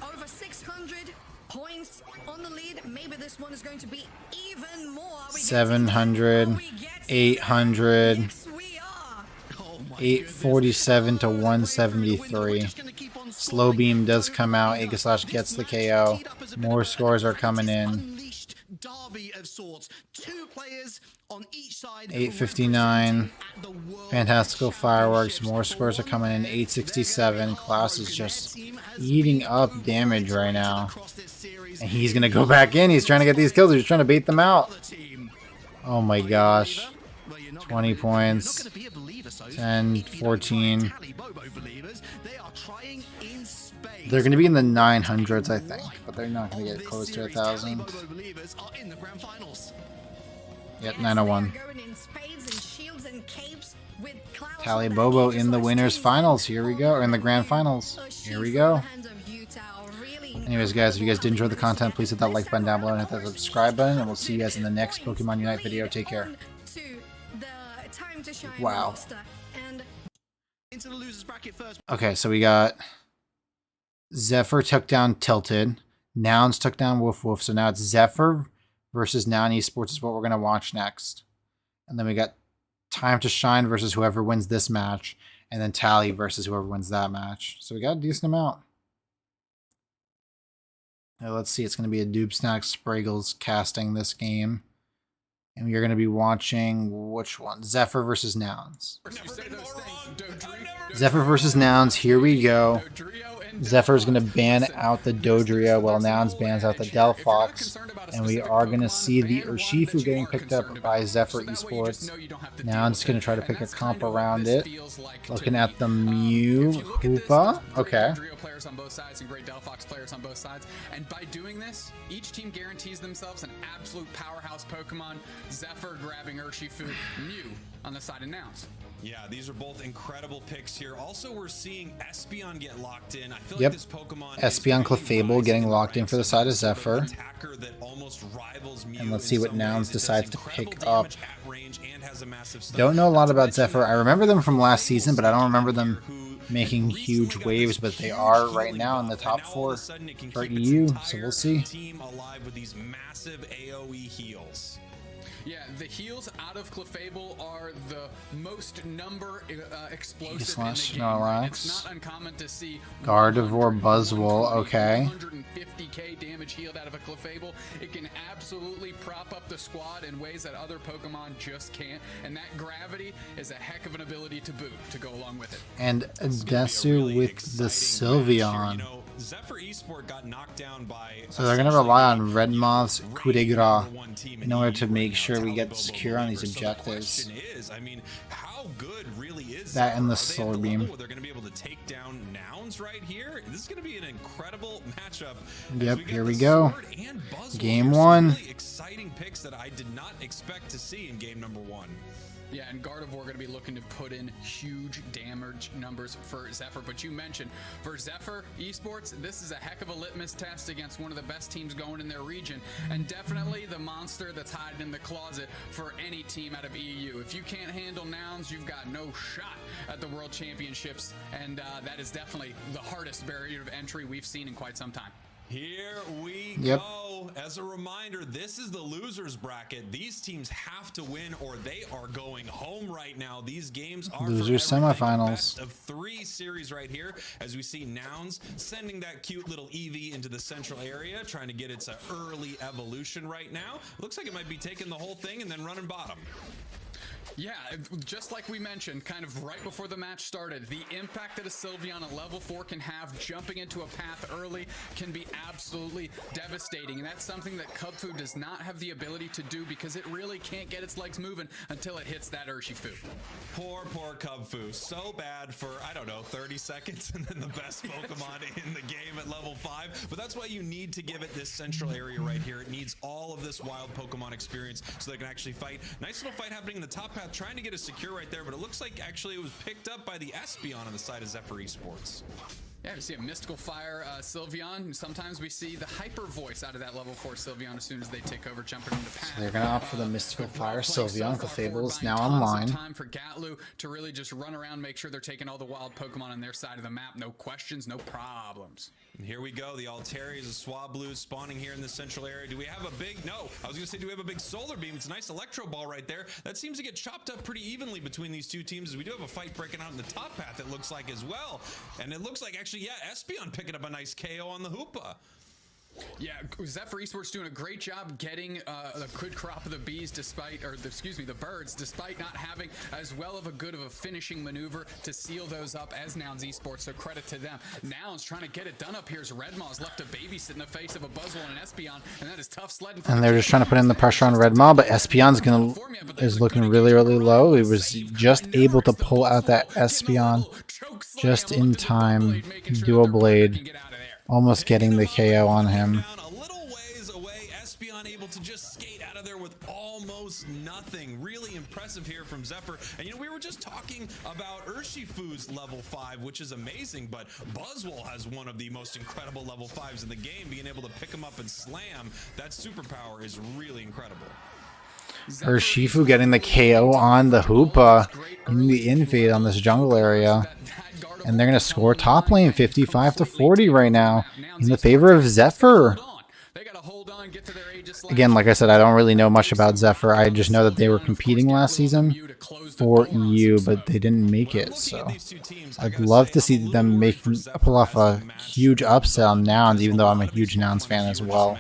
over 600 points on the lead. Maybe this one is going to be even more. 700, 800, Yes, we are. 847 to 173. Slow Beam does come out. Aegislash gets the KO. More scores are coming in. Derby of sorts. 2 players on each side. 859. Fantastical Fireworks. More scores are coming in. 867. Klaus is just eating up damage right now. And he's going to go back in. He's trying to get these kills. He's trying to bait them out. Oh my gosh. 20 points. 10, 14. They're going to be in the 900s, I think, but they're not going to get close to 1,000. Yep, 901. Talibobo in the winners finals. Here we go. Or in the grand finals. Here we go. Anyways, guys, if you guys did enjoy the content, please hit that like button down below and hit that subscribe button, and we'll see you guys in the next Pokemon Unite video. Take care. Wow. Okay, so we got Zephyr took down Tilted. Nouns took down Woof Woof. So now it's Zephyr versus Noun Esports is what we're going to watch next. And then we got Time to Shine versus whoever wins this match. And then Tally versus whoever wins that match. So we got a decent amount. Now let's see. It's going to be a Dubsnack Spraggles casting this game. And we're going to be watching which one? Zephyr versus Nouns. Zephyr versus Nouns. Here we go. Zephyr's going to ban out the Dodrio while Nouns bans out the Delphox. And we are going to see the Urshifu getting picked up by Zephyr Esports. Nouns going to try to pick a comp around it. Looking at the Mew Hoopa. Okay. Players on both sides and great Delphox players on both sides. And by doing this, each team guarantees themselves an absolute powerhouse Pokemon. Zephyr grabbing Urshifu, Mew on the side of Nouns. Yeah, these are both incredible picks here. Also, we're seeing Espeon get locked in. I feel yep. like this Pokemon Espeon Clefable getting locked in for the side of Zephyr. And let's see what Nouns decides to pick up. Don't know a lot about Zephyr. I remember them from last season, but I don't remember them making huge waves, but they are right now in the top 4 for EU, so we'll see. Yeah, the heals out of Clefable are the most number explosive in the game. It's not uncommon to see Gardevoir, Buzzwole, okay. 150k damage healed out of a Clefable. It can absolutely prop up the squad in ways that other Pokemon just can't, and that gravity is a heck of an ability to boot to go along with it. And Desu with the Sylveon. Zephyr Esport got knocked down by, so they're going to rely on Red Moth's Coup de Grace in order to make sure we get secure on these objectives. I mean, how good really is that and the Solar Beam. They're going to be able to take down Nouns right here. This is going to be an incredible matchup. Yep, here we go. Game 1. Really exciting picks that I did not expect to see in game number 1. Yeah, and Gardevoir going to be looking to put in huge damage numbers for Zephyr. But you mentioned, for Zephyr Esports, this is a heck of a litmus test against one of the best teams going in their region. And definitely the monster that's hiding in the closet for any team out of EU. If you can't handle Nouns, you've got no shot at the World Championships. And that is definitely the hardest barrier of entry we've seen in quite some time. Here we go. As a reminder, this is the losers bracket. These teams have to win or they are going home right now. These games are losers semifinals. Best of 3 series right here, as we see Nouns sending that cute little Eevee into the central area, trying to get its early evolution right now. Looks like it might be taking the whole thing and then running bottom. Yeah, just like we mentioned, kind of right before the match started, the impact that a Sylveon at level 4 can have jumping into a path early can be absolutely devastating. And that's something that Cubfu does not have the ability to do because it really can't get its legs moving until it hits that Urshifu. Poor Cubfu. So bad for, I don't know, 30 seconds and then the best Pokemon in the game at level 5. But that's why you need to give it this central area right here. It needs all of this wild Pokemon experience so they can actually fight. Nice little fight happening in the top path, trying to get a secure right there, but it looks like actually it was picked up by the Espeon on the side of Zephyr Esports. Yeah, we see a Mystical Fire Sylveon. Sometimes we see the Hyper Voice out of that level 4 Sylveon as soon as they take over, jumping into path. So they're going to opt for the Mystical Fire Sylveon. Clefable is now online. Time for Gatlu to really just run around, make sure they're taking all the wild Pokemon on their side of the map. No questions, no problems. And here we go. The Altarias, the Swablues spawning here in the central area. Do we have a big... No, I was going to say, do we have a big Solar Beam? It's a nice Electro Ball right there. That seems to get chopped up pretty evenly between these two teams, as we do have a fight breaking out in the top path, it looks like, as well. And it looks like, actually, yeah, Espeon picking up a nice KO on the Hoopa. Yeah, Zephyr Esports doing a great job getting a good crop of the bees despite, or the birds, despite not having as well of a finishing maneuver to seal those up as Nouns Esports, so credit to them. Nouns trying to get it done up here as Redmaw's left a babysit in the face of a Buzzwole and an Espeon, and that is tough sledding. And they're just trying to put in the pressure on Redmaw, but Espeon's is looking really, really low. He was just able to pull out that Espeon just in time. Dual Blade. Almost getting the KO on him. A little ways away, Espeon able to just skate out of there with almost nothing. Really impressive here from Zephyr. And you know, we were just talking about Urshifu's level 5, which is amazing, but Buzzwole has one of the most incredible level 5s in the game. Being able to pick him up and slam, that superpower is really incredible. Urshifu getting the KO on the Hoopa in the invade on this jungle area. And they're going to score top lane 55-40 right now in the favor of Zephyr. They got to hold on, get to their Aegis again, like I said, I don't really know much about Zephyr. I just know that they were competing last season for EU, but they didn't make it. So I'd love to see them pull off a huge upset on Nouns, even though I'm a huge Nouns fan as well.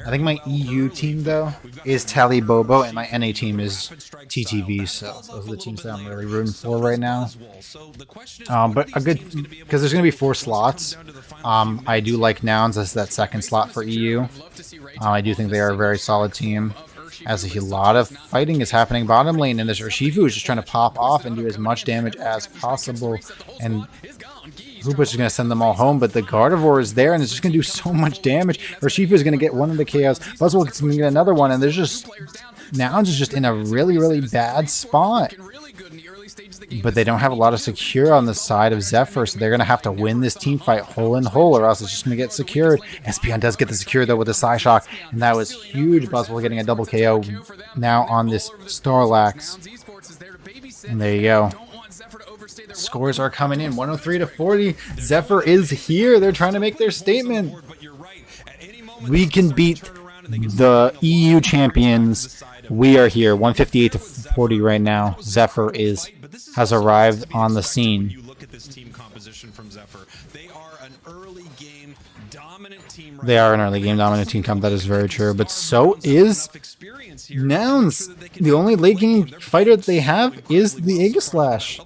I think my EU team, though, is Tally Bobo, and my NA team is TTV, so those are the teams that I'm really rooting for right now. But a good, because there's going to be 4 slots. I do like Nouns as that second slot for EU. I do think they are a very solid team, as a lot of fighting is happening bottom lane, and this Urshifu is just trying to pop off and do as much damage as possible, and Hoopa's just going to send them all home, but the Gardevoir is there, and it's just going to do so much damage. Urshifu is going to get one of the KOs, Buzzwole is going to get another one, and there's just, Nouns is just in a really, really bad spot. But they don't have a lot of secure on the side of Zephyr, so they're going to have to win this team fight hole in hole, or else it's just going to get secured. Espeon does get the secure, though, with the Psyshock, and that was huge. Buzzwole getting a double KO now on this Snorlax. And there you go. Scores are coming in, 103-40. Zephyr is here. They're trying to make their statement. We can beat the EU champions. We are here, 158-40 right now. Zephyr has arrived on the scene. You look at this team composition from Zephyr. They are an early game dominant team. They are an early game dominant team. That is very true. But so is Nouns. The only late game fighter that they have is the Aegislash.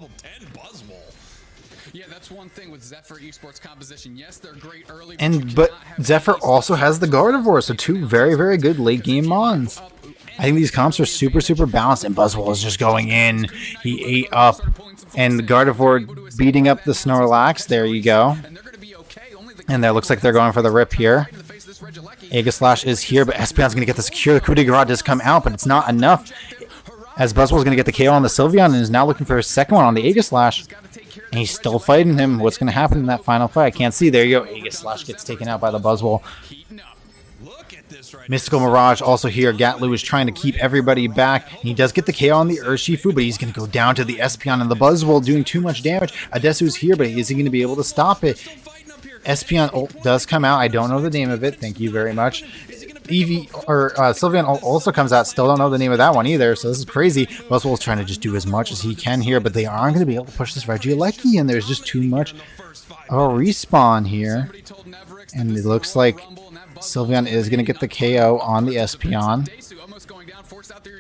Yeah, that's one thing with Zephyr Esports composition. Yes, they're great early, but Zephyr also has the Gardevoir, so 2 very, very good late game mons. I think these comps are super, super balanced, and Buzzwole is just going in. He ate up, and the Gardevoir beating up the Snorlax. There you go. And there looks like they're going for the rip here. Aegislash is here, but Espeon's going to get the secure. The Coup de Grace does come out, but it's not enough, as Buzzwole's going to get the KO on the Sylveon and is now looking for a second one on the Aegislash. And he's still fighting him. What's going to happen in that final fight? I can't see. There you go. Aegislash gets taken out by the Buzzwole. Mystical Mirage also here. Gatlu is trying to keep everybody back. He does get the KO on the Urshifu, but he's going to go down to the Espeon, and the Buzzwole doing too much damage. Adesu's here, but is he going to be able to stop it? Espeon ult does come out. I don't know the name of it. Thank you very much. Sylveon ult also comes out. Still don't know the name of that one either, so this is crazy. Buzzwole's trying to just do as much as he can here, but they aren't going to be able to push this Regieleki, and there's just too much of a respawn here. And it looks like Sylveon is going to get the KO on the Espeon.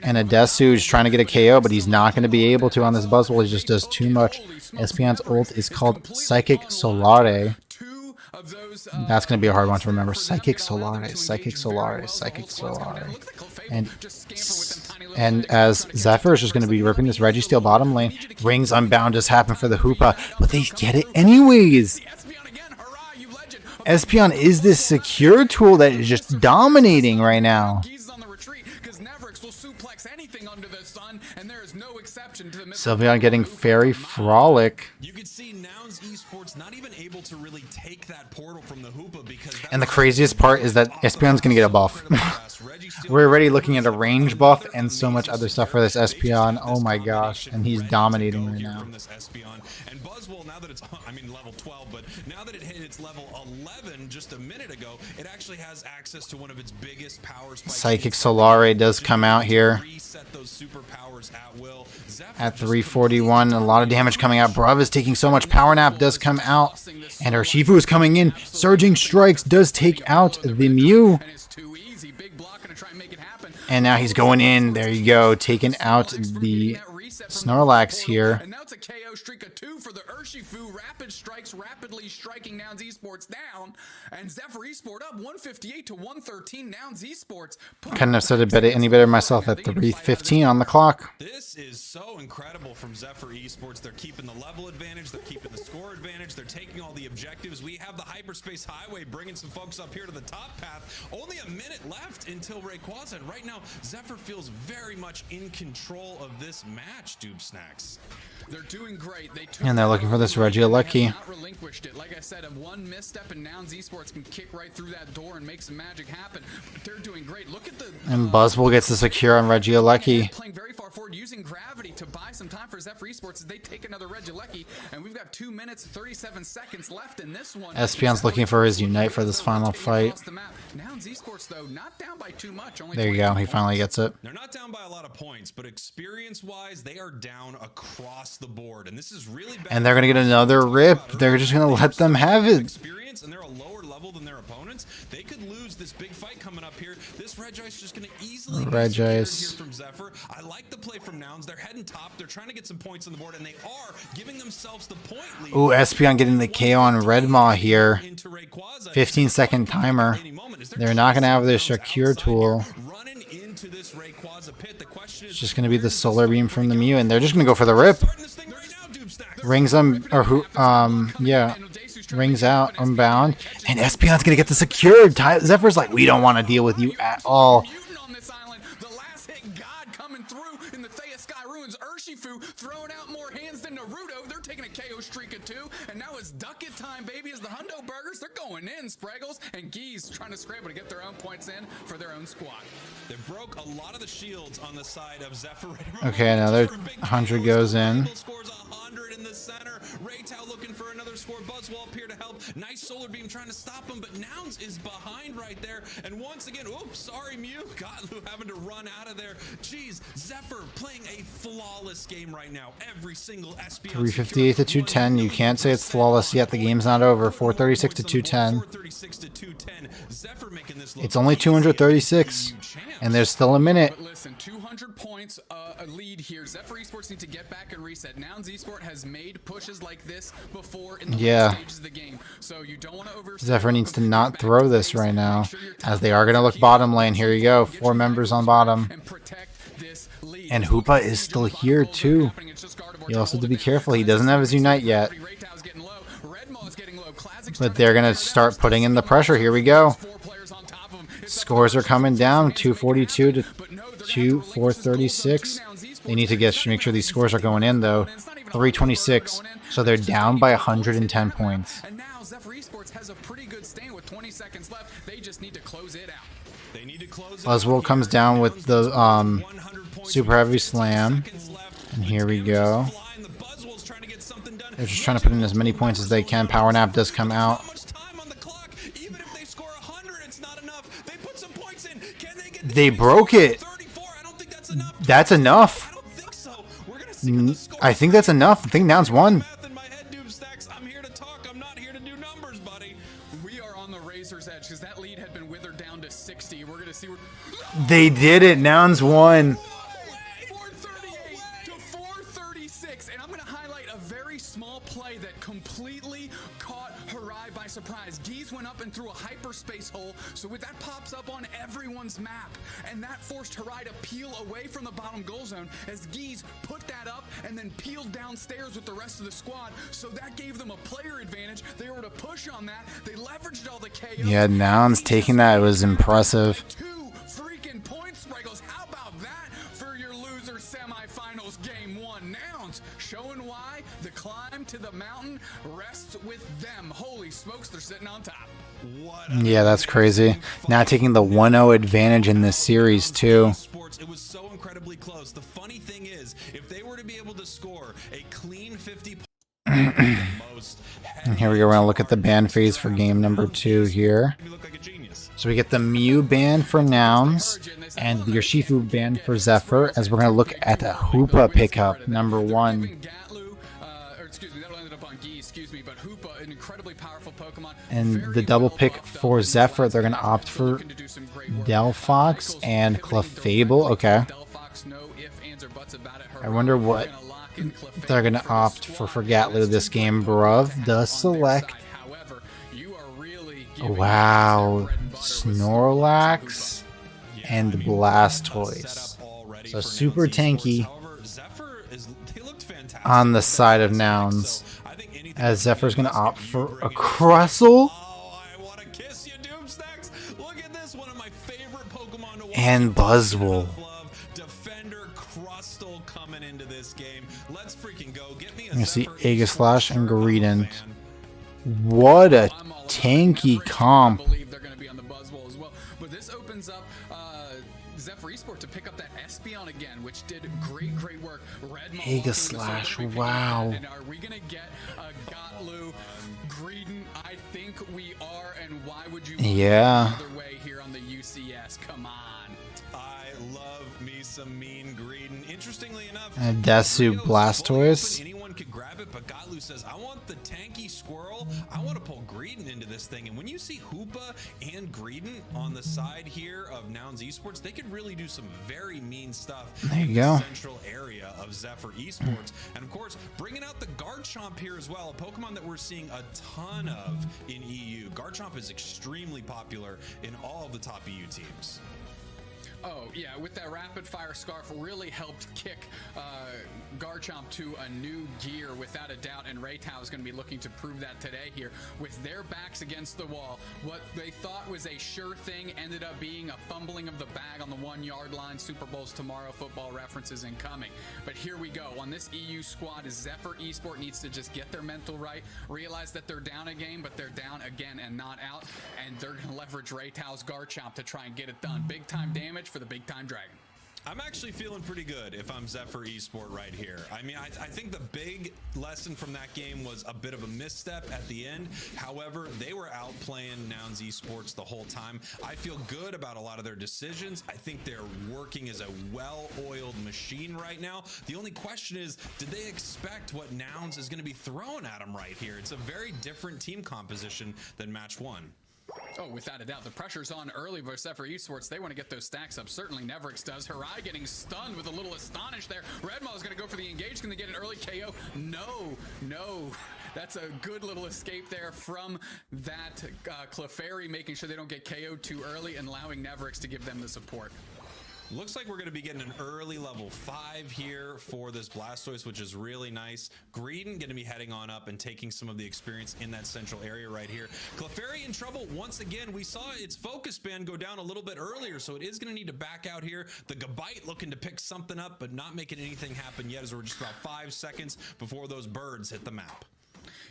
And Adesu is trying to get a KO, but he's not going to be able to on this Buzzwole. He just does too much. Espeon's ult is called Psychic Solare. That's going to be a hard one to remember. Psychic Solare, Psychic Solare, Psychic Solare. And as Zephyr is just going to be ripping this Registeel bottom lane, Rings Unbound just happened for the Hoopa, but they get it anyways. Espeon is this secure tool that is just dominating right now. Sylveon getting Fairy Frolic. You could see Nouns Esports not even able to really take that portal from the Hoopa because. And the craziest part is that Espeon's going to get a buff. We're already looking at a range buff and so much other stuff for this Espeon. Oh my gosh, and he's dominating right now. And Buzzwole, now that it's, level 12, but now that it hit its level 11 just a minute ago, it actually has access to one of its biggest power spikes. Psychic Solare does come out here. Reset those superpowers at will. At 341, a lot of damage coming out. Brav is taking so much. Power Nap does come out, and Urshifu is coming in. Surging Strikes does take out the Mew. And now he's going in. There you go, taking out the Snorlax here. And now it's a KO streak of 2 for the Urshifu. Rapid strikes, rapidly striking Nouns Esports down. And Zephyr Esports up 158-113. Nouns Esports. Couldn't have said it any better myself at 3:15 on the clock. This is so incredible from Zephyr Esports. They're keeping the level advantage. They're keeping the score advantage. They're taking all the objectives. We have the Hyperspace Highway bringing some folks up here to the top path. Only a minute left until Rayquaza. And right now, Zephyr feels very much in control of this match, Doob Snacks. They're doing great. And they're looking for this Regieleki. Not relinquished it. Like I said, one misstep and Nouns Esports can kick right through that door and make some magic happen. But they're doing great. Look at the and Buzzwole gets the secure on Regieleki. Playing very far forward, using gravity to buy some time for Zephyr Esports as they take another Regieleki, and we've got 2 minutes 37 seconds left in this one. Espeon's looking for his Unite for this final fight. Nouns Esports, though, not down by too much. Only there you go. He finally gets it. They're not down by a lot of points, but experience-wise, they are down across the board, and this is really bad. And they're gonna get another rip. They're just gonna let them have it. Experience, and they're a lower level than their opponents. They could lose this big fight coming up here. This Regice just gonna easily be secured here from Zephyr. I like the play from Nouns. They're heading top. They're trying to get some points on the board, and they are giving themselves the point lead. Ooh, Espeon getting the KO on Redmaw here. 15-second timer. They're not gonna have their Shakir tool. It's just gonna be the Solar Beam from the Mew, and they're just gonna go for the rip. Rings them, or who? Yeah. Rings out, Unbound, and Espeon's gonna get the secured. Zephyr's like, we don't want to deal with you at all. Urshifu throwing out more hands than Naruto. They're taking a KO streak of 2, and now it's Ducket time, baby, as the Hundo Burgers, they're going in. Spraggles and Geese trying to scramble to get their own points in for their own squad. They broke a lot of the shields on the side of Zephyr. Okay, another 100 goes in. Scores 100 in the center. Raytao looking for another score. Buzzwall up here to help. Nice Solar Beam trying to stop him, but Nouns is behind right there. And once again, oops, sorry, Mew. Gotlu having to run out of there. Jeez, Zephyr playing a flawless game right now. Every single Espeon. 358 to 210. You can't say it's flawless yet. The game's not over. 436 to 210. 436 to 210. Zephyr making this look. It's only 236, and there's still a minute. But listen, 200 points a lead here. Zephyr Esports need to get back and reset. Nouns Esport has made pushes like this before in the late stages of the game, so you don't want to over. Zephyr needs to not throw this right now, as they are going to look bottom lane. Here you go, 4 members on bottom. And Hoopa is still here too. You also have to be careful. He doesn't have his Unite yet. But they're going to start putting in the pressure. Here we go. Scores are coming down. 242 to 436. They need to make sure these scores are going in though. 326. So they're down by 110 points. And now Zephyr Esports has a pretty good stand with 20 seconds left. They just need to close it out. They need to close it. Buzzwole comes down with the super heavy slam. And here we go. They're just trying to put in as many points as they can. Power Nap does come out. They broke it. That's enough. I think that's enough. I think Nouns won. I'm here to talk. I'm not here to do numbers, buddy. We are on the razor's edge because that lead had been withered down to 60. We're going to see where they did it. Nouns won. 438 to 436. And I'm going to highlight a very small play that completely caught Harai by surprise. Geese went up and threw a hyperspace hole, so that pops up on everyone's map, and that forced Harai to peel away from the bottom goal zone as Geese put that up and then peeled downstairs with the rest of the squad, so that gave them a player advantage. They were to push on that. They leveraged all the KOs. Yeah, Nouns taking that was impressive. 2 freaking points, Spraggles. How about that for your loser semifinals game 1? Nouns showing why the climb to the mountain rests with them. Holy smokes, they're sitting on top. Yeah, that's crazy. Now taking the 1-0 advantage in this series too. It was so incredibly close. The funny thing is, if they were to be able to score a clean 50 and here we go. We're gonna look at the ban phase for game number 2 here. So we get the Mew ban for Nouns and the Urshifu ban for Zephyr, as we're gonna look at the Hoopa pickup number 1. And the double pick for Zephyr, they're going to opt for Delphox and Clefable. Okay. I wonder what they're going to opt for Gatlu this game. Bruv does select. Wow. Snorlax and Blastoise. So super tanky on the side of Nouns. As Zephyr's going to opt for a Crustle. And Buzzwole. Defender Crustle coming into this game. Let's freaking go. Get me a you see Aegislash and Greedent. What a tanky comp. But this opens up Zephyr Esports to pick up that Espeon again, which did great work. Aegislash, wow. And are we going to get a Gotlu Greedent? I think we are, and why would you want another way here on the UCS? Come on. I love me some mean Greedent. Interestingly enough, Desu Blastoise. Anyone could grab it, but Gotlu says, I want the tanky squirrel. I want to pull Greedent into this thing. And when you see Hoopa and Greedent on the side here of Nouns Esports, they could really do some very mean stuff in the central area of Zephyr Esports. And of course, bringing out the Garchomp here as well, a Pokemon that we're seeing a ton of in EU. Garchomp is extremely popular in all of the top EU teams. Oh, yeah, with that rapid fire scarf really helped kick Garchomp to a new gear without a doubt, and Raytao is going to be looking to prove that today here with their backs against the wall. What they thought was a sure thing ended up being a fumbling of the bag on the 1 yard line. Super Bowl's tomorrow, football references incoming. But here we go. On this EU squad, Zephyr Esports needs to just get their mental right, realize that they're down a game, but they're down again and not out, and they're going to leverage Raytao's Garchomp to try and get it done. Big time damage for the big time dragon. I'm actually feeling pretty good if I'm Zephyr Esports right here. I mean, I think the big lesson from that game was a bit of a misstep at the end. However, they were outplaying Nouns Esports the whole time. I feel good about a lot of their decisions. I think they're working as a well-oiled machine right now. The only question is, did they expect what Nouns is going to be throwing at them right here? It's a very different team composition than match 1. Oh, without a doubt. The pressure's on early for Zephyr Esports. They want to get those stacks up. Certainly Neverix does. Harai getting stunned with a little astonish there. Redmaw is going to go for the engage. Going to get an early KO. No. That's a good little escape there from that Clefairy, making sure they don't get KO'd too early and allowing Neverix to give them the support. Looks like we're going to be getting an early level 5 here for this Blastoise, which is really nice. Greedent going to be heading on up and taking some of the experience in that central area right here. Clefairy in trouble once again. We saw its focus band go down a little bit earlier, so it is going to need to back out here. The Gabite looking to pick something up, but not making anything happen yet, as we're just about 5 seconds before those birds hit the map.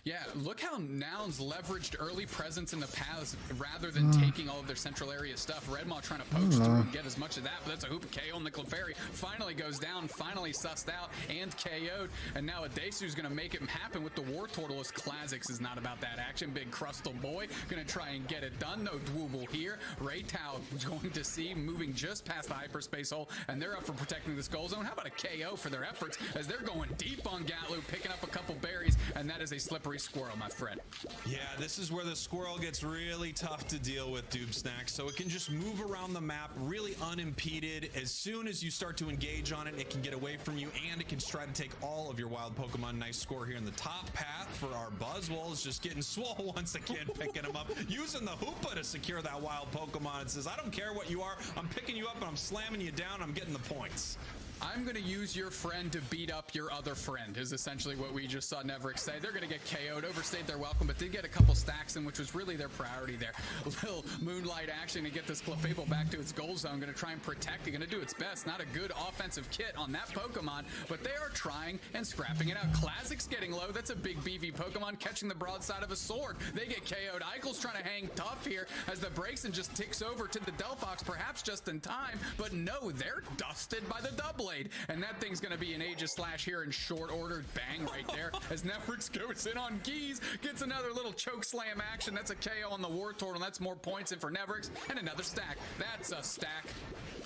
Yeah, look how Nouns leveraged early presence in the paths rather than taking all of their central area stuff. Redmaw trying to poach through and get as much of that, but that's a hoop KO, and the Clefairy finally goes down, finally sussed out and KO'd, and now Adesu's going to make it happen with the Wartortle, as Classics is not about that action. Big Crustal Boy going to try and get it done. No Dwooble here. Raytao going to see, moving just past the hyperspace hole, and they're up for protecting this goal zone. How about a KO for their efforts as they're going deep on Gatlu, picking up a couple berries, and that is a slippery squirrel, my friend. Yeah, this is where the squirrel gets really tough to deal with, Dubesnax. So it can just move around the map really unimpeded. As soon as you start to engage on it, it can get away from you, and it can try to take all of your wild Pokemon. Nice score here in the top path for our Buzzwole. Is just getting swole once again, picking him up, using the Hoopa to secure that wild Pokemon. It says, I don't care what you are, I'm picking you up and I'm slamming you down, I'm getting the points. I'm going to use your friend to beat up your other friend is essentially what we just saw Neverix say. They're going to get KO'd, overstayed their welcome, but did get a couple stacks in, which was really their priority there. A little Moonlight action to get this Clefable back to its goal zone. Going to try and protect it, going to do its best. Not a good offensive kit on that Pokemon, but they are trying and scrapping it out. Classic's getting low. That's a big beefy Pokemon catching the broadside of a sword. They get KO'd. Eichel's trying to hang tough here as the Braixen just ticks over to the Delphox, perhaps just in time, but no, they're dusted by the Doublade. And that thing's going to be an Aegislash here in short order. Bang right there as Neverix goes in on Geese, gets another little choke slam action. That's a KO on the Wartortle. That's more points in for Neverix, and another stack. That's a stack.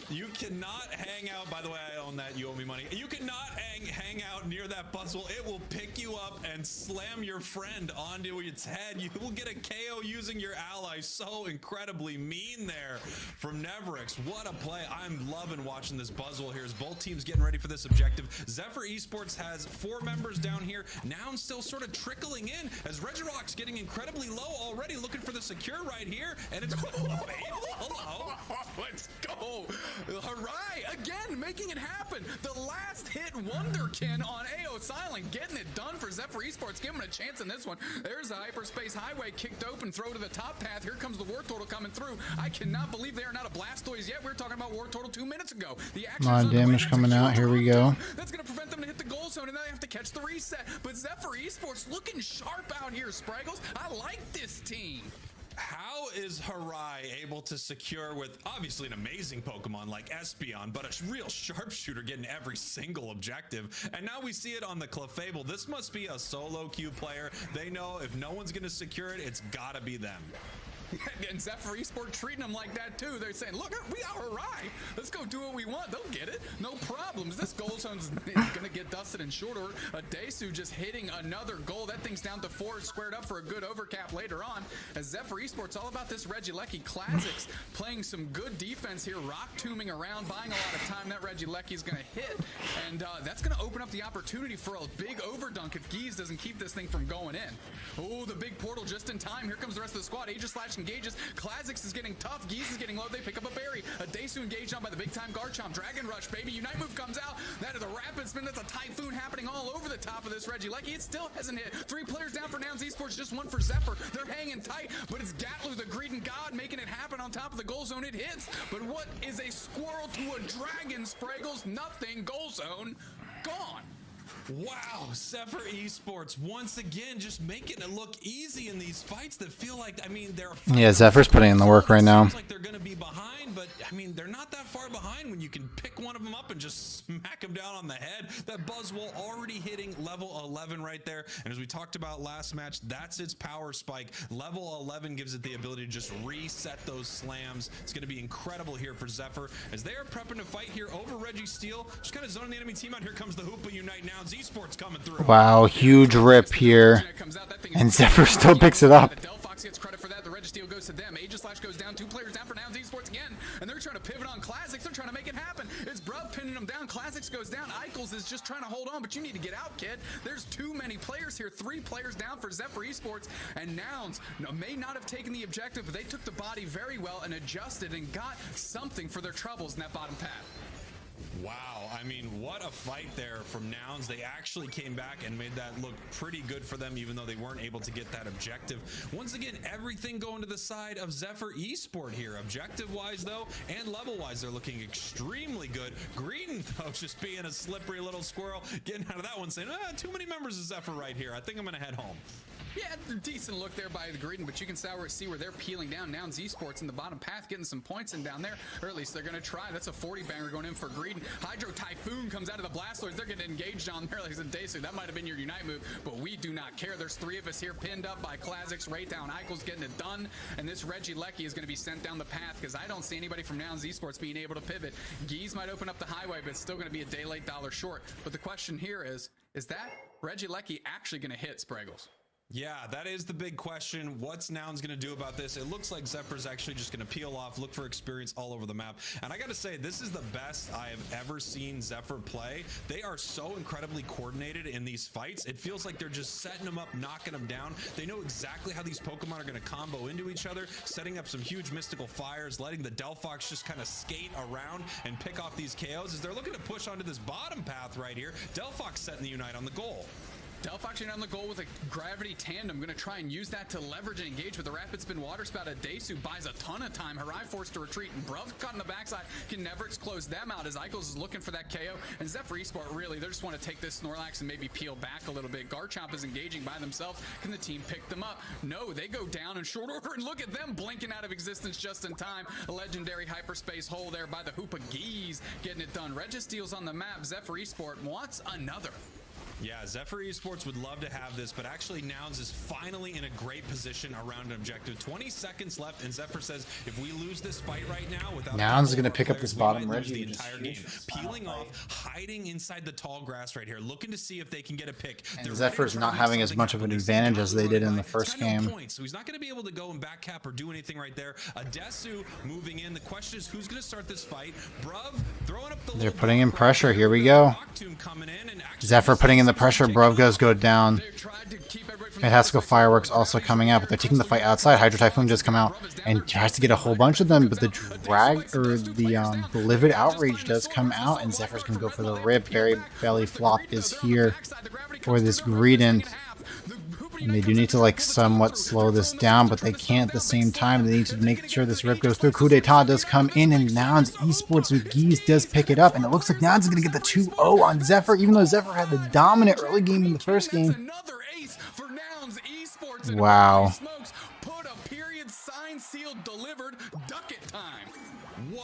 You cannot hang out, by the way, I own that, you owe me money. You cannot hang out near that Buzzwole. It will pick you up and slam your friend onto its head. You will get a KO using your ally. So incredibly mean there from Neverix. What a play. I'm loving watching this Buzzwole here as both teams getting ready for this objective. Zephyr Esports has 4 members down here. Now still sort of trickling in as Regirock's getting incredibly low already, looking for the secure right here, and it's hello. Let's go. Harai again making it happen. The last hit wonderkin on AO Silent, getting it done for Zephyr Esports, giving a chance in this one. There's a hyperspace highway kicked open, throw to the top path. Here comes the Wartortle coming through. I cannot believe they are not a Blastoise yet. We were talking about Wartortle 2 minutes ago. The a lot of damage coming out. Here we go. That's going to prevent them to hit the goal zone, and then they have to catch the reset. But Zephyr Esports looking sharp out here, Spraggles. I like this team. How is Harai able to secure with obviously an amazing Pokemon like Espeon, but a real sharpshooter getting every single objective? And now we see it on the Clefable. This must be a solo queue player. They know if no one's going to secure it, it's got to be them. And Zephyr Esports treating them like that too. They're saying, look, we are right. Let's go do what we want. They'll get it. No problems. This goal zone's going to get dusted in short order. Desu just hitting another goal. That thing's down to 4, squared up for a good overcap later on. As Zephyr Esports, all about this Regieleki Classics playing some good defense here. Rock tombing around, buying a lot of time. That Regieleki's going to hit. And that's going to open up the opportunity for a big overdunk if Geese doesn't keep this thing from going in. Oh, the big portal just in time. Here comes the rest of the squad. Aegislash engages. Classics is getting tough. Geese is getting low. They pick up a berry. A Desu engaged on by the big time Garchomp. Dragon Rush, baby. Unite move comes out. That is a rapid spin. That's a typhoon happening all over the top of this Regieleki. It still hasn't hit. 3 players down for Nouns Esports, just 1 for Zephyr. They're hanging tight, but it's Gatlu, the Greedent God, making it happen on top of the goal zone. It hits, but what is a squirrel to a dragon, Spraggles? Nothing. Goal zone gone. Wow, Zephyr Esports once again just making it look easy in these fights that feel like, I mean, they're yeah, Zephyr's putting in the work right now. Seems like they're going to be behind, but I mean, they're not that far behind when you can pick one of them up and just smack them down on the head. That Buzzwole already hitting level 11 right there, and as we talked about last match, that's its power spike. Level 11 gives it the ability to just reset those slams. It's going to be incredible here for Zephyr as they are prepping to fight here over Registeel, just kind of zoning the enemy team out. Here comes the Hoopa Unite now. Esports coming through. Wow, huge rip here. And Zephyr still picks it up. Delphox gets credit for that. The Registeel goes to them. Aegislash goes down. 2 players down for Nouns Esports again. And they're trying to pivot on Classics. They're trying to make it happen. It's Brub pinning them down. Classics goes down. Eichels is just trying to hold on, but you need to get out, kid. There's too many players here. 3 players down for Zephyr Esports. And Nouns may not have taken the objective, but they took the body very well and adjusted and got something for their troubles in that bottom path. Wow, I mean, what a fight there from Nouns. They actually came back and made that look pretty good for them, even though they weren't able to get that objective. Once again, everything going to the side of Zephyr Esport here. Objective-wise, though, and level-wise, they're looking extremely good. Greedent, though, just being a slippery little squirrel, getting out of that one, saying, too many members of Zephyr right here. I think I'm going to head home. Yeah, decent look there by the Greedent, but you can see where they're peeling down. Nouns Esports in the bottom path, getting some points in down there, or at least they're going to try. That's a 40 banger going in for Greedent. Hydro Typhoon comes out of the Blastoise. They're getting engaged on there like Desu. That might have been your Unite move, but we do not care. There's 3 of us here pinned up by Classics. Raytown Eichels getting it done, and this Regieleki is going to be sent down the path because I don't see anybody from Nouns Esports being able to pivot. Geese might open up the highway, but it's still going to be a day late, dollar short. But the question here is that Regieleki actually going to hit, Spraggles? Yeah, that is the big question. What's Nouns going to do about this? It looks like Zephyr's actually just going to peel off, look for experience all over the map. And I got to say, this is the best I have ever seen Zephyr play. They are so incredibly coordinated in these fights. It feels like they're just setting them up, knocking them down. They know exactly how these Pokemon are going to combo into each other, setting up some huge mystical fires, letting the Delphox just kind of skate around and pick off these KOs as they're looking to push onto this bottom path right here. Delphox setting the Unite on the goal. Delphox on the goal with a gravity tandem. Going to try and use that to leverage and engage with the rapid spin water spout. Desu buys a ton of time. Harai forced to retreat, and Bruv caught in the backside. Can never close them out as Eichels is looking for that KO. And Zephyr Esport, really, they just want to take this Snorlax and maybe peel back a little bit. Garchomp is engaging by themselves. Can the team pick them up? No, they go down in short order, and look at them blinking out of existence just in time. A legendary hyperspace hole there by the Hoopa Geese getting it done. Registeel's on the map. Zephyr Esport wants another. Yeah, Zephyr Esports would love to have this, but actually Nouns is finally in a great position around an objective. 20 seconds left, and Zephyr says, if we lose this fight right now, without Nouns is going to pick up this bottom Regi Reggie the entire game. Peeling off, hiding inside the tall grass right here, looking to see if they can get a pick. And Zephyr's not having as much of an advantage as they did in the first game. So he's not going to be able to go and back cap or do anything right there. Desu moving in. The question is, who's going to start this fight? Bruv throwing up the They're putting in pressure. Here we go. Zephyr putting in the pressure. Bruv goes down. It has to go Fireworks also coming out, but they're taking the fight outside. Hydro Typhoon just come out and tries to get a whole bunch of them, but the Livid Outrage does come out, and Zephyr's gonna go for the rip. Very Belly Flop is here for this Greedent. And they do need to like somewhat slow this down, but they can't at the same time. They need to make sure this rip goes through. Coup d'etat does come in, and Nouns Esports with Geese does pick it up, and it looks like Nouns is going to get the 2-0 on Zephyr, even though Zephyr had the dominant early game in the first game. Wow. Put a period sign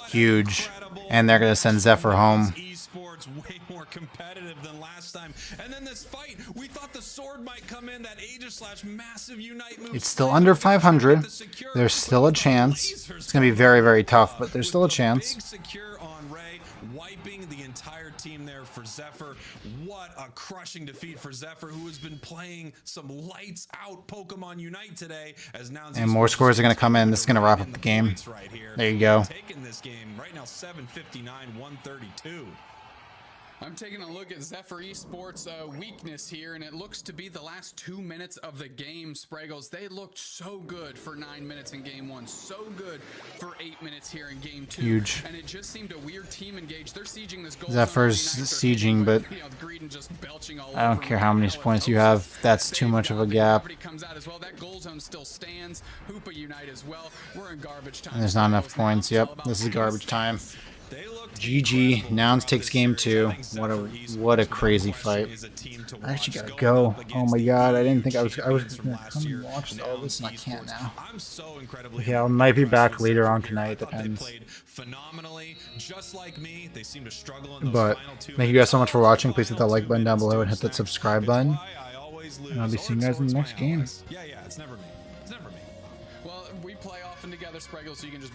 Huge. And they're going to send Zephyr home. Esports way more competitive than last time. And then this fight, we thought the sword might come in, that Aegis / massive Unite move. It's still under 500. There's still a chance. It's going to be very, very tough, but there's still a chance. Big secure on Ray, wiping the entire team there for Zephyr. What a crushing defeat for Zephyr, who has been playing some lights out Pokemon Unite today. As now and more scores are going to come in. This is going to wrap up the game. There you go. Taking this game right now, 759-132. I'm taking a look at Zephyr Esports' weakness here, and it looks to be the last 2 minutes of the game. Spraggles, they looked so good for 9 minutes in game 1, so good for 8 minutes here in game 2. Huge. And it just seemed a weird team engage. They're sieging this goal. Zephyr's sieging, but I don't care how many points you have. That's too much of a gap. That goal zone still stands. Hoopa Unite as well. We're in garbage time. And there's not enough points. Yep, this is garbage time. GG. Nouns takes game 2. What a crazy fight. I actually gotta go. Oh my god, I didn't think I was gonna come and watch all this, and I can't now. Yeah, I might be back later on tonight, depends. But thank you guys so much for watching. Please hit that like button down below and hit that subscribe button. And I'll be seeing you guys in the next game. Well, we play often together, Spraggles, so you can just blame